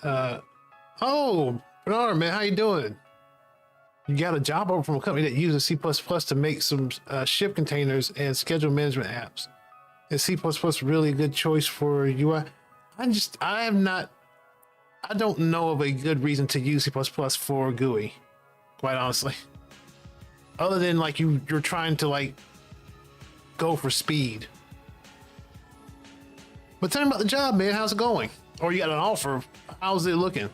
oh, Bernard, man, how you doing? You got a job over from a company that uses C++ to make some ship containers and schedule management apps. Is C++ really a good choice for UI? I don't know of a good reason to use C++ for GUI, quite honestly. Other than like you're trying to like go for speed. But tell me about the job, man. How's it going? Or you got an offer. How's it looking?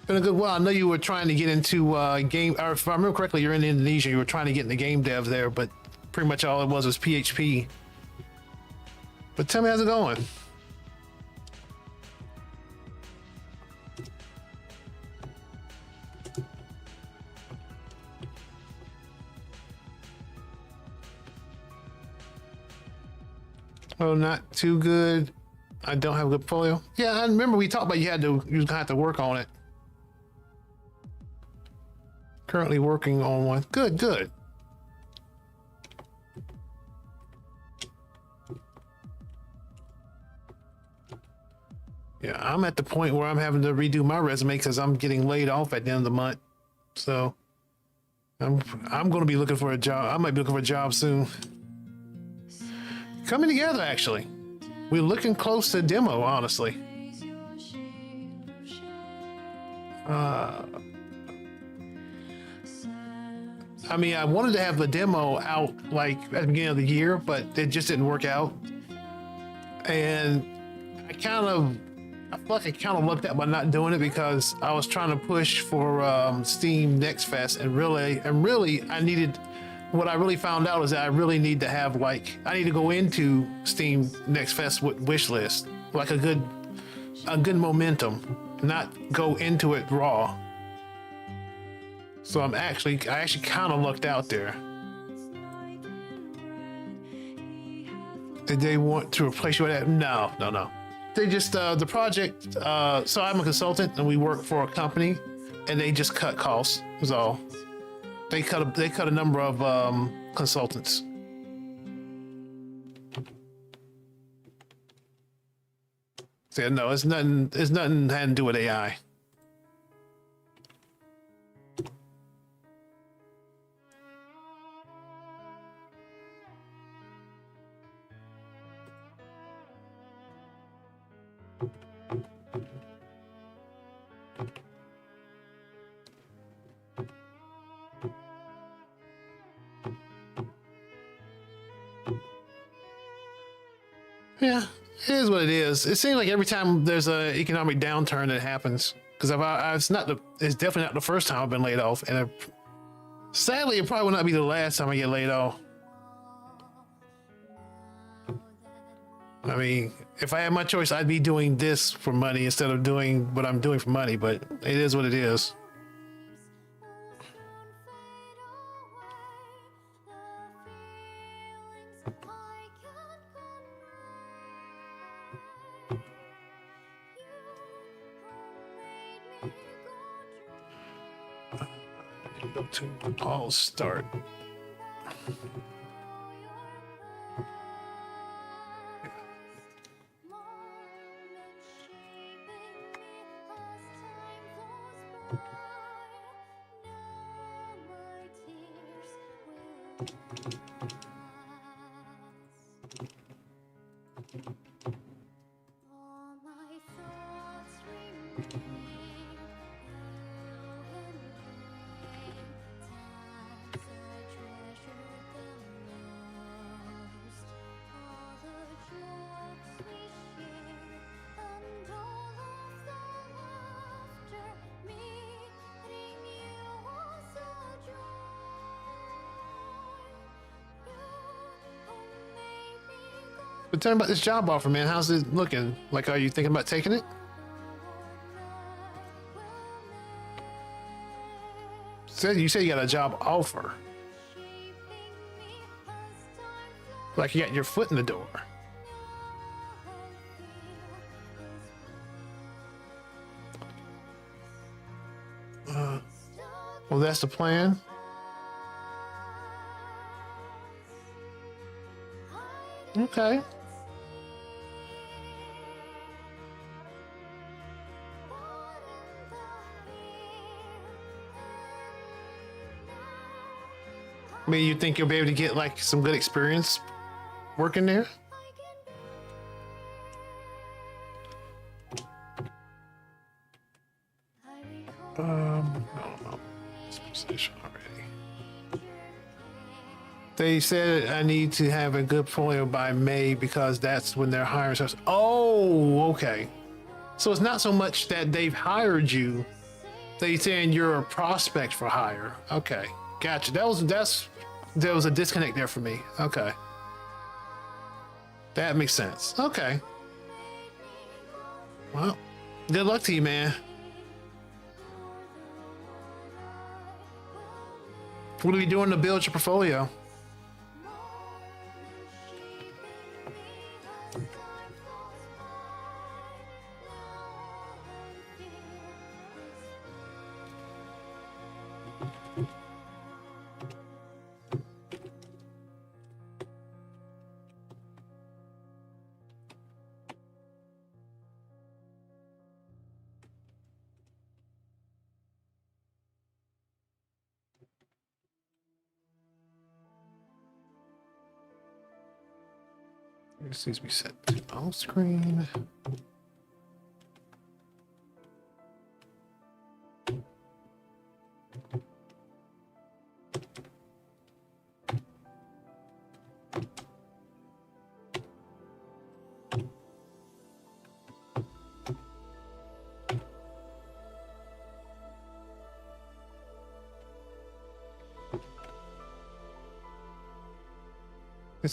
Been a good while. I know you were trying to get into game, or if I remember correctly, you're in Indonesia. You were trying to get into game dev there, but pretty much all it was PHP. But tell me, how's it going? Oh, not too good. I don't have a good portfolio. Yeah, I remember we talked about you was gonna have to work on it. Currently working on one. Good, good. Yeah, I'm at the point where I'm having to redo my resume because I'm getting laid off at the end of the month. So I'm going to be looking for a job. I might be looking for a job soon. Coming together, actually. We're looking close to demo, honestly. I mean, I wanted to have the demo out like at the beginning of the year, but it just didn't work out. And I feel like I kind of lucked out by not doing it because I was trying to push for Steam Next Fest, and really, I needed. What I really found out is that I really need to have I need to go into Steam Next Fest with wish list, like a good momentum, not go into it raw. So I actually kind of lucked out there. Did they want to replace you with that? No. They just the project. So I'm a consultant and we work for a company, and they just cut costs. Is all. They cut a number of consultants. So yeah, no, it's nothing. It's nothing had to do with AI. Yeah, it is what it is. It seems like every time there's an economic downturn that happens, because it's definitely not the first time I've been laid off, and sadly, it probably will not be the last time I get laid off. I mean, if I had my choice, I'd be doing this for money instead of doing what I'm doing for money, but it is what it is. Go to all start. But tell me about this job offer, man. How's it looking? Like, are you thinking about taking it? You said you got a job offer. Like you got your foot in the door. Well, that's the plan. Okay. I mean, you think you'll be able to get like some good experience working there? I don't know. This position already. They said I need to have a good portfolio by May because that's when they're hiring us. Oh, okay. So it's not so much that they've hired you, They saying you're a prospect for hire. Okay, gotcha. There was a disconnect there for me. Okay, that makes sense. Okay, well, good luck to you, man. What are you doing to build your portfolio? This needs to be set to all screen.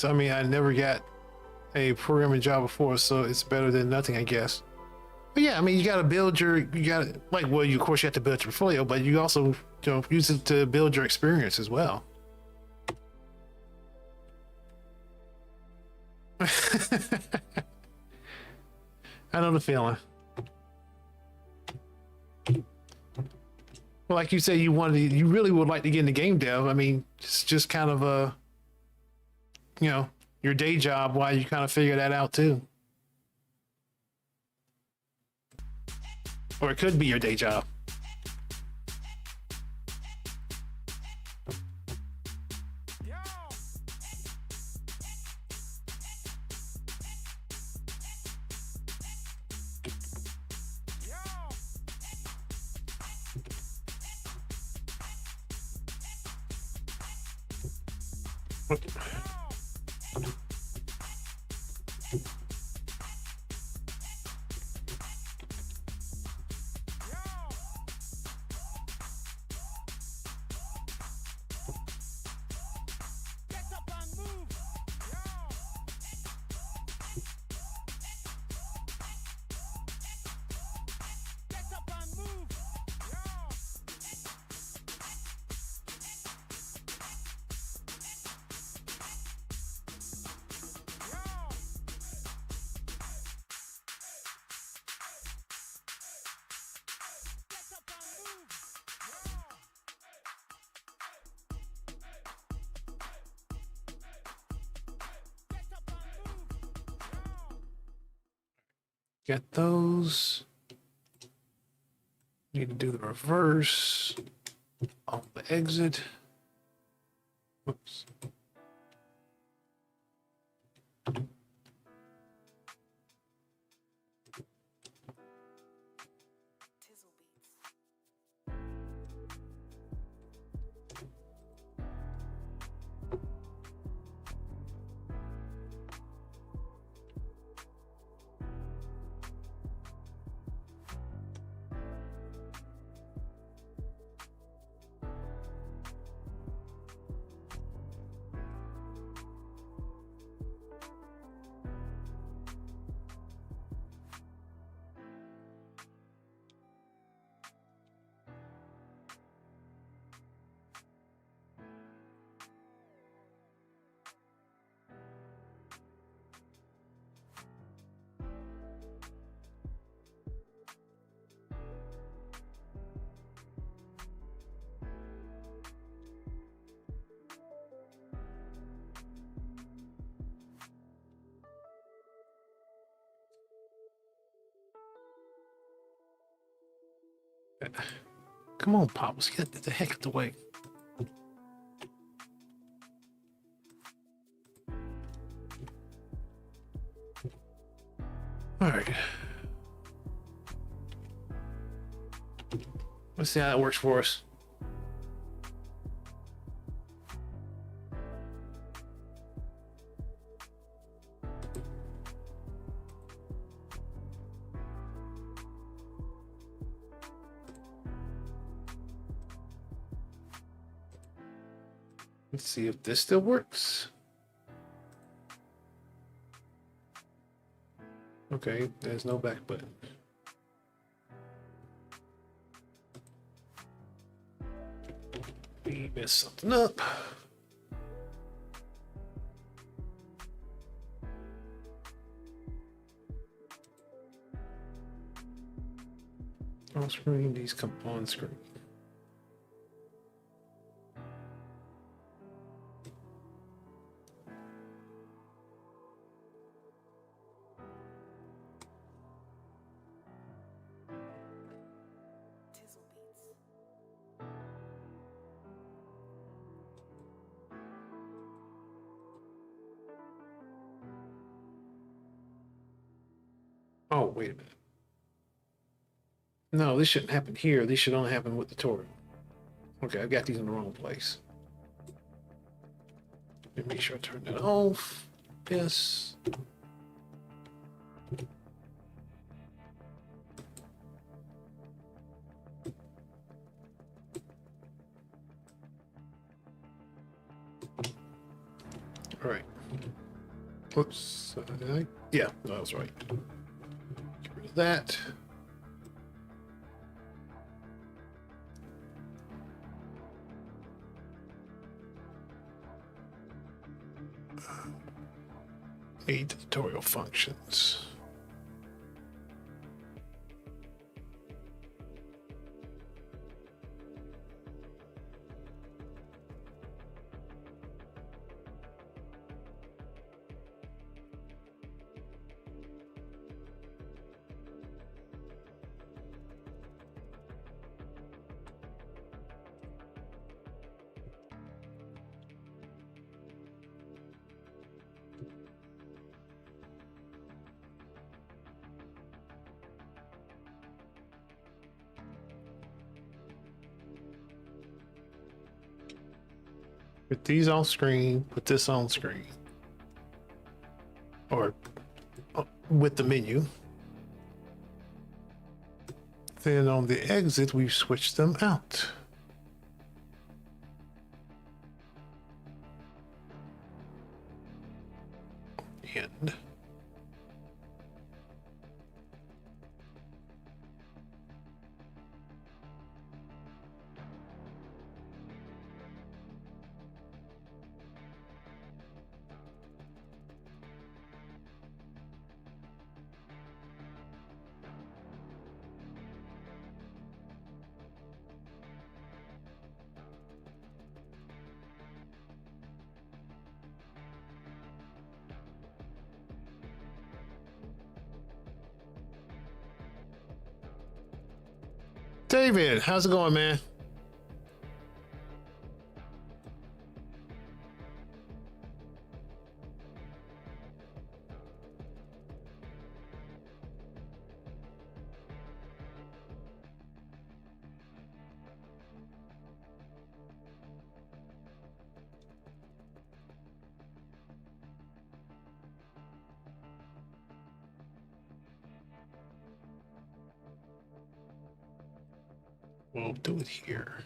I mean, I never got a programming job before, so it's better than nothing, I guess. But yeah, I mean, you got to build well, you of course you have to build your portfolio, but you also, use it to build your experience as well. I know the feeling. Well, like you say, you really would like to get into game dev. I mean, it's just kind of a, your day job while you kind of figure that out too. Or it could be your day job. Get those. Need to do the reverse on the exit. Whoops. Tizzle beats. Come on, Pop. Let's get the heck out the way. All right. Let's see how that works for us. Let's see if this still works. Okay, there's no back button. We messed something up. On screen, these come on screen. Tizzle beats. Oh, wait a minute. No, this shouldn't happen here. These should only happen with the tutorial. Okay, I've got these in the wrong place. Let me make sure I turn that off. Yes. All right. Oops. Yeah, that was right. Get rid of that. Need tutorial functions. Put these on screen, put this on screen. Or with the menu. Then on the exit, we've switched them out. End. David, how's it going, man? We'll do it here.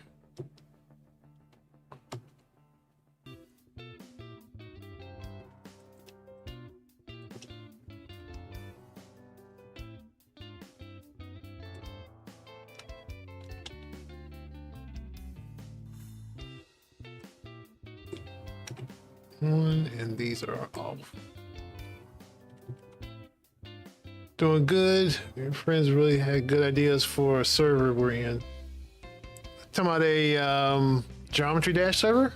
One, and these are off. Doing good. Your friends really had good ideas for a server we're in. Talking about a Geometry Dash server?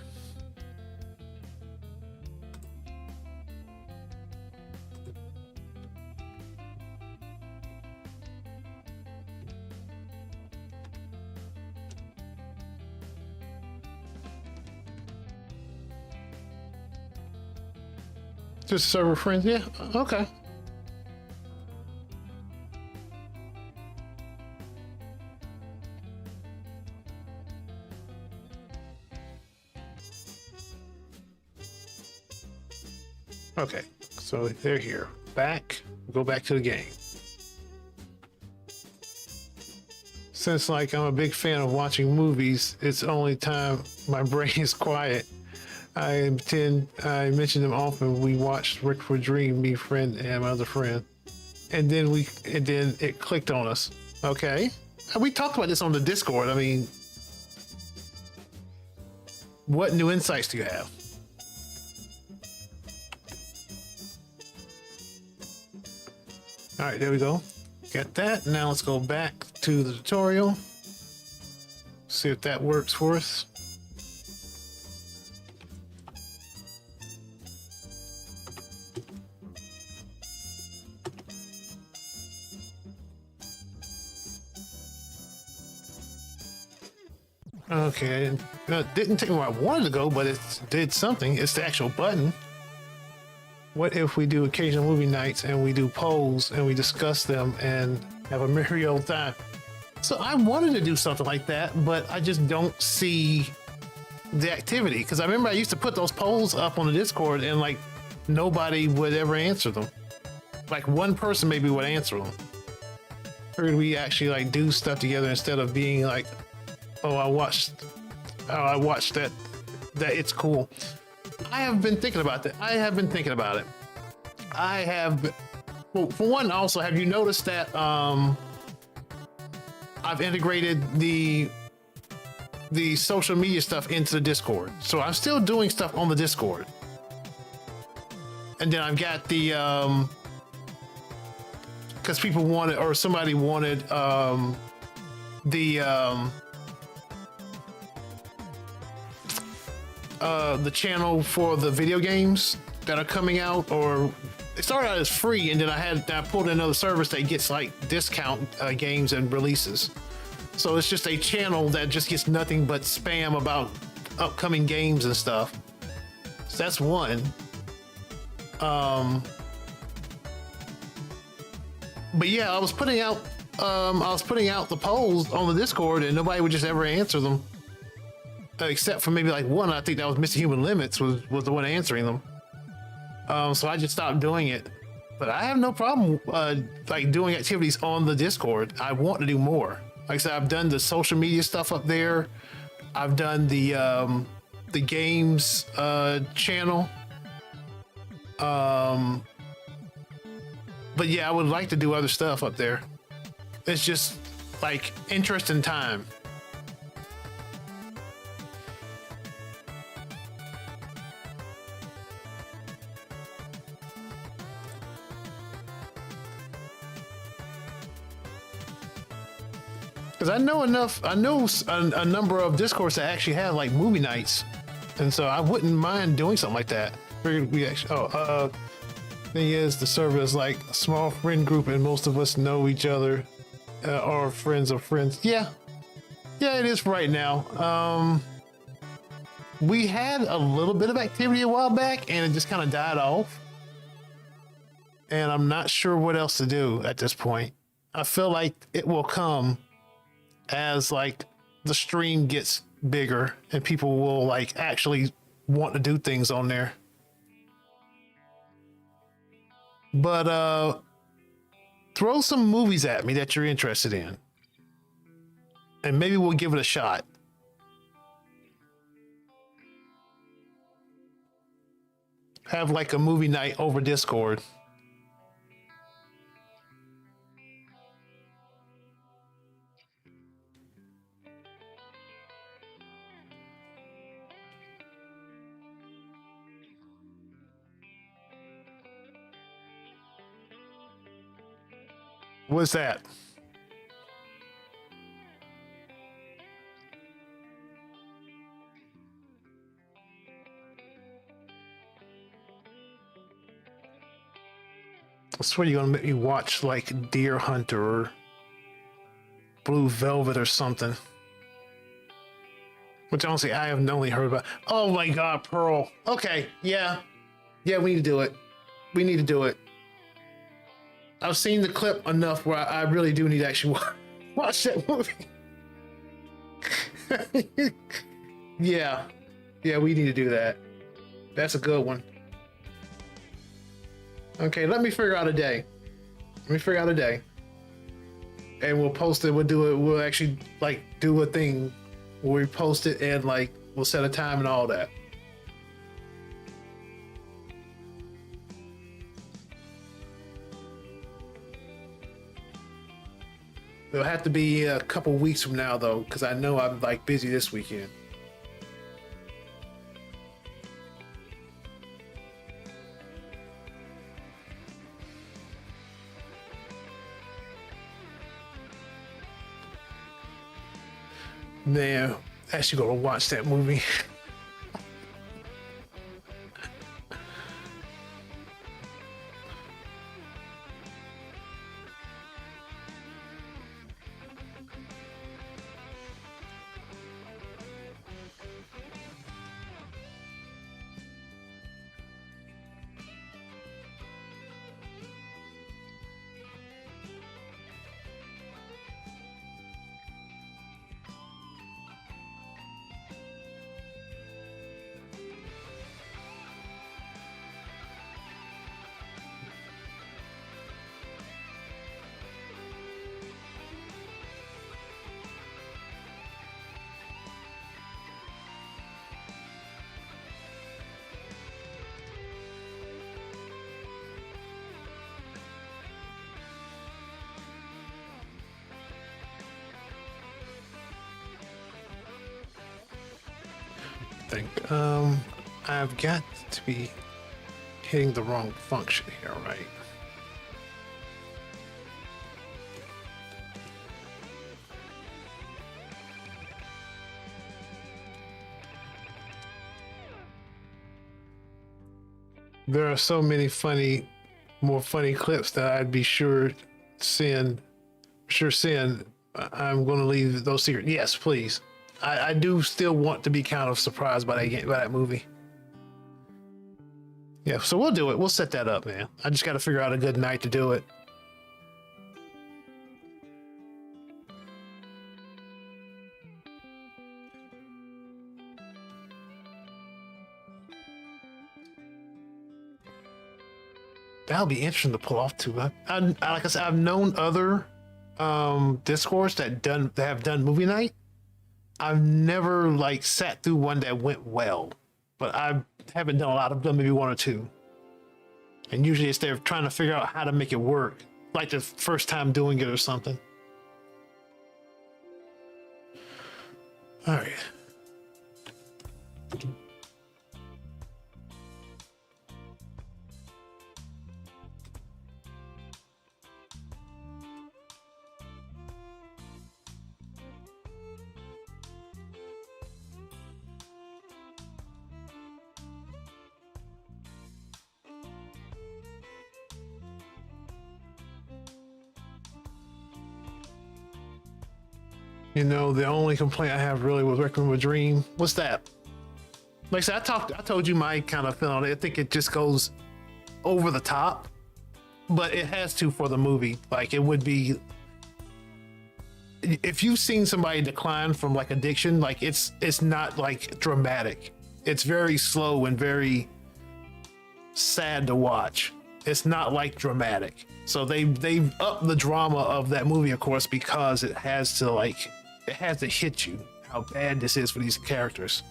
Just server friends, yeah. Okay. Okay, so they're here. Back, go back to the game. Since like I'm a big fan of watching movies, it's only time my brain is quiet I mentioned them often. We watched Rick for Dream, me, friend, and my other friend. And then it clicked on us. Okay. And we talked about this on the Discord. I mean, what new insights do you have? All right, there we go. Got that. Now let's go back to the tutorial. See if that works for us. Okay, it didn't take me where I wanted to go, but it did something. It's the actual button. What if we do occasional movie nights and we do polls and we discuss them and have a merry old time? So I wanted to do something like that, but I just don't see the activity. Because I remember I used to put those polls up on the Discord and like nobody would ever answer them. Like one person maybe would answer them. Or we actually like do stuff together instead of being like, oh, I watched that it's cool. I have been thinking about that. I have been thinking about it. Well, for one, also, have you noticed that I've integrated the social media stuff into the Discord? So I'm still doing stuff on the Discord. And then I've got the because people wanted, or somebody wanted the channel for the video games that are coming out, or it started out as free, and then I pulled in another service that gets like discount games and releases. So it's just a channel that just gets nothing but spam about upcoming games and stuff. So that's one. But yeah, I was putting out the polls on the Discord, and nobody would just ever answer them. Except for maybe like one, I think that was Mr. Human Limits was the one answering them. So I just stopped doing it. But I have no problem like doing activities on the Discord. I want to do more. Like I said, I've done the social media stuff up there. I've done the games channel. But yeah, I would like to do other stuff up there. It's just like interest and time. Because I know a number of Discords that actually have like movie nights, and so I wouldn't mind doing something like that. We actually, thing is, the server is like a small friend group, and most of us know each other, or friends of friends. Yeah, it is right now. We had a little bit of activity a while back, and it just kind of died off. And I'm not sure what else to do at this point. I feel like it will come as like the stream gets bigger and people will like actually want to do things on there. But throw some movies at me that you're interested in, and maybe we'll give it a shot. Have like a movie night over Discord. What's that? I swear you're gonna make me watch like Deer Hunter or Blue Velvet or something. Which honestly I have only heard about. Oh my god, Pearl. Okay, yeah. Yeah, we need to do it. We need to do it. I've seen the clip enough where I really do need to actually watch that movie. Yeah, we need to do that. That's a good one. Okay, let me figure out a day. And we'll post it. We'll actually like do a thing where we post it and like we'll set a time and all that. It'll have to be a couple weeks from now though, because I know I'm like busy this weekend. Man, actually gonna watch that movie. Think I've got to be hitting the wrong function here, right? There are so many more funny clips that I'd be sure send. I'm going to leave those secret. Yes, please. I do still want to be kind of surprised by that movie. Yeah, so we'll do it. We'll set that up, man. I just got to figure out a good night to do it. That'll be interesting to pull off too. Like I said, I've known other Discords that have done movie night. I've never like sat through one that went well, but I haven't done a lot of them, maybe one or two. And usually it's they're trying to figure out how to make it work, like the first time doing it or something. All right. You know, the only complaint I have really with Requiem of a Dream, what's that? Like I said, I told you my kind of feeling on it. I think it just goes over the top, but it has to for the movie. Like it would be, if you've seen somebody decline from like addiction, like it's not like dramatic. It's very slow and very sad to watch. It's not like dramatic. So they've upped the drama of that movie, of course, because it has to hit you how bad this is for these characters.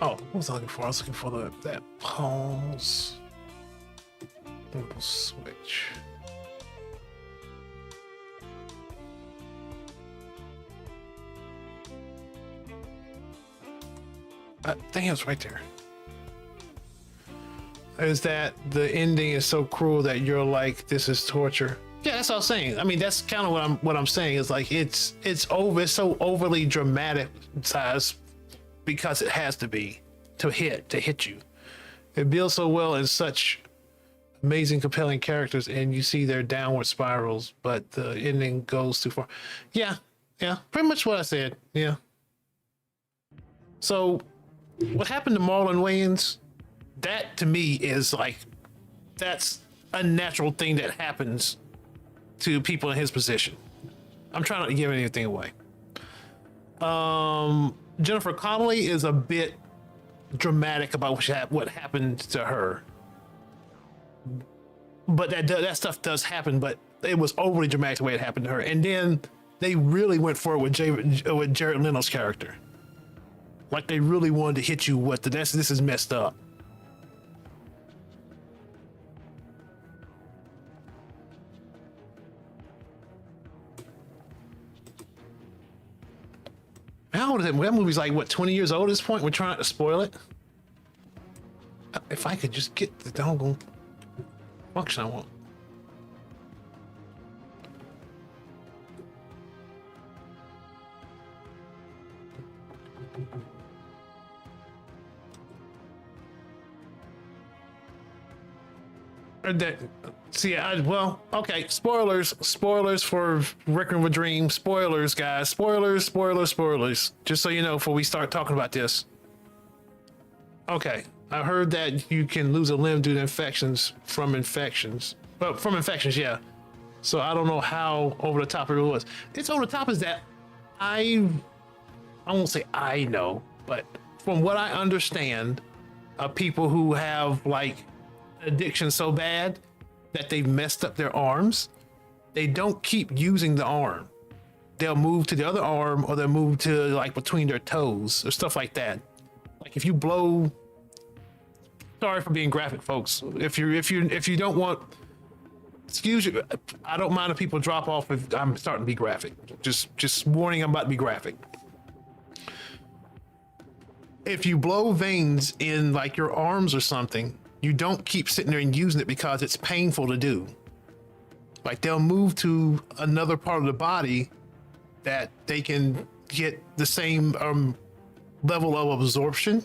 Oh, what was I looking for? I was looking for that pause. Double switch. I think it was right there. Is that the ending is so cruel that you're like, this is torture? Yeah, that's what I was saying. I mean, that's kind of what I'm saying is like it's so overly dramatized because it has to be to hit you. It builds so well in such amazing, compelling characters, and you see their downward spirals, but the ending goes too far. Yeah, pretty much what I said. Yeah. So, what happened to Marlon Wayans? That to me is like, that's a natural thing that happens to people in his position. I'm trying not to give anything away. Jennifer Connelly is a bit dramatic about what happened to her, but that stuff does happen. But it was overly dramatic the way it happened to her, and then they really went for it with Jared Leto's character. Like they really wanted to hit you with this is messed up. How old is it? That movie's like, what, 20 years old at this point? We're trying not to spoil it. If I could just get the doggone function I want. Well, okay. Spoilers for Requiem of a Dream. Spoilers, guys. Spoilers. Just so you know, before we start talking about this. Okay, I heard that you can lose a limb due to infections from infections. But from infections, yeah. So I don't know how over the top it was. It's over the top is that I won't say I know, but from what I understand of people who have like addiction so bad that they've messed up their arms, they don't keep using the arm. They'll move to the other arm, or they'll move to like between their toes or stuff like that. Like if you blow, sorry for being graphic, folks. If you don't want, excuse you, I don't mind if people drop off if I'm starting to be graphic. Just warning, I'm about to be graphic. If you blow veins in like your arms or something, you don't keep sitting there and using it because it's painful to do. Like they'll move to another part of the body that they can get the same level of absorption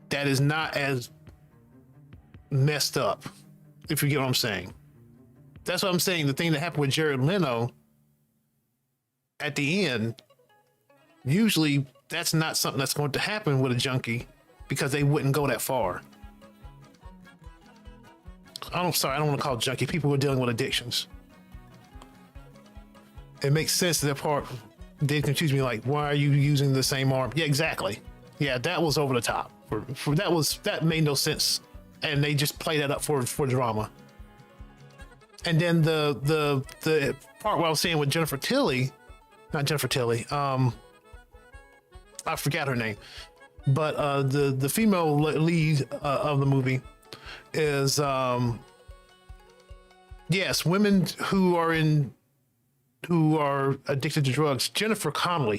that is not as messed up, if you get what I'm saying. That's what I'm saying. The thing that happened with Jared Leto at the end, usually that's not something that's going to happen with a junkie, because they wouldn't go that far. I don't want to call it junkie. People who are dealing with addictions. It makes sense to their part. They confuse me like, why are you using the same arm? Yeah, exactly. Yeah, that was over the top. That made no sense, and they just play that up for drama. And then the part where I was saying with Jennifer Tilly, not Jennifer Tilly. I forgot her name. But the female lead of the movie is yes, women who are addicted to drugs. Jennifer Connelly,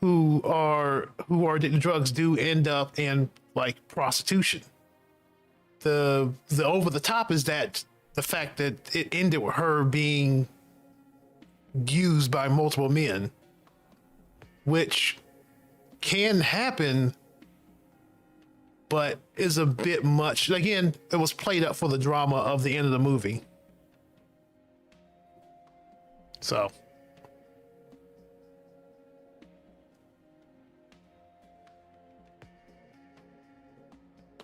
who are addicted to drugs do end up in like prostitution. The over the top is that the fact that it ended with her being used by multiple men, which can happen, but is a bit much. Again, it was played up for the drama of the end of the movie. So.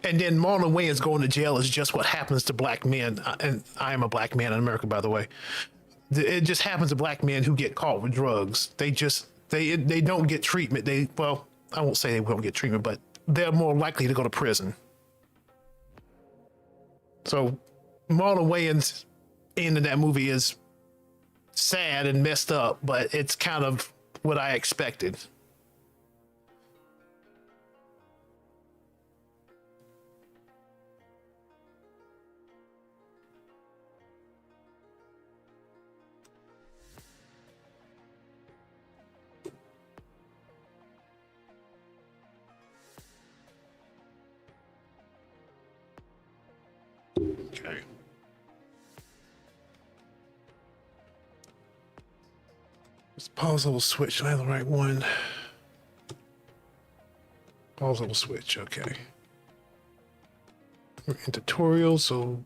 And then Marlon Wayans going to jail is just what happens to black men. And I am a black man in America, by the way. It just happens to black men who get caught with drugs. They don't get treatment. Well, I won't say they won't get treatment, but they're more likely to go to prison. So Marlon Wayans' end of that movie is sad and messed up, but it's kind of what I expected. Okay. Let's pause level switch. Do I have the right one? Pause level switch. Okay. We're in tutorial, so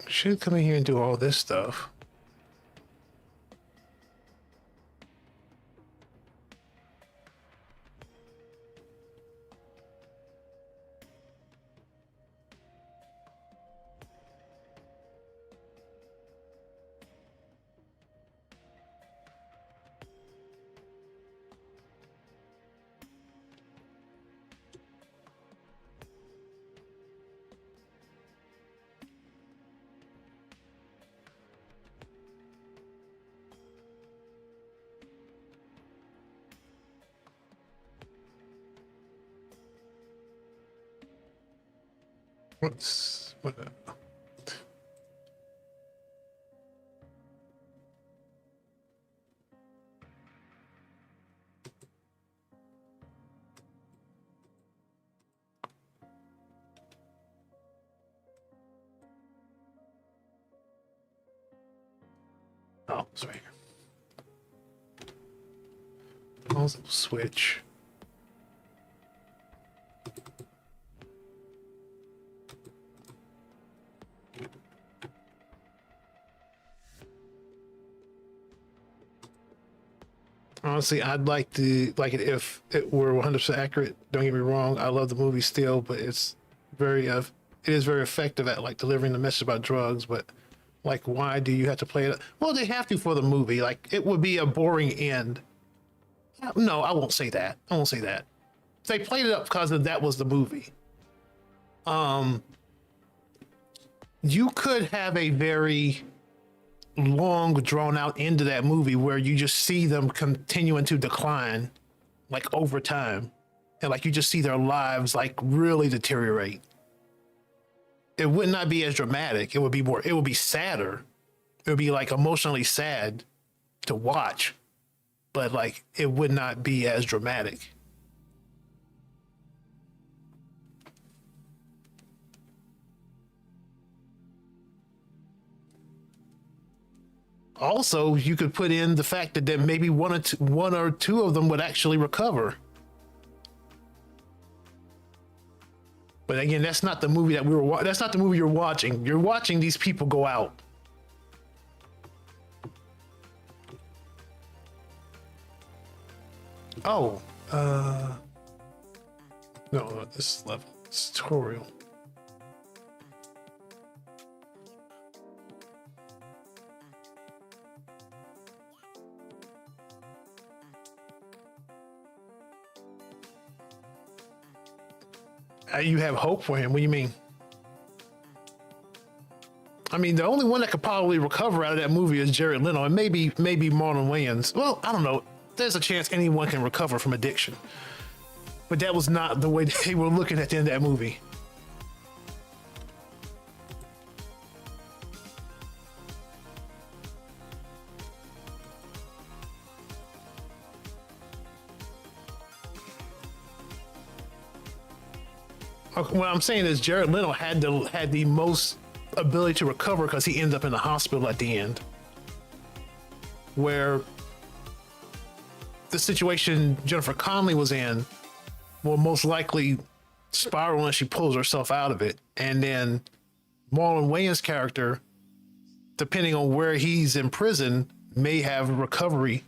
I should come in here and do all this stuff. What? Oh, sorry. Also switch. Honestly, I'd like it if it were 100% accurate. Don't get me wrong, I love the movie still, but it's it is very effective at like delivering the message about drugs. But like, why do you have to play it? Well, they have to for the movie. Like, it would be a boring end. No, I won't say that. I won't say that. They played it up because that was the movie. You could have a very long drawn out into that movie where you just see them continuing to decline like over time, and like you just see their lives like really deteriorate. It would not be as dramatic. It would be sadder. It would be like emotionally sad to watch, but like it would not be as dramatic. Also, you could put in the fact that maybe one or two of them would actually recover. But again, that's not the movie that's not the movie you're watching. You're watching these people go out. Oh, no, this level, this tutorial. You have hope for him. What do you mean? I mean, the only one that could probably recover out of that movie is Jared Leto, and maybe Marlon Wayans. Well, I don't know. There's a chance anyone can recover from addiction, but that was not the way they were looking at the end of that movie. What I'm saying is Jared Leto had the most ability to recover because he ended up in the hospital at the end, where the situation Jennifer Connelly was in will most likely spiral unless she pulls herself out of it. And then Marlon Wayans' character, depending on where he's in prison, may have recovery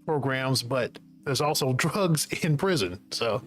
programs, but there's also drugs in prison. So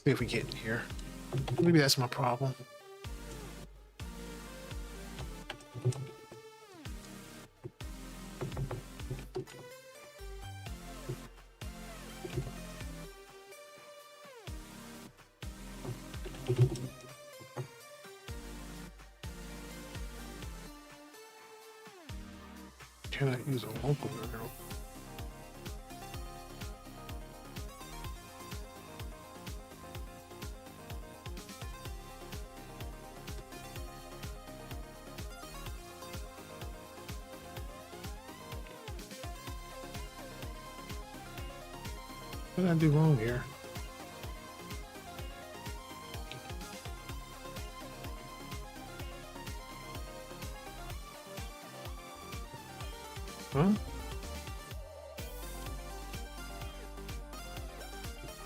see if we get in here. Maybe that's my problem. Can I use a local girl? What did I do wrong here? Huh?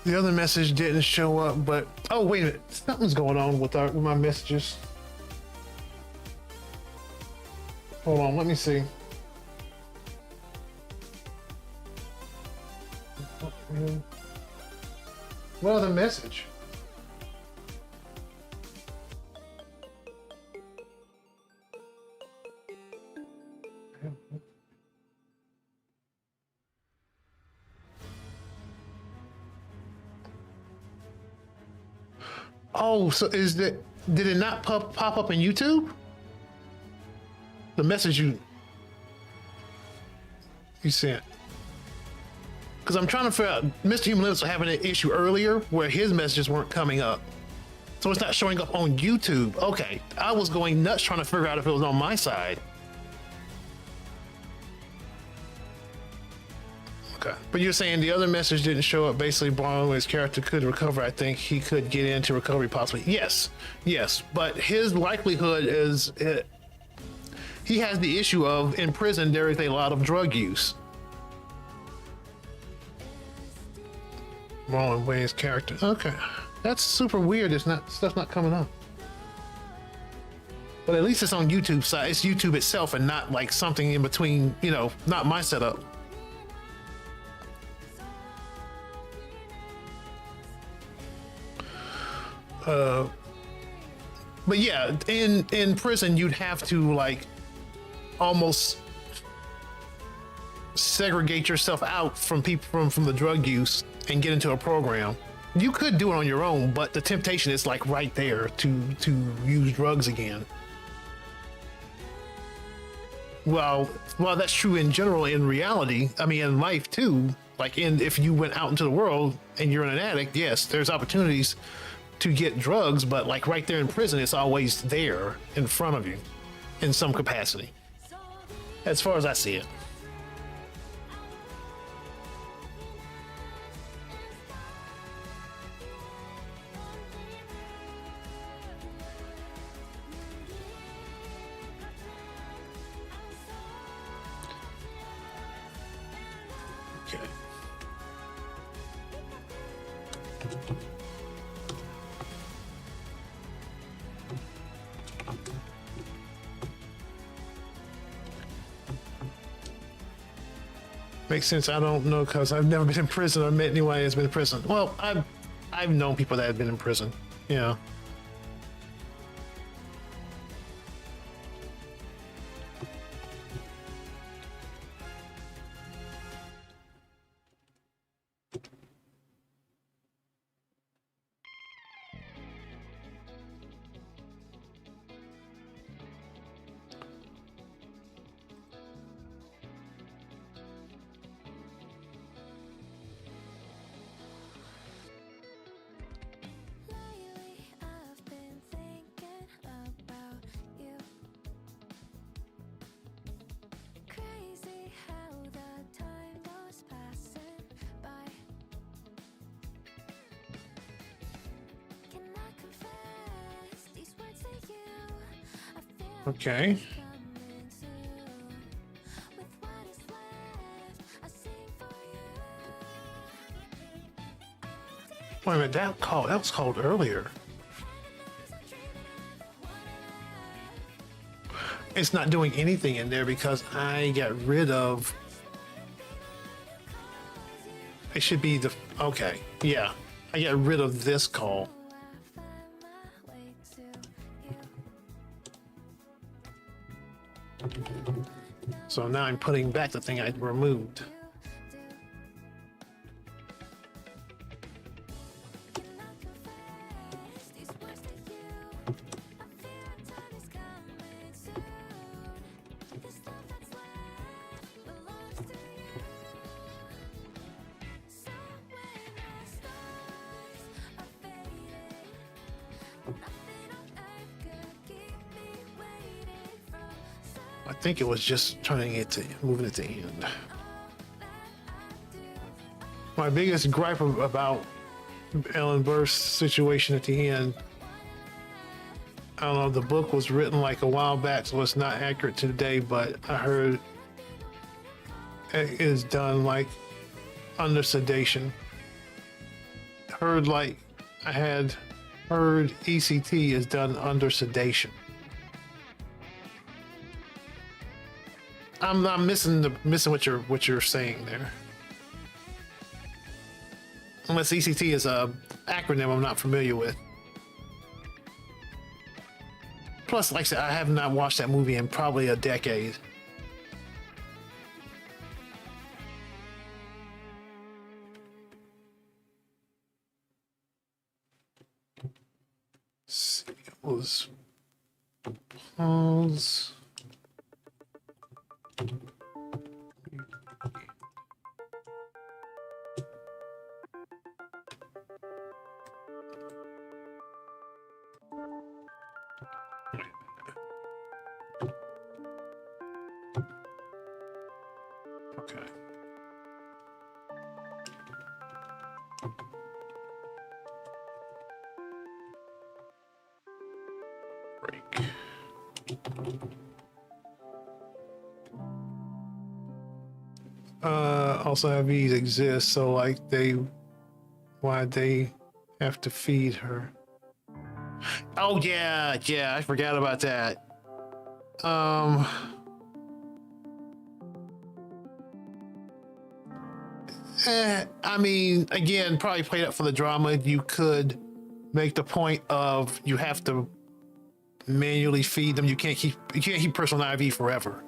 The other message didn't show up, but oh wait a minute, something's going on with my messages. Hold on, let me see. What other message? Oh, so is that, did it not pop up in YouTube? The message you sent. Because I'm trying to figure out, Mr. Human Limits was having an issue earlier where his messages weren't coming up. So it's not showing up on YouTube. Okay, I was going nuts trying to figure out if it was on my side. Okay, but you're saying the other message didn't show up. Basically, Barnwell's character could recover. I think he could get into recovery possibly. Yes, yes, but his likelihood is he has the issue of in prison there is a lot of drug use. Marlon Wayne's character. Okay, that's super weird. It's not stuff's not coming up. But at least it's on YouTube side. It's YouTube itself and not like something in between. You know, not my setup. But yeah, in prison you'd have to like almost segregate yourself out from people from the drug use and get into a program. You could do it on your own, but the temptation is like right there to use drugs again. Well, that's true in general in reality. I mean, in life too. Like if you went out into the world and you're an addict, yes, there's opportunities to get drugs, but like right there in prison, it's always there in front of you in some capacity, as far as I see it. Okay. Makes sense. I don't know because I've never been in prison or met anyone that's been in prison. Well, I've known people that have been in prison. Yeah. Lately, I've been thinking about you. Crazy how the time goes passing by. Can I confess these words to you? I feel Okay. it's coming soon. With what is left, I sing for you. Wait a minute. That was called earlier. It's not doing anything in there because I got rid of. It should be the okay. Yeah, I got rid of this call. So now I'm putting back the thing I removed. I think it was just turning it to moving it to end. My biggest gripe about Ellen Burst's situation at the end, I don't know, the book was written like a while back, so it's not accurate today, but I heard it is done like under sedation. Heard like I had heard ECT is done under sedation. I'm missing what you're saying there. Unless ECT is a acronym I'm not familiar with. Plus, like I said, I have not watched that movie in probably a decade. was pause. Okay. Break. Also have these exist, so like why they have to feed her. Oh yeah, I forgot about that. I mean, again, probably played up for the drama. You could make the point of you have to manually feed them. You can't keep personal IV forever.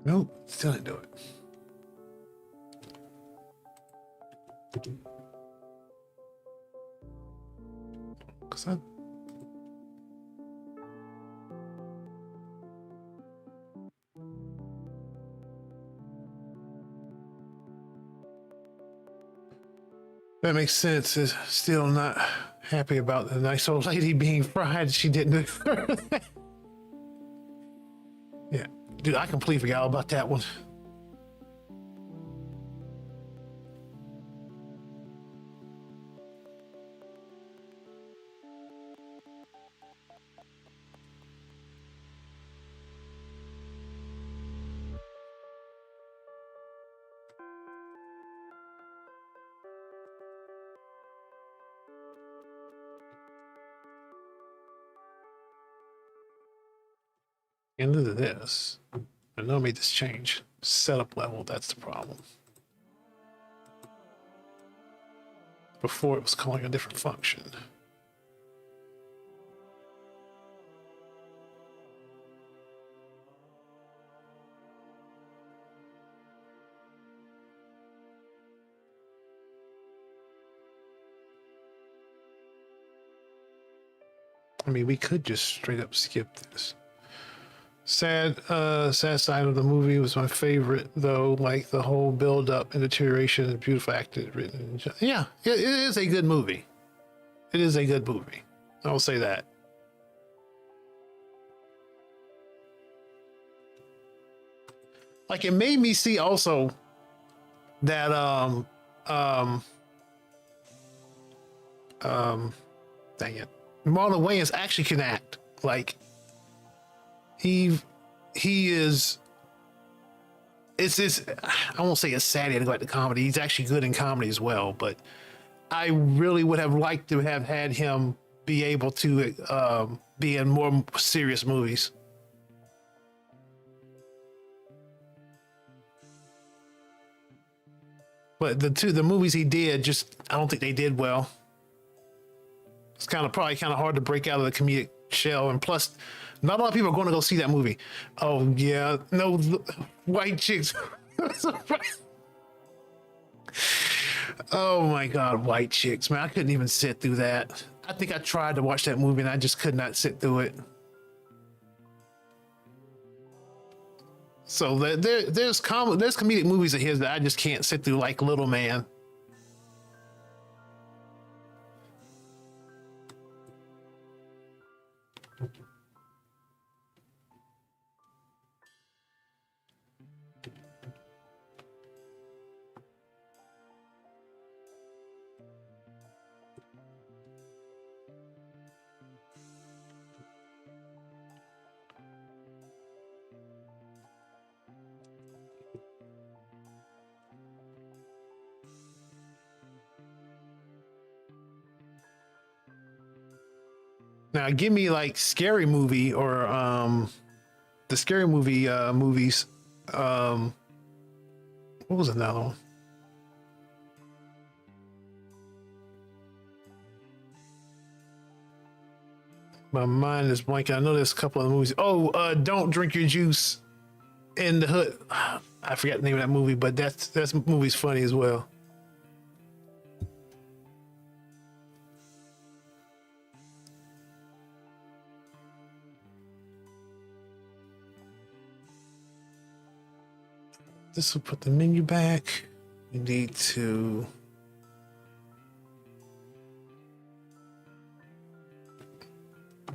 Nope, still didn't do it. Cause that makes sense. Is still not happy about the nice old lady being fried. She didn't do. Yeah, dude, I completely forgot about that one. End of this. I know I made this change. Setup level, that's the problem. Before it was calling a different function. I mean, we could just straight up skip this. Sad side of the movie was my favorite, though. Like the whole build up and deterioration and beautiful acted, written. Yeah, it is a good movie. It is a good movie. I will say that. Like it made me see also that dang it, Marlon Wayans actually can act. Like he is. It's this. I won't say it's sad he had to go back to comedy. He's actually good in comedy as well. But I really would have liked to have had him be able to be in more serious movies. But the movies he did, just I don't think they did well. It's probably kind of hard to break out of the comedic shell, and plus, not a lot of people are going to go see that movie. Oh yeah, no, white chicks. Oh my god, white chicks, man! I couldn't even sit through that. I think I tried to watch that movie and I just could not sit through it. So there's comedic movies of his that I just can't sit through, like Little Man. Now, give me like scary movie or the scary movie movies. What was another one? My mind is blanking. I know there's a couple of movies. Oh, Don't Drink Your Juice in the Hood. I forgot the name of that movie, but that's movie's funny as well. This will put the menu back. We need to.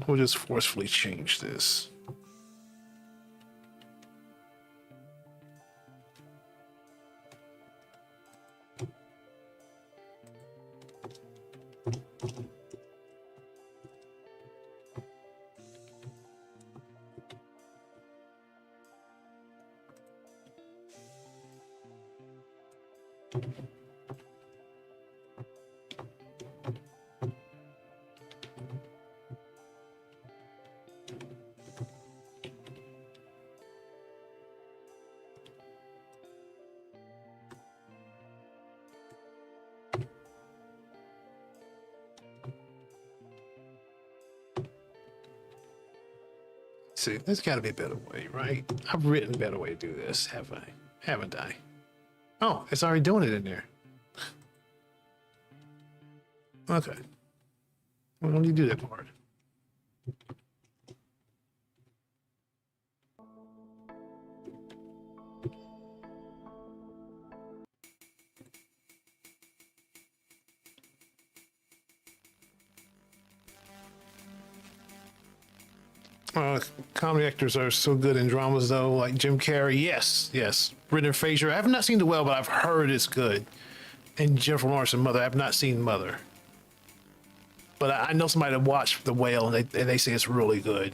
We'll just forcefully change this. See, there's got to be a better way, right? I've written a better way to do this, have I? Haven't I? Oh, it's already doing it in there. Okay. Well, don't you do that part? Comedy actors are so good in dramas, though, like Jim Carrey. Yes, yes. Brendan Fraser. I have not seen The Whale, but I've heard it's good. And Jennifer Lawrence and Mother. I have not seen Mother. But I know somebody that watched The Whale, and they say it's really good.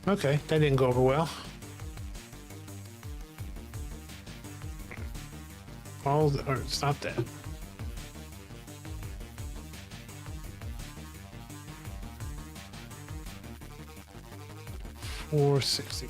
Okay, that didn't go over well. Or stop that. $463.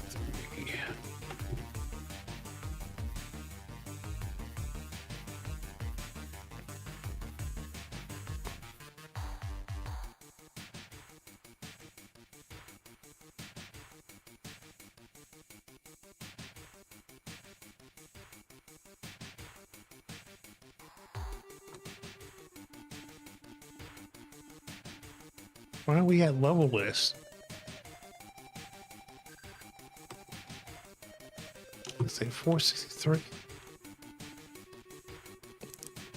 Why don't we have level list? Let's say 463.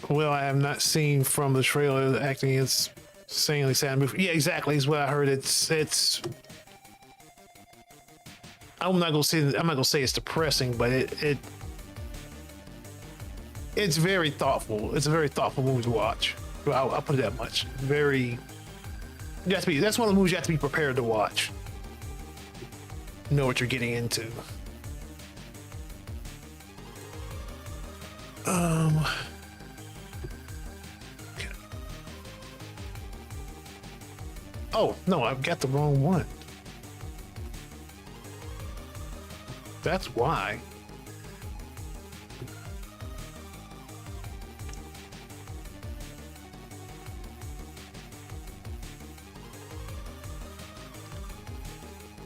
Well, I have not seen from the trailer the acting is insanely sad movie. Yeah, exactly. Is what I heard. It's. I'm not gonna say it's depressing, but it's very thoughtful. It's a very thoughtful movie to watch. I'll put it that much. Very. You have to be. That's one of the movies you have to be prepared to watch. Know what you're getting into. Okay. Oh no, I've got the wrong one. That's why.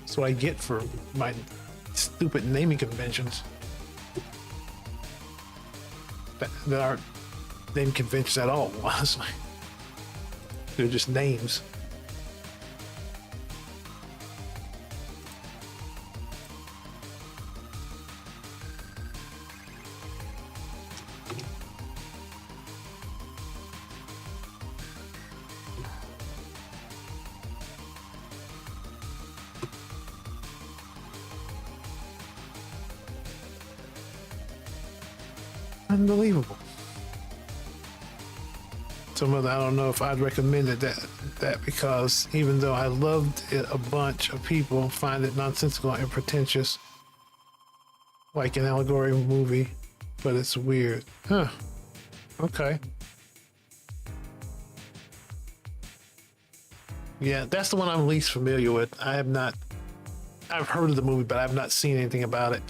That's what I get for my stupid naming conventions. That aren't naming conventions at all. Honestly, they're just names. Unbelievable. Some other, I don't know if I'd recommended that because even though I loved it, a bunch of people find it nonsensical and pretentious, like an allegory movie, but it's weird. Huh. Okay. Yeah, that's the one I'm least familiar with. I've heard of the movie, but I've not seen anything about it.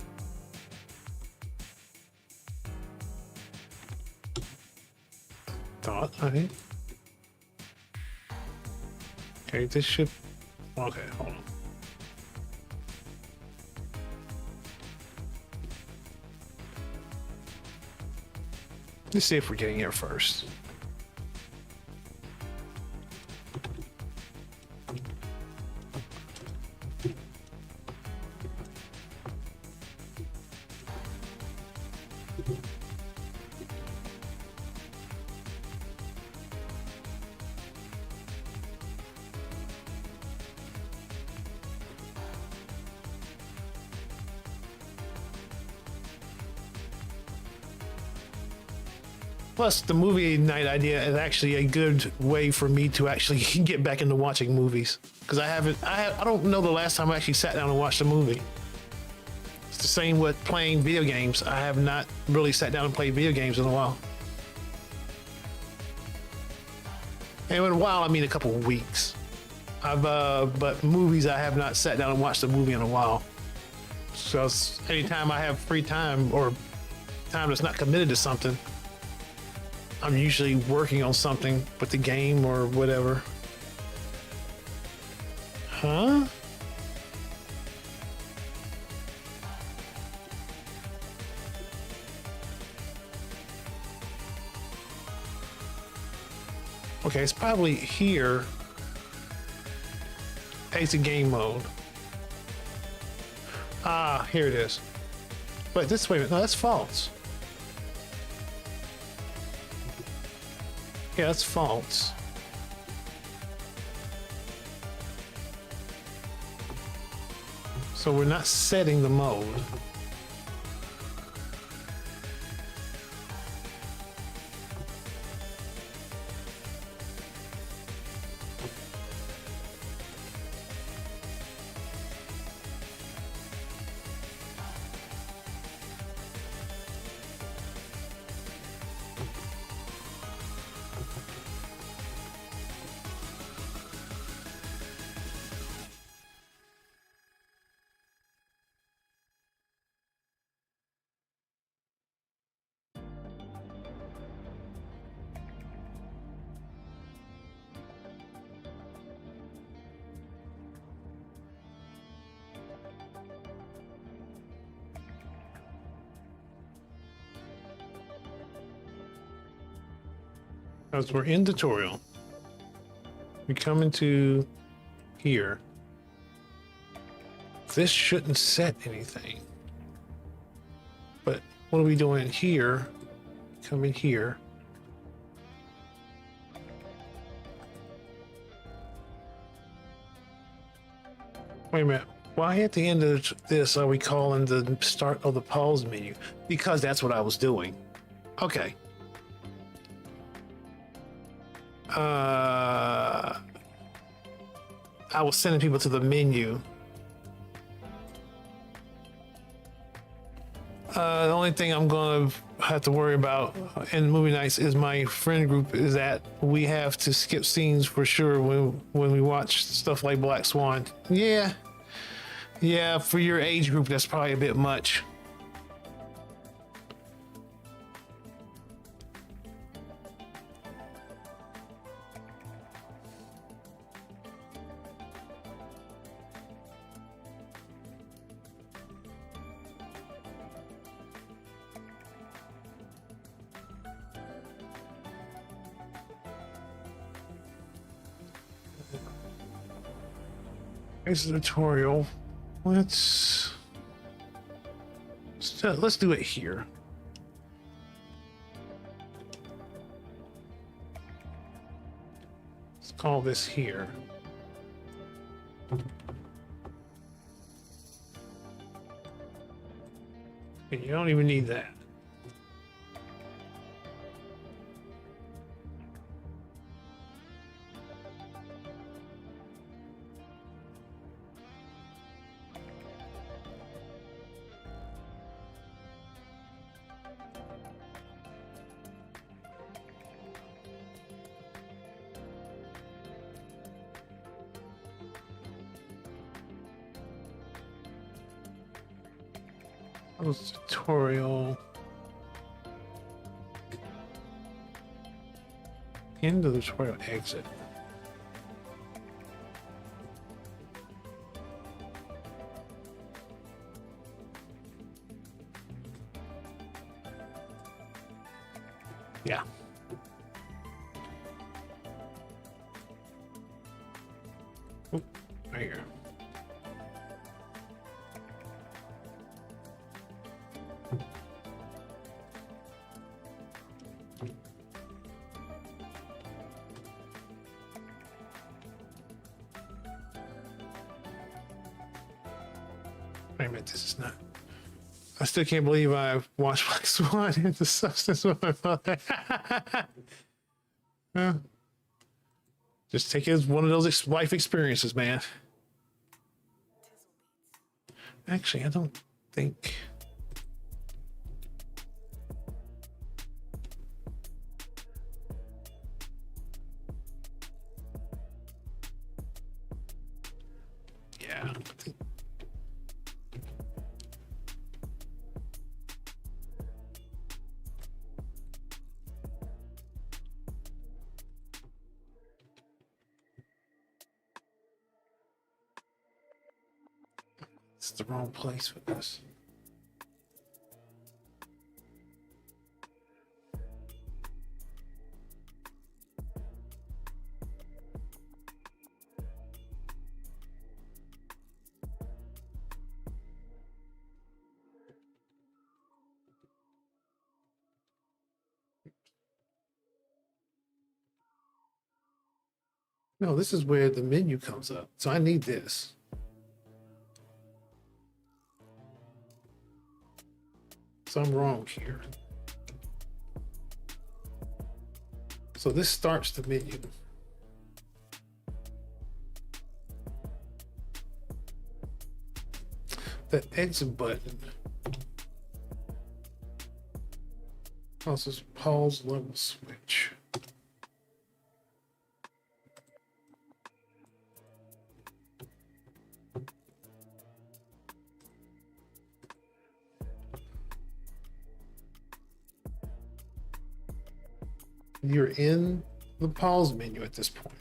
Thought, okay. Okay, this should, okay, hold on. Let's see if we're getting here first. Plus, the movie night idea is actually a good way for me to actually get back into watching movies. Because I don't know the last time I actually sat down and watched a movie. It's the same with playing video games. I have not really sat down and played video games in a while. And in a while, I mean a couple of weeks. But movies, I have not sat down and watched a movie in a while. So anytime I have free time or time that's not committed to something, I'm usually working on something with the game or whatever. Huh? Okay, it's probably here. Exit game mode. Ah, here it is. But this way, no, that's false. Yeah, that's false. So we're not setting the mode. As we're in tutorial, we come into here. This shouldn't set anything. But what are we doing here? Come in here. Wait a minute. Why at the end of this are we calling the start of the pause menu? Because that's what I was doing. Okay. I was sending people to the menu. The only thing I'm gonna have to worry about in movie nights is my friend group is that we have to skip scenes for sure when we watch stuff like Black Swan. Yeah, for your age group, that's probably a bit much. Here's the tutorial. Let's do it here. Let's call this here. And you don't even need that. Close tutorial. End of the tutorial exit. Yeah. Oop, right here. Wait a minute, this is not. I still can't believe I watched Black Swan into substance with my mother. Just take it as one of those life experiences, man. Actually, I don't think. Yeah. I think... It's the wrong place for this. No, this is where the menu comes up. So I need this. So I'm wrong here. So this starts the menu. The exit button causes pause level switch. You're in the pause menu at this point.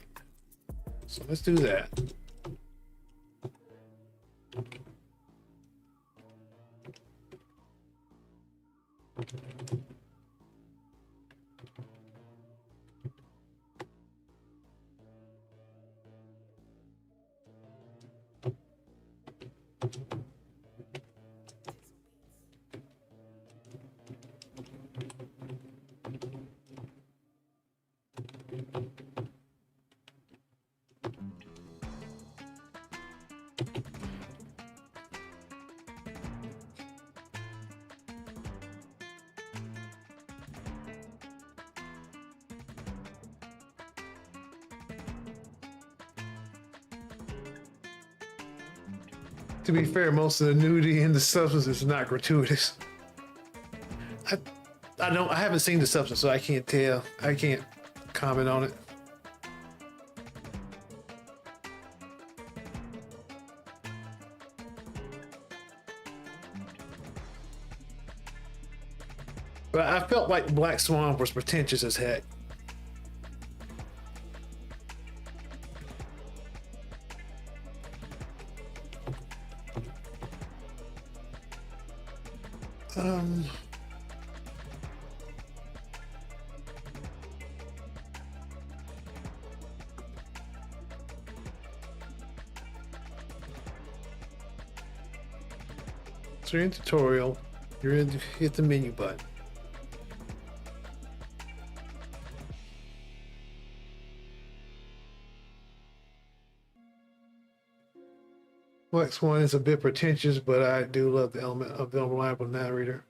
So let's do that. To be fair, most of the nudity in the substance is not gratuitous. I haven't seen the substance, so I can't tell. I can't comment on it. But I felt like Black Swan was pretentious as heck. So you're in tutorial, hit the menu button. Black Swan is a bit pretentious, but I do love the element of the unreliable narrator.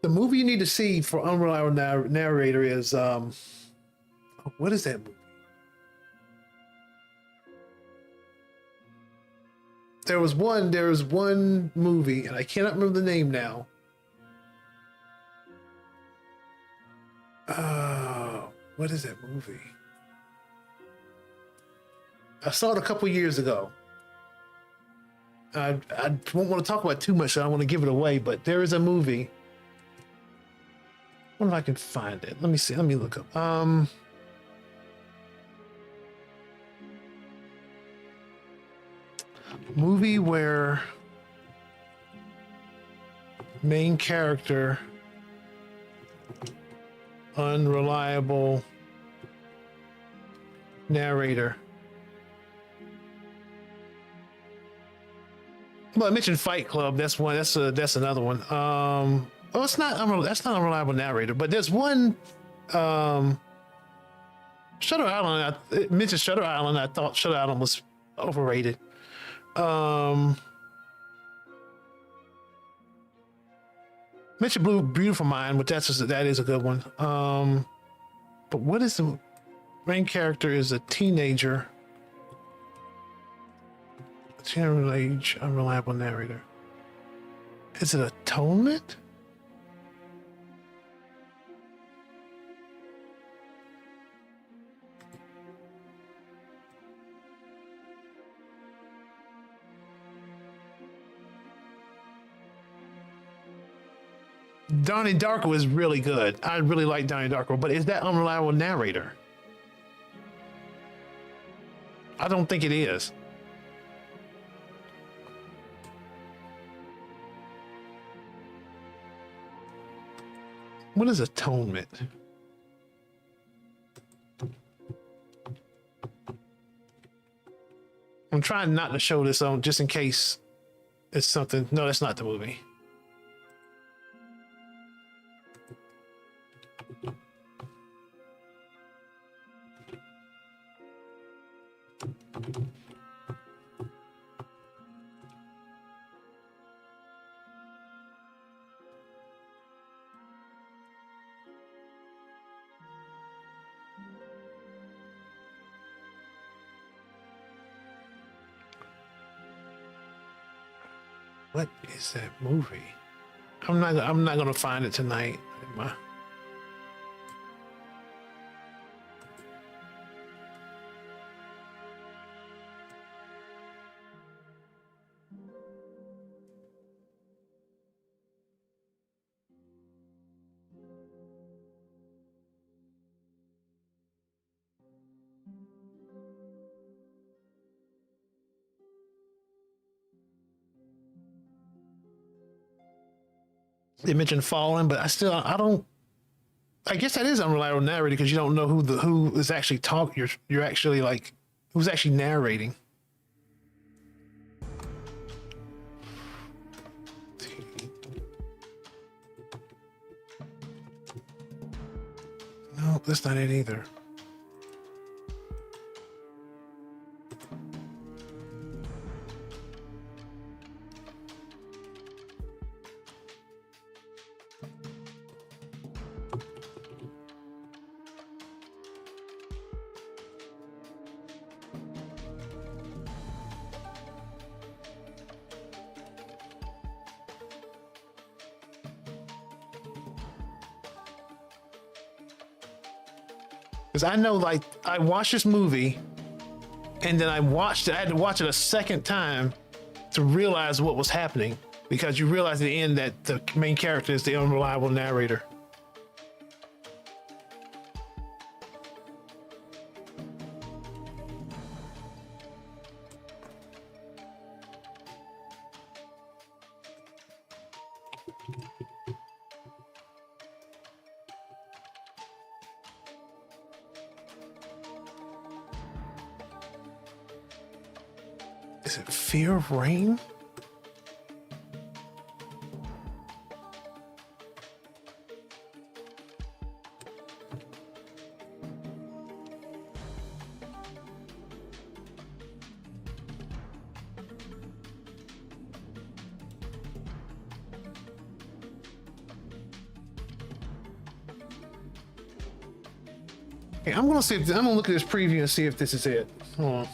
The movie you need to see for unreliable narrator is what is that movie? There was one movie, and I cannot remember the name now. What is that movie? I saw it a couple years ago. I won't want to talk about too much, so I don't want to give it away. But there is a movie. I wonder if I can find it. Let me see. Let me look up. Movie where main character unreliable narrator. Well, I mentioned Fight Club. That's one. That's another one. Oh, it's not. That's not unreliable narrator. But there's one. Shutter Island. It mentioned Shutter Island. I thought Shutter Island was overrated. Mentioned Beautiful Mind, which that is a good one. But what is the main character is a teenager. Teenage age, unreliable narrator. Is it Atonement? Donnie Darko is really good. I really like Donnie Darko, but is that unreliable narrator? I don't think it is. What is Atonement? I'm trying not to show this on just in case it's something. No, that's not the movie. What is that movie? I'm not gonna find it tonight. They mentioned Fallen, but I don't. I guess that is unreliable narrator because you don't know who is actually talking. You're actually like who's actually narrating. No, that's not it either. Because I know, like, I watched this movie and then I had to watch it a second time to realize what was happening, because you realize at the end that the main character is the unreliable narrator. Is it Fear of Rain? Okay, I'm gonna look at this preview and see if this is it. Hold on.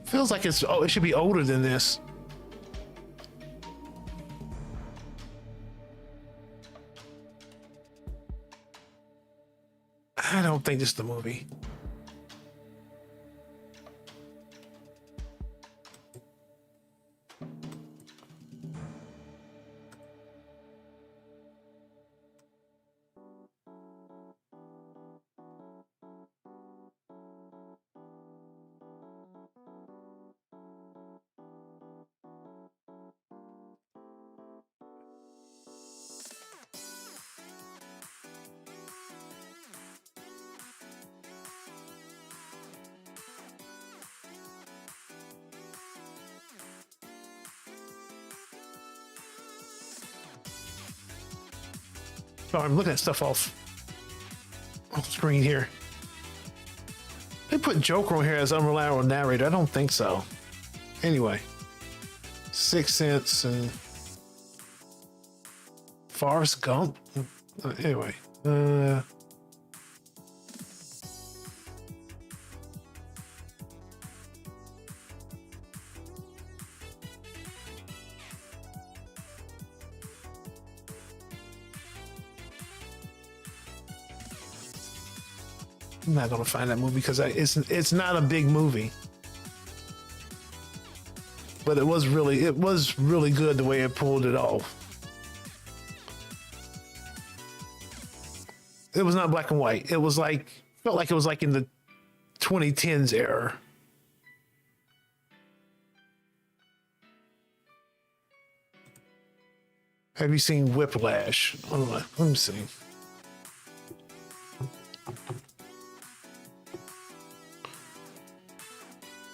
Feels like it should be older than this. I don't think this is the movie. Oh, I'm looking at stuff off screen here. They put Joker on here as unreliable narrator. I don't think so. Anyway, Sixth Sense and Forrest Gump. Anyway, I'm not gonna find that movie because it's not a big movie, but it was really good the way it pulled it off. It was not black and white. It was felt like it was like in the 2010s era. Have you seen Whiplash? Let me see.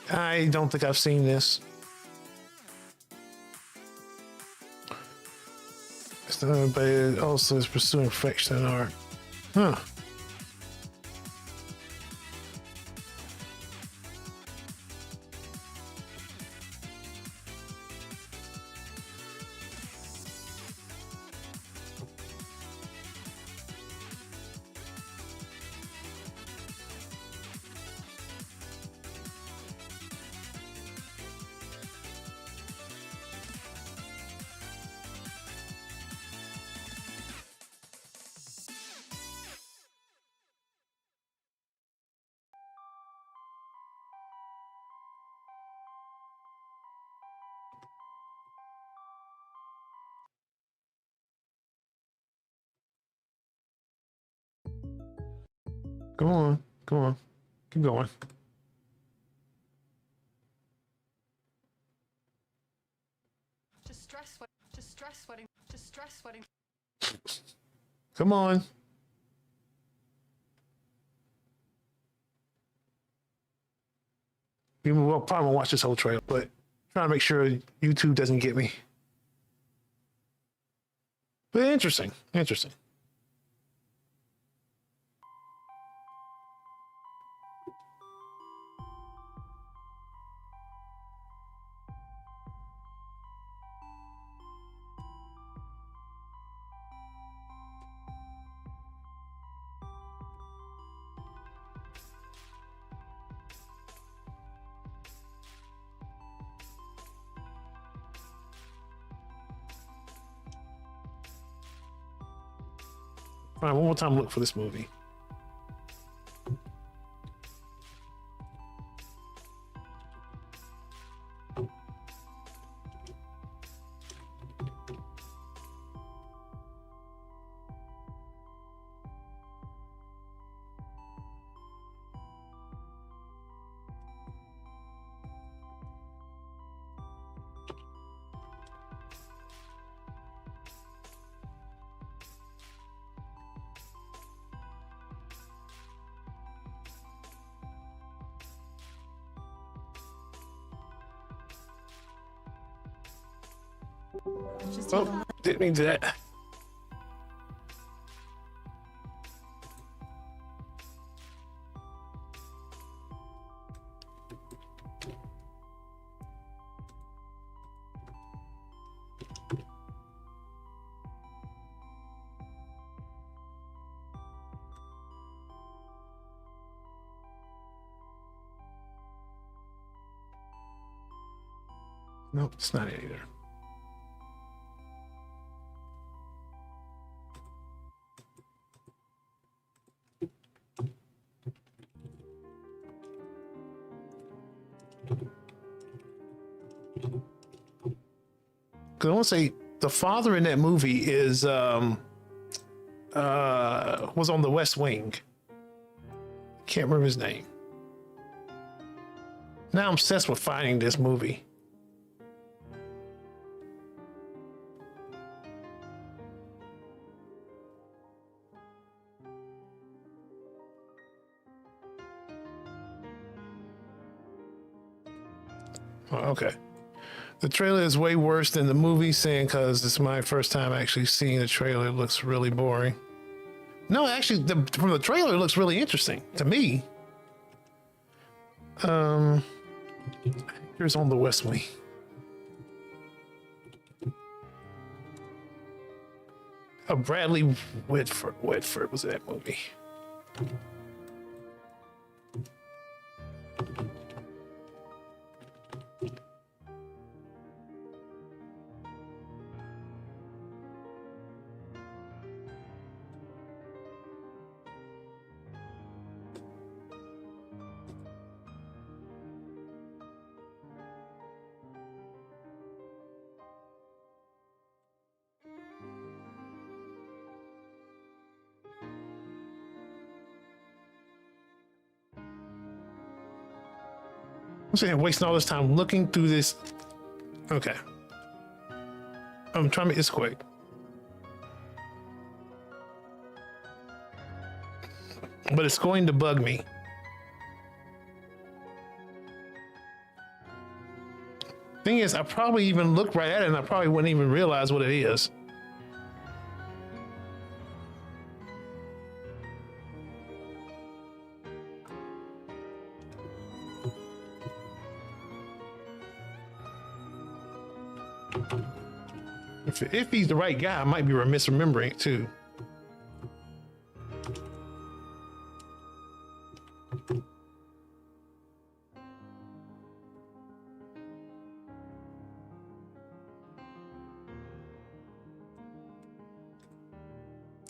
I don't think I've seen this. But it also is pursuing perfection in art. Huh. Go on. Go on. Keep going. Just stress sweating. Come on. We'll probably won't watch this whole trailer, but trying to make sure YouTube doesn't get me. But interesting. Interesting. All right, one more time look for this movie. Just Oh, didn't mean to do that. Nope, it's not it either. Because I want to say the father in that movie is was on the West Wing. Can't remember his name. Now I'm obsessed with finding this movie. Oh, okay. The trailer is way worse than the movie, saying because it's my first time actually seeing the trailer. It looks really boring. No, actually, from the trailer, it looks really interesting to me. Here's on the West Wing. Bradley Whitford was in that movie. I'm saying wasting all this time looking through this. Okay. I'm trying to make this quick. But it's going to bug me. Thing is, I probably even look right at it and I probably wouldn't even realize what it is. If he's the right guy, I might be misremembering it too.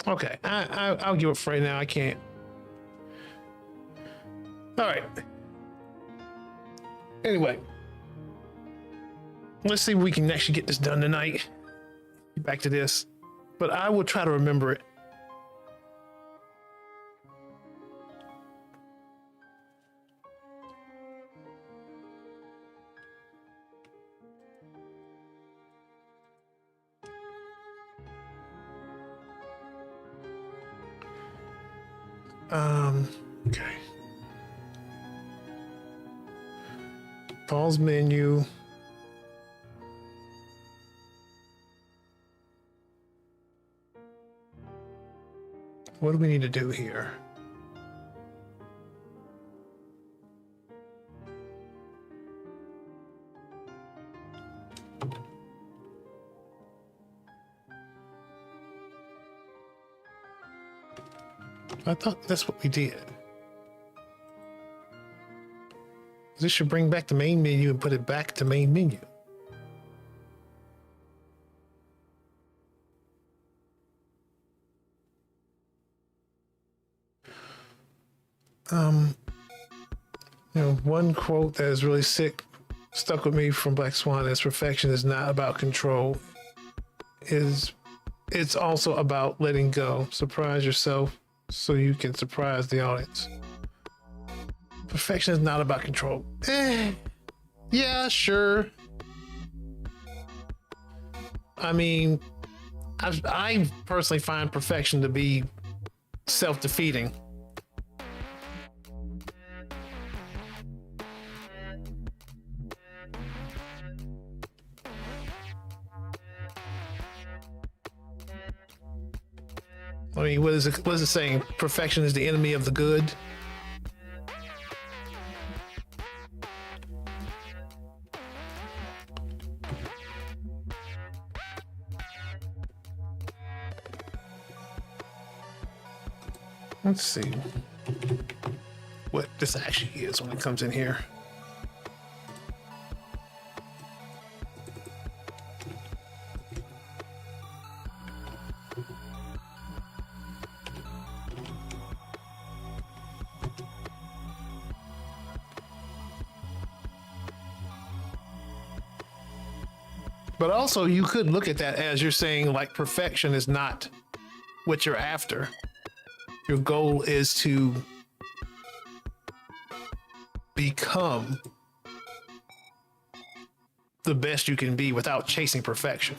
Okay, I'll give it for right now. I can't. All right. Anyway, let's see if we can actually get this done tonight. Get back to this, but I will try to remember it. Okay. Pause menu. What do we need to do here? I thought that's what we did. This should bring back the main menu and put it back to main menu. You know, one quote that is really stuck with me from Black Swan is perfection is not about control. It's also about letting go. Surprise yourself so you can surprise the audience. Perfection is not about control. Yeah, sure. I mean, I personally find perfection to be self-defeating. I mean, what is it saying? Perfection is the enemy of the good. Let's see what this actually is when it comes in here. But also, you could look at that as you're saying, like, perfection is not what you're after. Your goal is to become the best you can be without chasing perfection.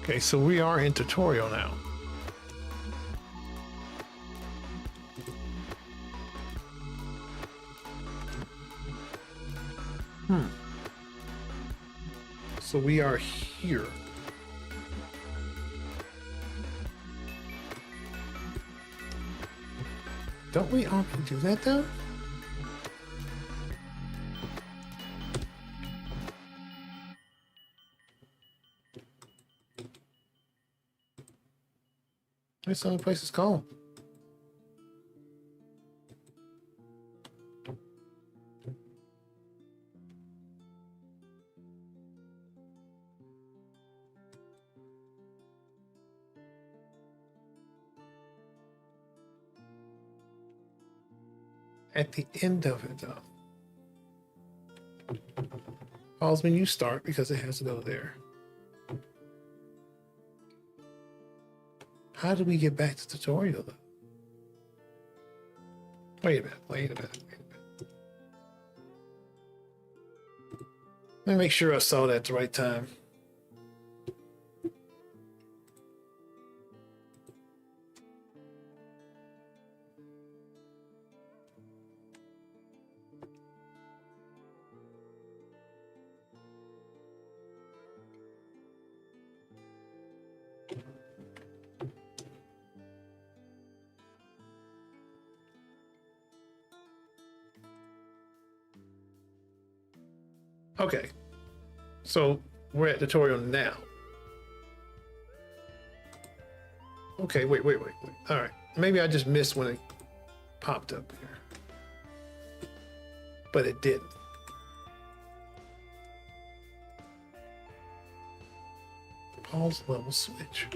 Okay, so we are in tutorial now. So we are here. Don't we often do that though? That's the only place it's called. At the end of it, though. Calls when you start because it has to go there. How do we get back to tutorial, though? Wait a minute, wait a minute, wait a minute. Let me make sure I saw that at the right time. Okay, so we're at tutorial now. Okay, wait. All right, maybe I just missed when it popped up here, but it didn't. Pause level switch.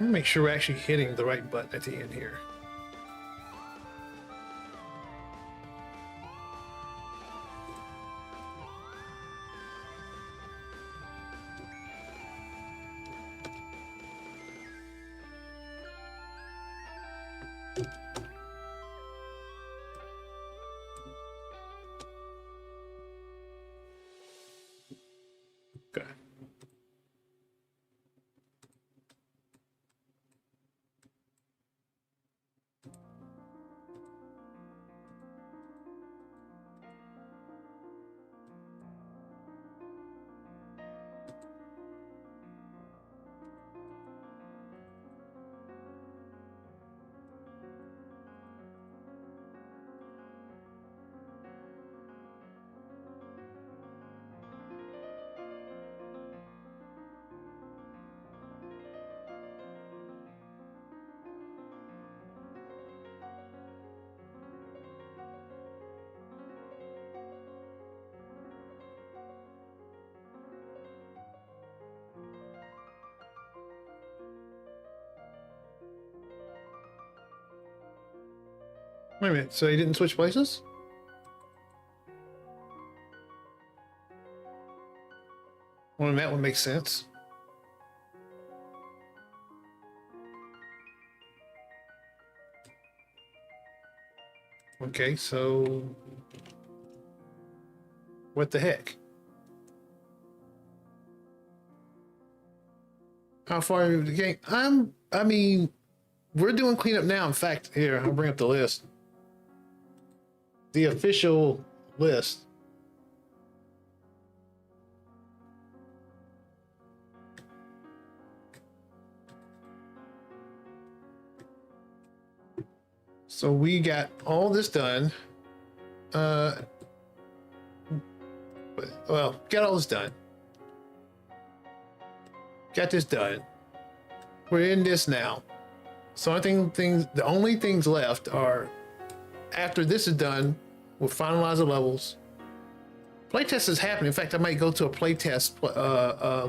Let me make sure we're actually hitting the right button at the end here. Okay. Wait a minute, so he didn't switch places? Well, that would make sense. Okay, so what the heck? How far into the game? I mean, we're doing cleanup now. In fact, here, I'll bring up the list. The official list. So we got all this done. Well, got all this done. Got this done. We're in this now. So I think the only things left are, after this is done, we'll finalize the levels. Playtest is happening. In fact, I might go to a playtest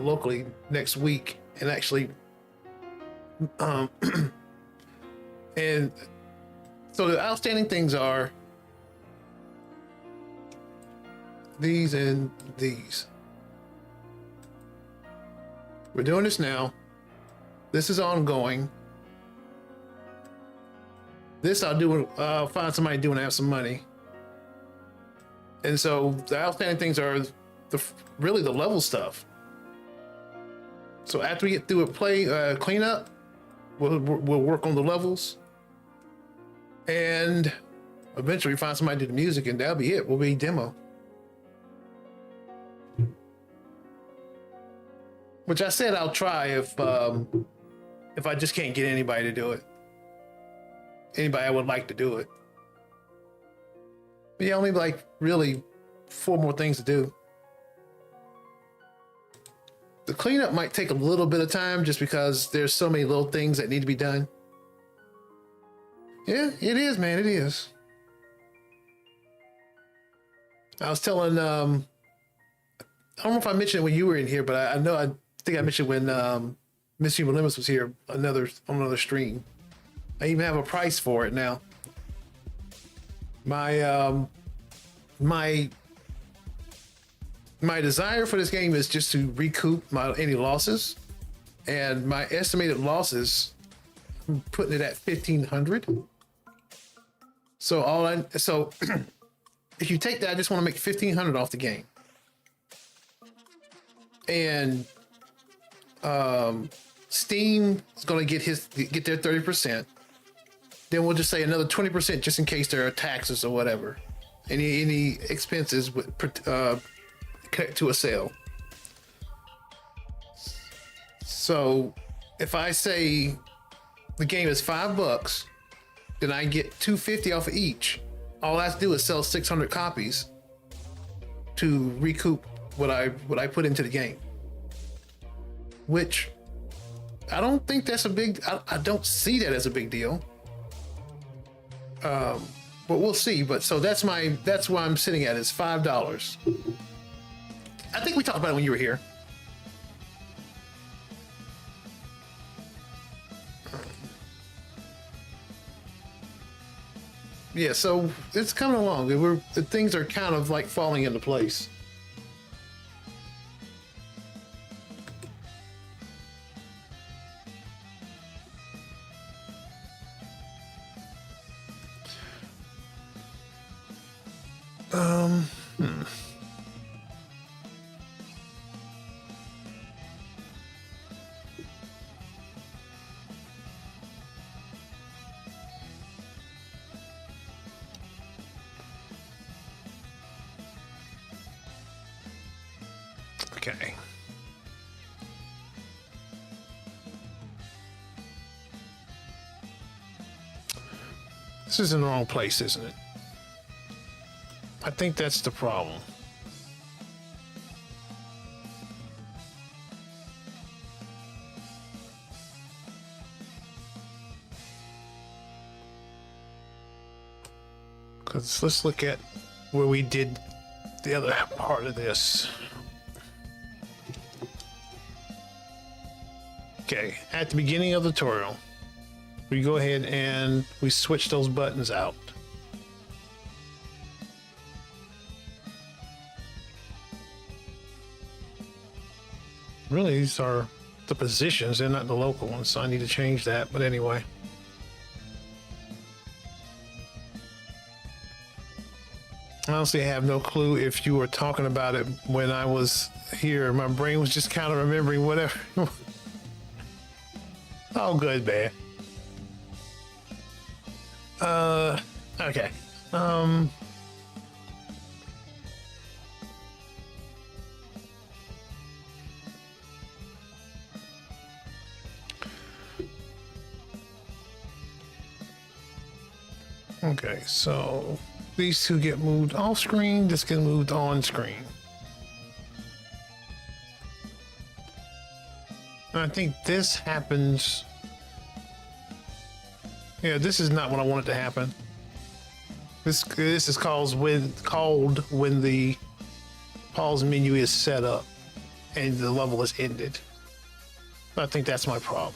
locally next week and actually, and so the outstanding things are these and these. We're doing this now. This is ongoing. This I'll find somebody doing, have some money. And so the outstanding things are really the level stuff. So after we get through a cleanup, we'll work on the levels. And eventually find somebody to do the music, and that'll be it. We'll be demo. Which I said I'll try if I just can't get anybody to do it. Anybody I would like to do it. But yeah, only like really 4 more things to do. The cleanup might take a little bit of time just because there's so many little things that need to be done. Yeah, it is, man. It is. I was telling, I don't know if I mentioned it when you were in here, but I think I mentioned when Miss Human Limits was here on another stream. I even have a price for it now. My desire for this game is just to recoup any losses, and my estimated losses, I'm putting it at 1,500. So if you take that, I just want to make 1,500 off the game, and Steam is going to get their 30%. Then we'll just say another 20% just in case there are taxes or whatever, any expenses connected to a sale. So if I say the game is $5, then I get $250 off of each. All I have to do is sell 600 copies to recoup what I put into the game. Which I don't think that's I don't see that as a big deal. But we'll see. But so that's why I'm sitting at is $5. I think we talked about it when you were here. Yeah, so it's coming along. Things are kind of like falling into place. Okay. This is in the wrong place, isn't it? I think that's the problem. Because let's look at where we did the other part of this. Okay, at the beginning of the tutorial, we go ahead and we switch those buttons out. Really, these are the positions, they're not the local ones, so I need to change that. But anyway. Honestly, I have no clue if you were talking about it when I was here. My brain was just kind of remembering whatever. Oh, good, man. Okay. Okay, so these two get moved off screen, this get moved on screen. And I think this happens. Yeah, this is not what I wanted to happen. This is called when the pause menu is set up and the level is ended. I think that's my problem.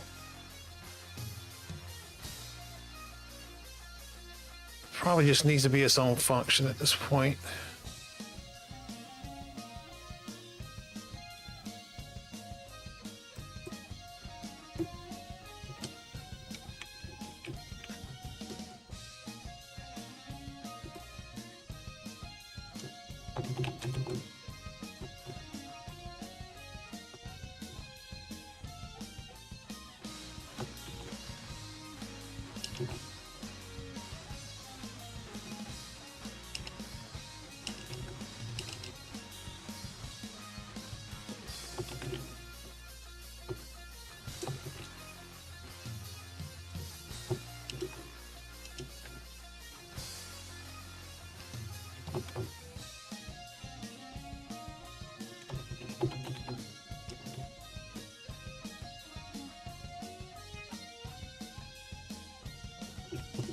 Probably just needs to be its own function at this point.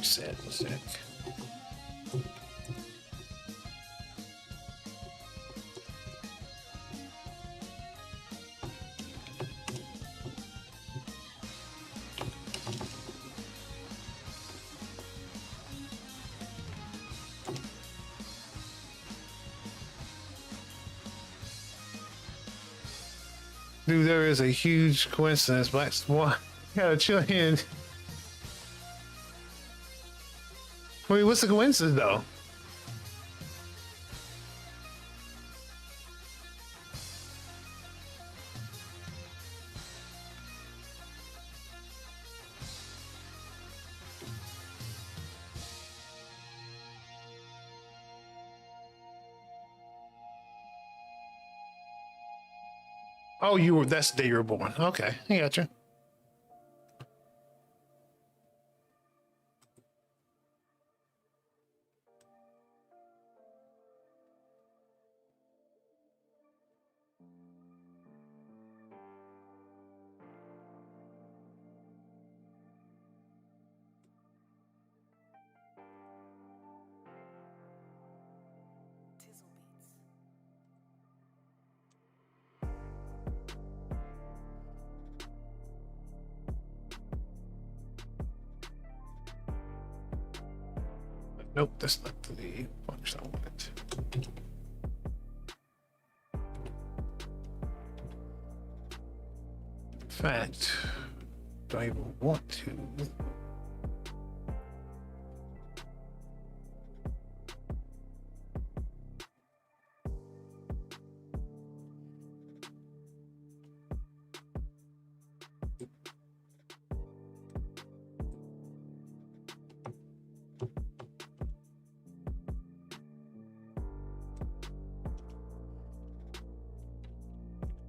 Sad mistake. Dude, there is a huge coincidence. Black Swan got a chill in. Wait, what's the coincidence though? Oh, that's the day you were born. Okay, I gotcha. Nope, that's not the function I wanted. In fact, do I even want to?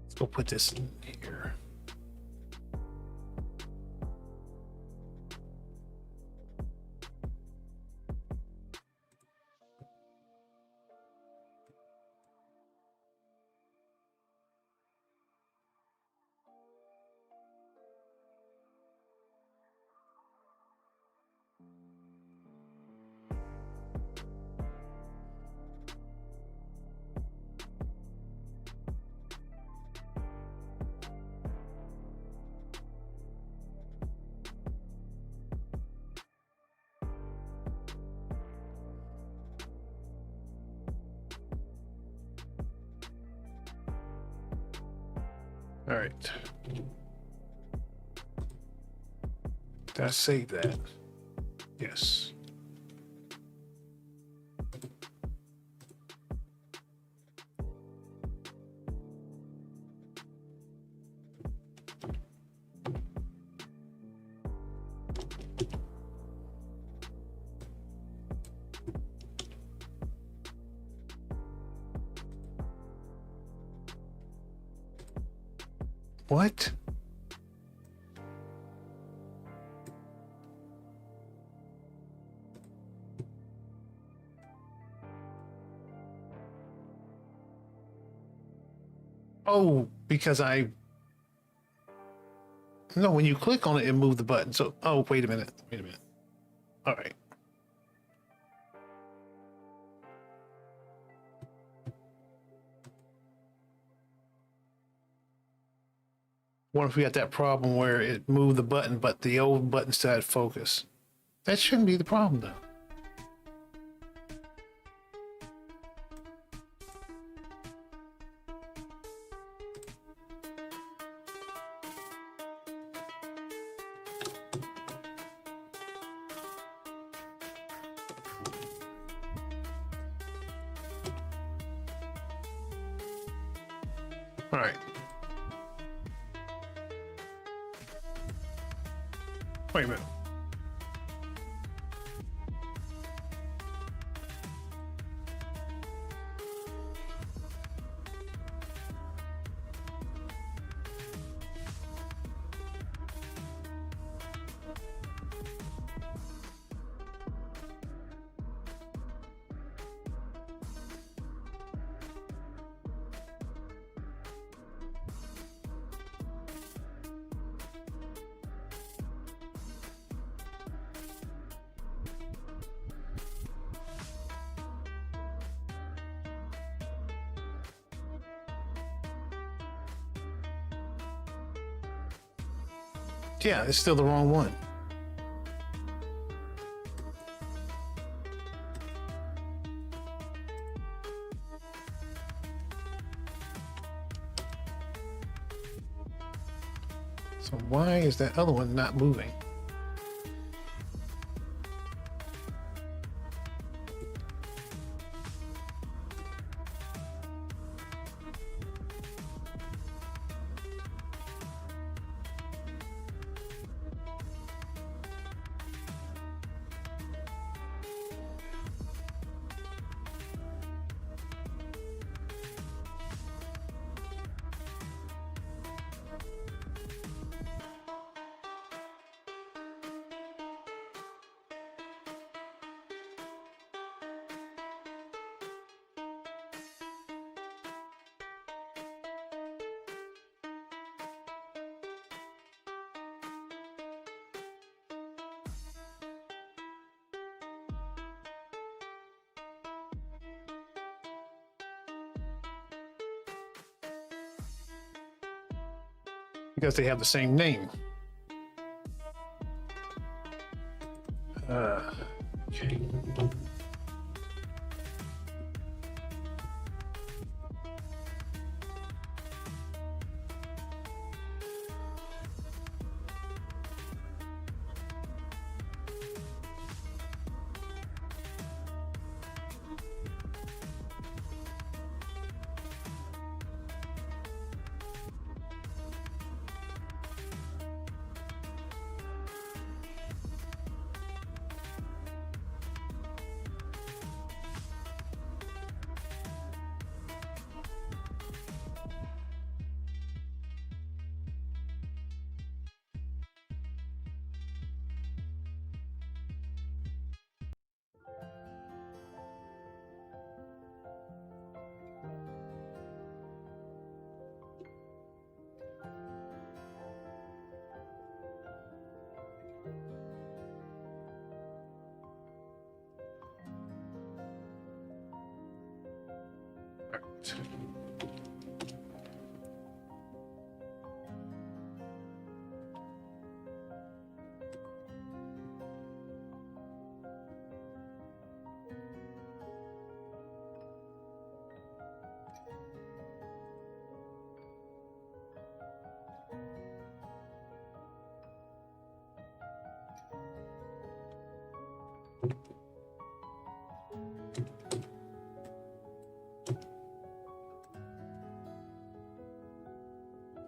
Let's go put this in here. All right. Did I save that? Yes. What? Oh, because I... No, when you click on it, it moved the button. So, oh, wait a minute. Wait a minute. All right. What if we got that problem where it moved the button, but the old button still had focus? That shouldn't be the problem, though. All right. Wait a minute. Yeah, it's still the wrong one. So why is that other one not moving? Because they have the same name. Okay.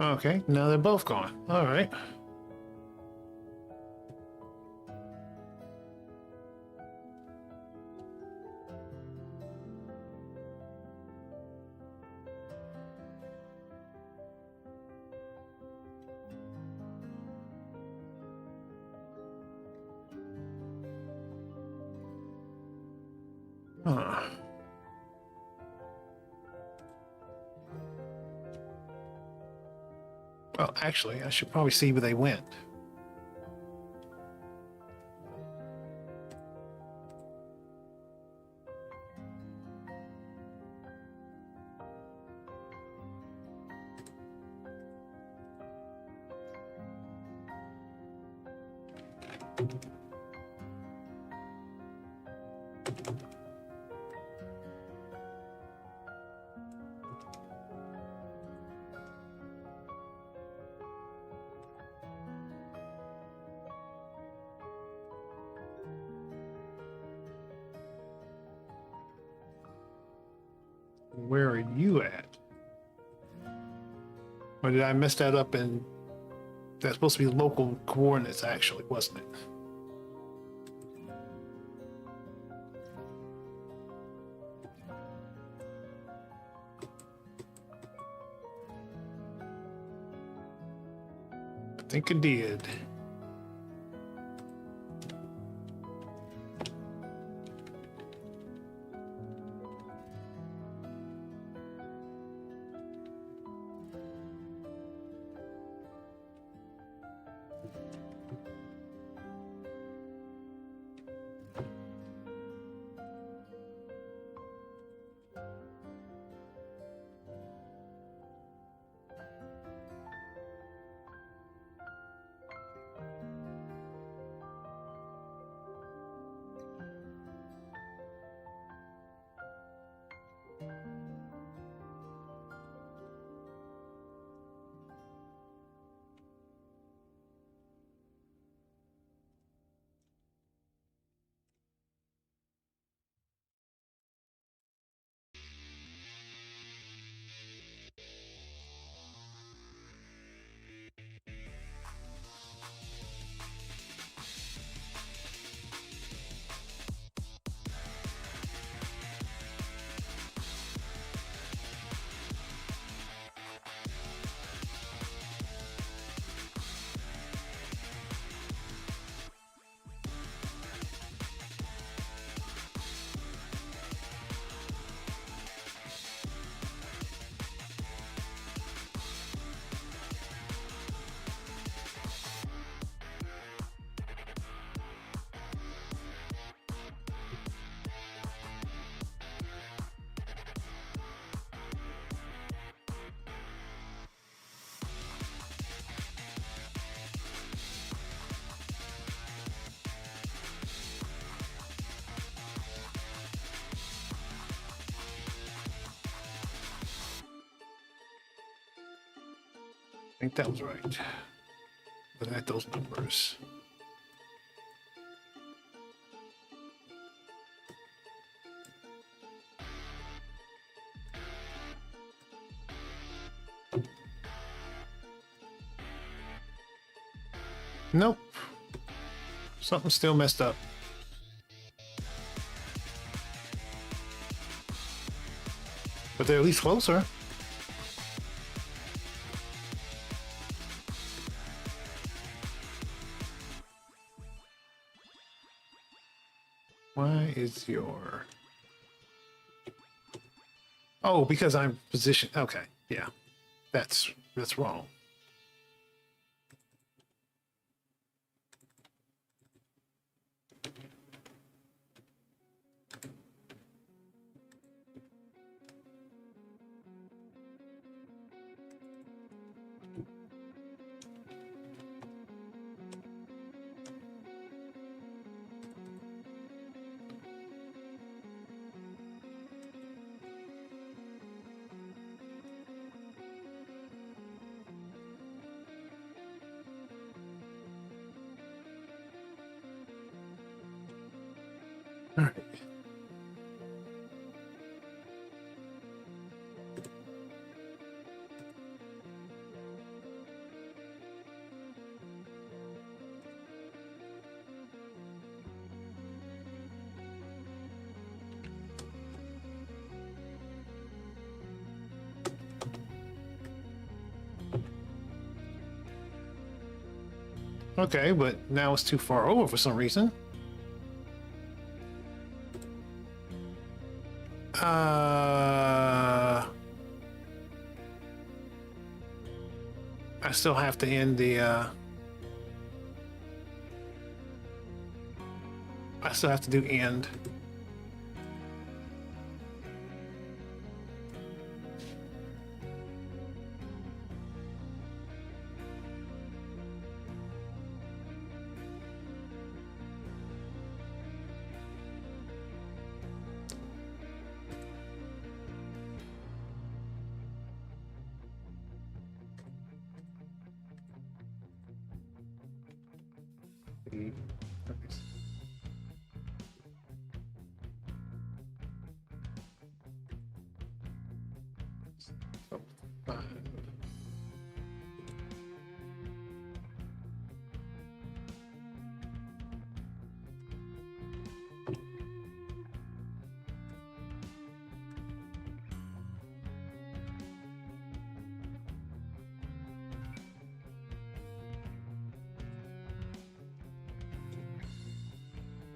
Okay, now they're both gone. All right. Huh. Well, actually, I should probably see where they went. Where are you at? Or did I mess that up? And that's supposed to be local coordinates, actually, wasn't it? I think I did. I think that was right. Looking at those numbers. Nope. Something's still messed up. But they're at least closer. Why is your... Oh, because I'm positioned. Okay, yeah. That's wrong. All right. Okay, but now it's too far over for some reason. I still have to end the, I still have to do end.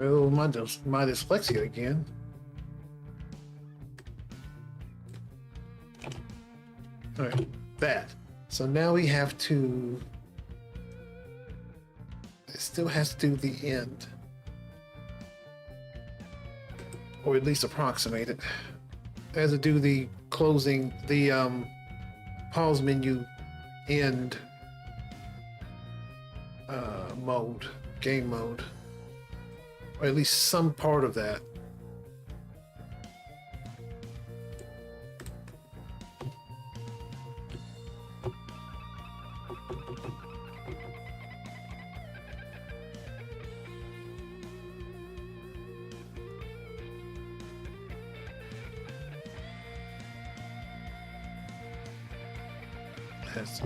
Oh, my dyslexia again. All right, that. So now we have to. It still has to do the end, or at least approximate it. It has to do the closing, the pause menu, end mode, game mode. Or at least some part of that.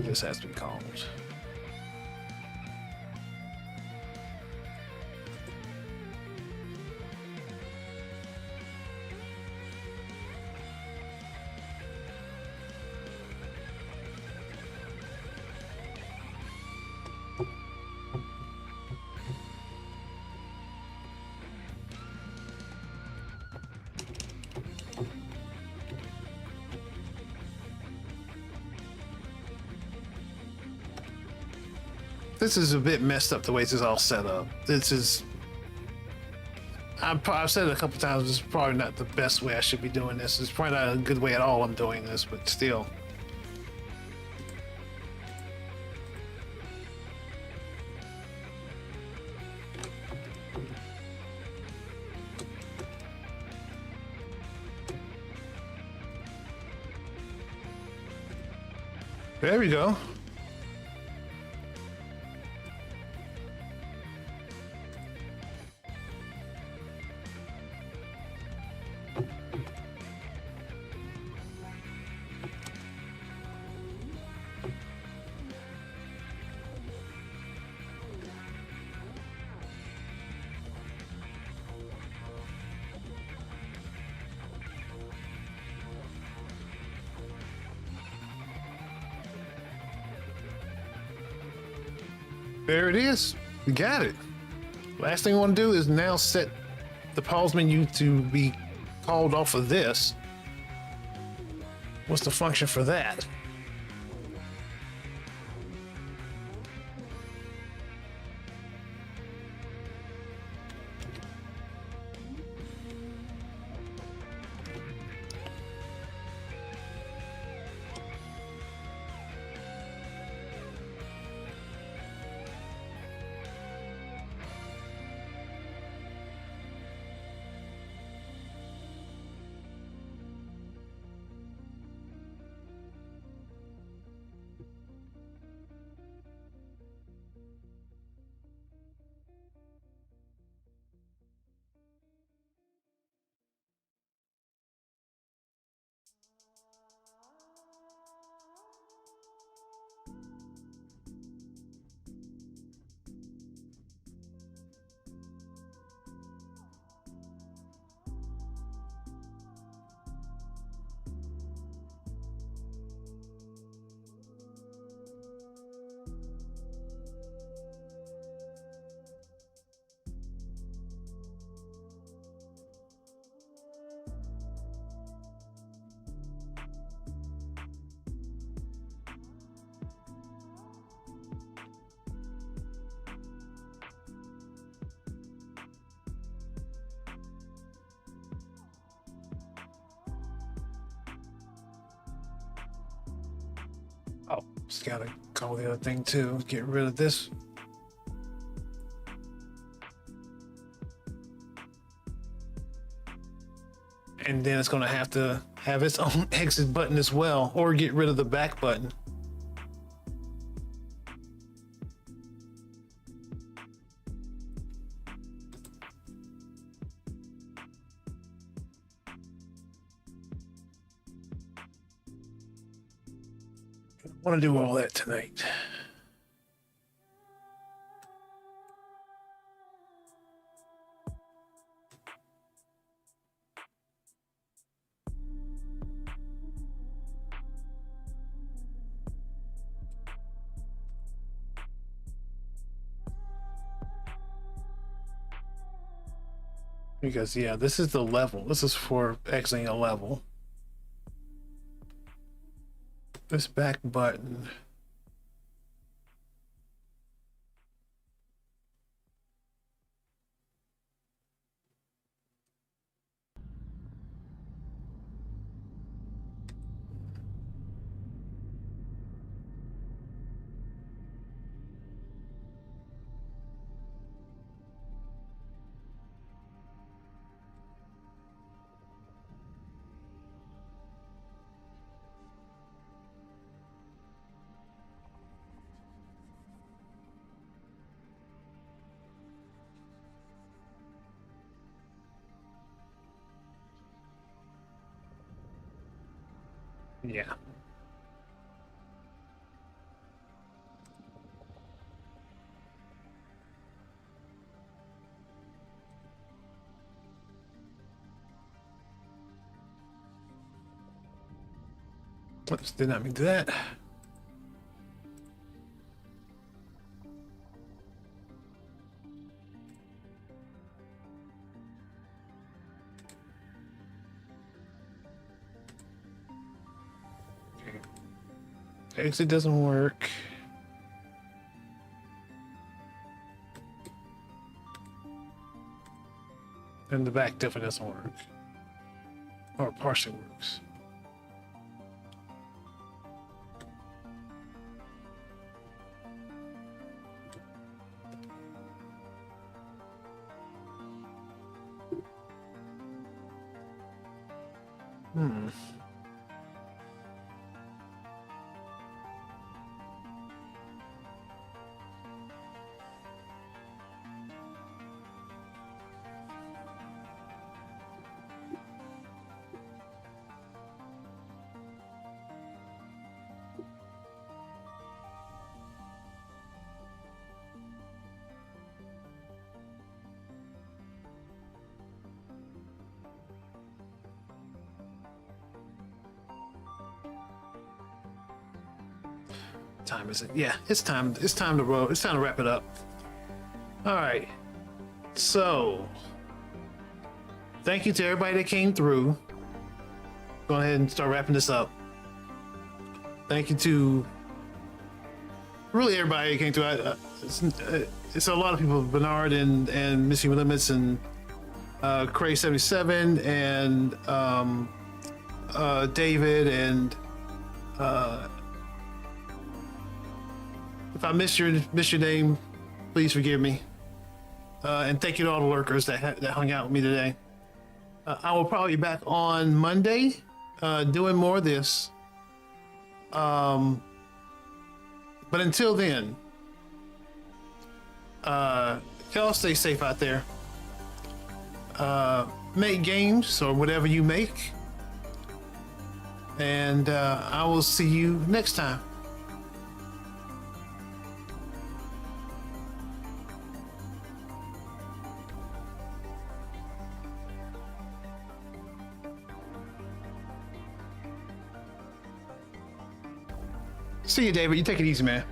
This has to be called. This is a bit messed up the way this is all set up. This is... I've said it a couple times, this is probably not the best way I should be doing this. It's probably not a good way at all I'm doing this, but still. There we go. There it is. We got it. Last thing I want to do is now set the pause menu to be called off of this. What's the function for that? Just gotta call the other thing too. Get rid of this. And then it's gonna have to have its own exit button as well, or get rid of the back button. I want to do all that tonight. Because yeah, this is the level. This is for exiting a level. This back button. Yeah. Whoops, did not mean to do that. Exit doesn't work. And the back definitely doesn't work. Or partially works. Time is it? Yeah, it's time. It's time to roll. It's time to wrap it up. All right. So, thank you to everybody that came through. Go ahead and start wrapping this up. Thank you to really everybody that came through. It's a lot of people. Bernard and Missing Limits and Cray77 and David and. If I missed your name, please forgive me. And thank you to all the lurkers that hung out with me today. I will probably be back on Monday, doing more of this. But until then, y'all stay safe out there. Make games or whatever you make. And I will see you next time. See you, David. You take it easy, man.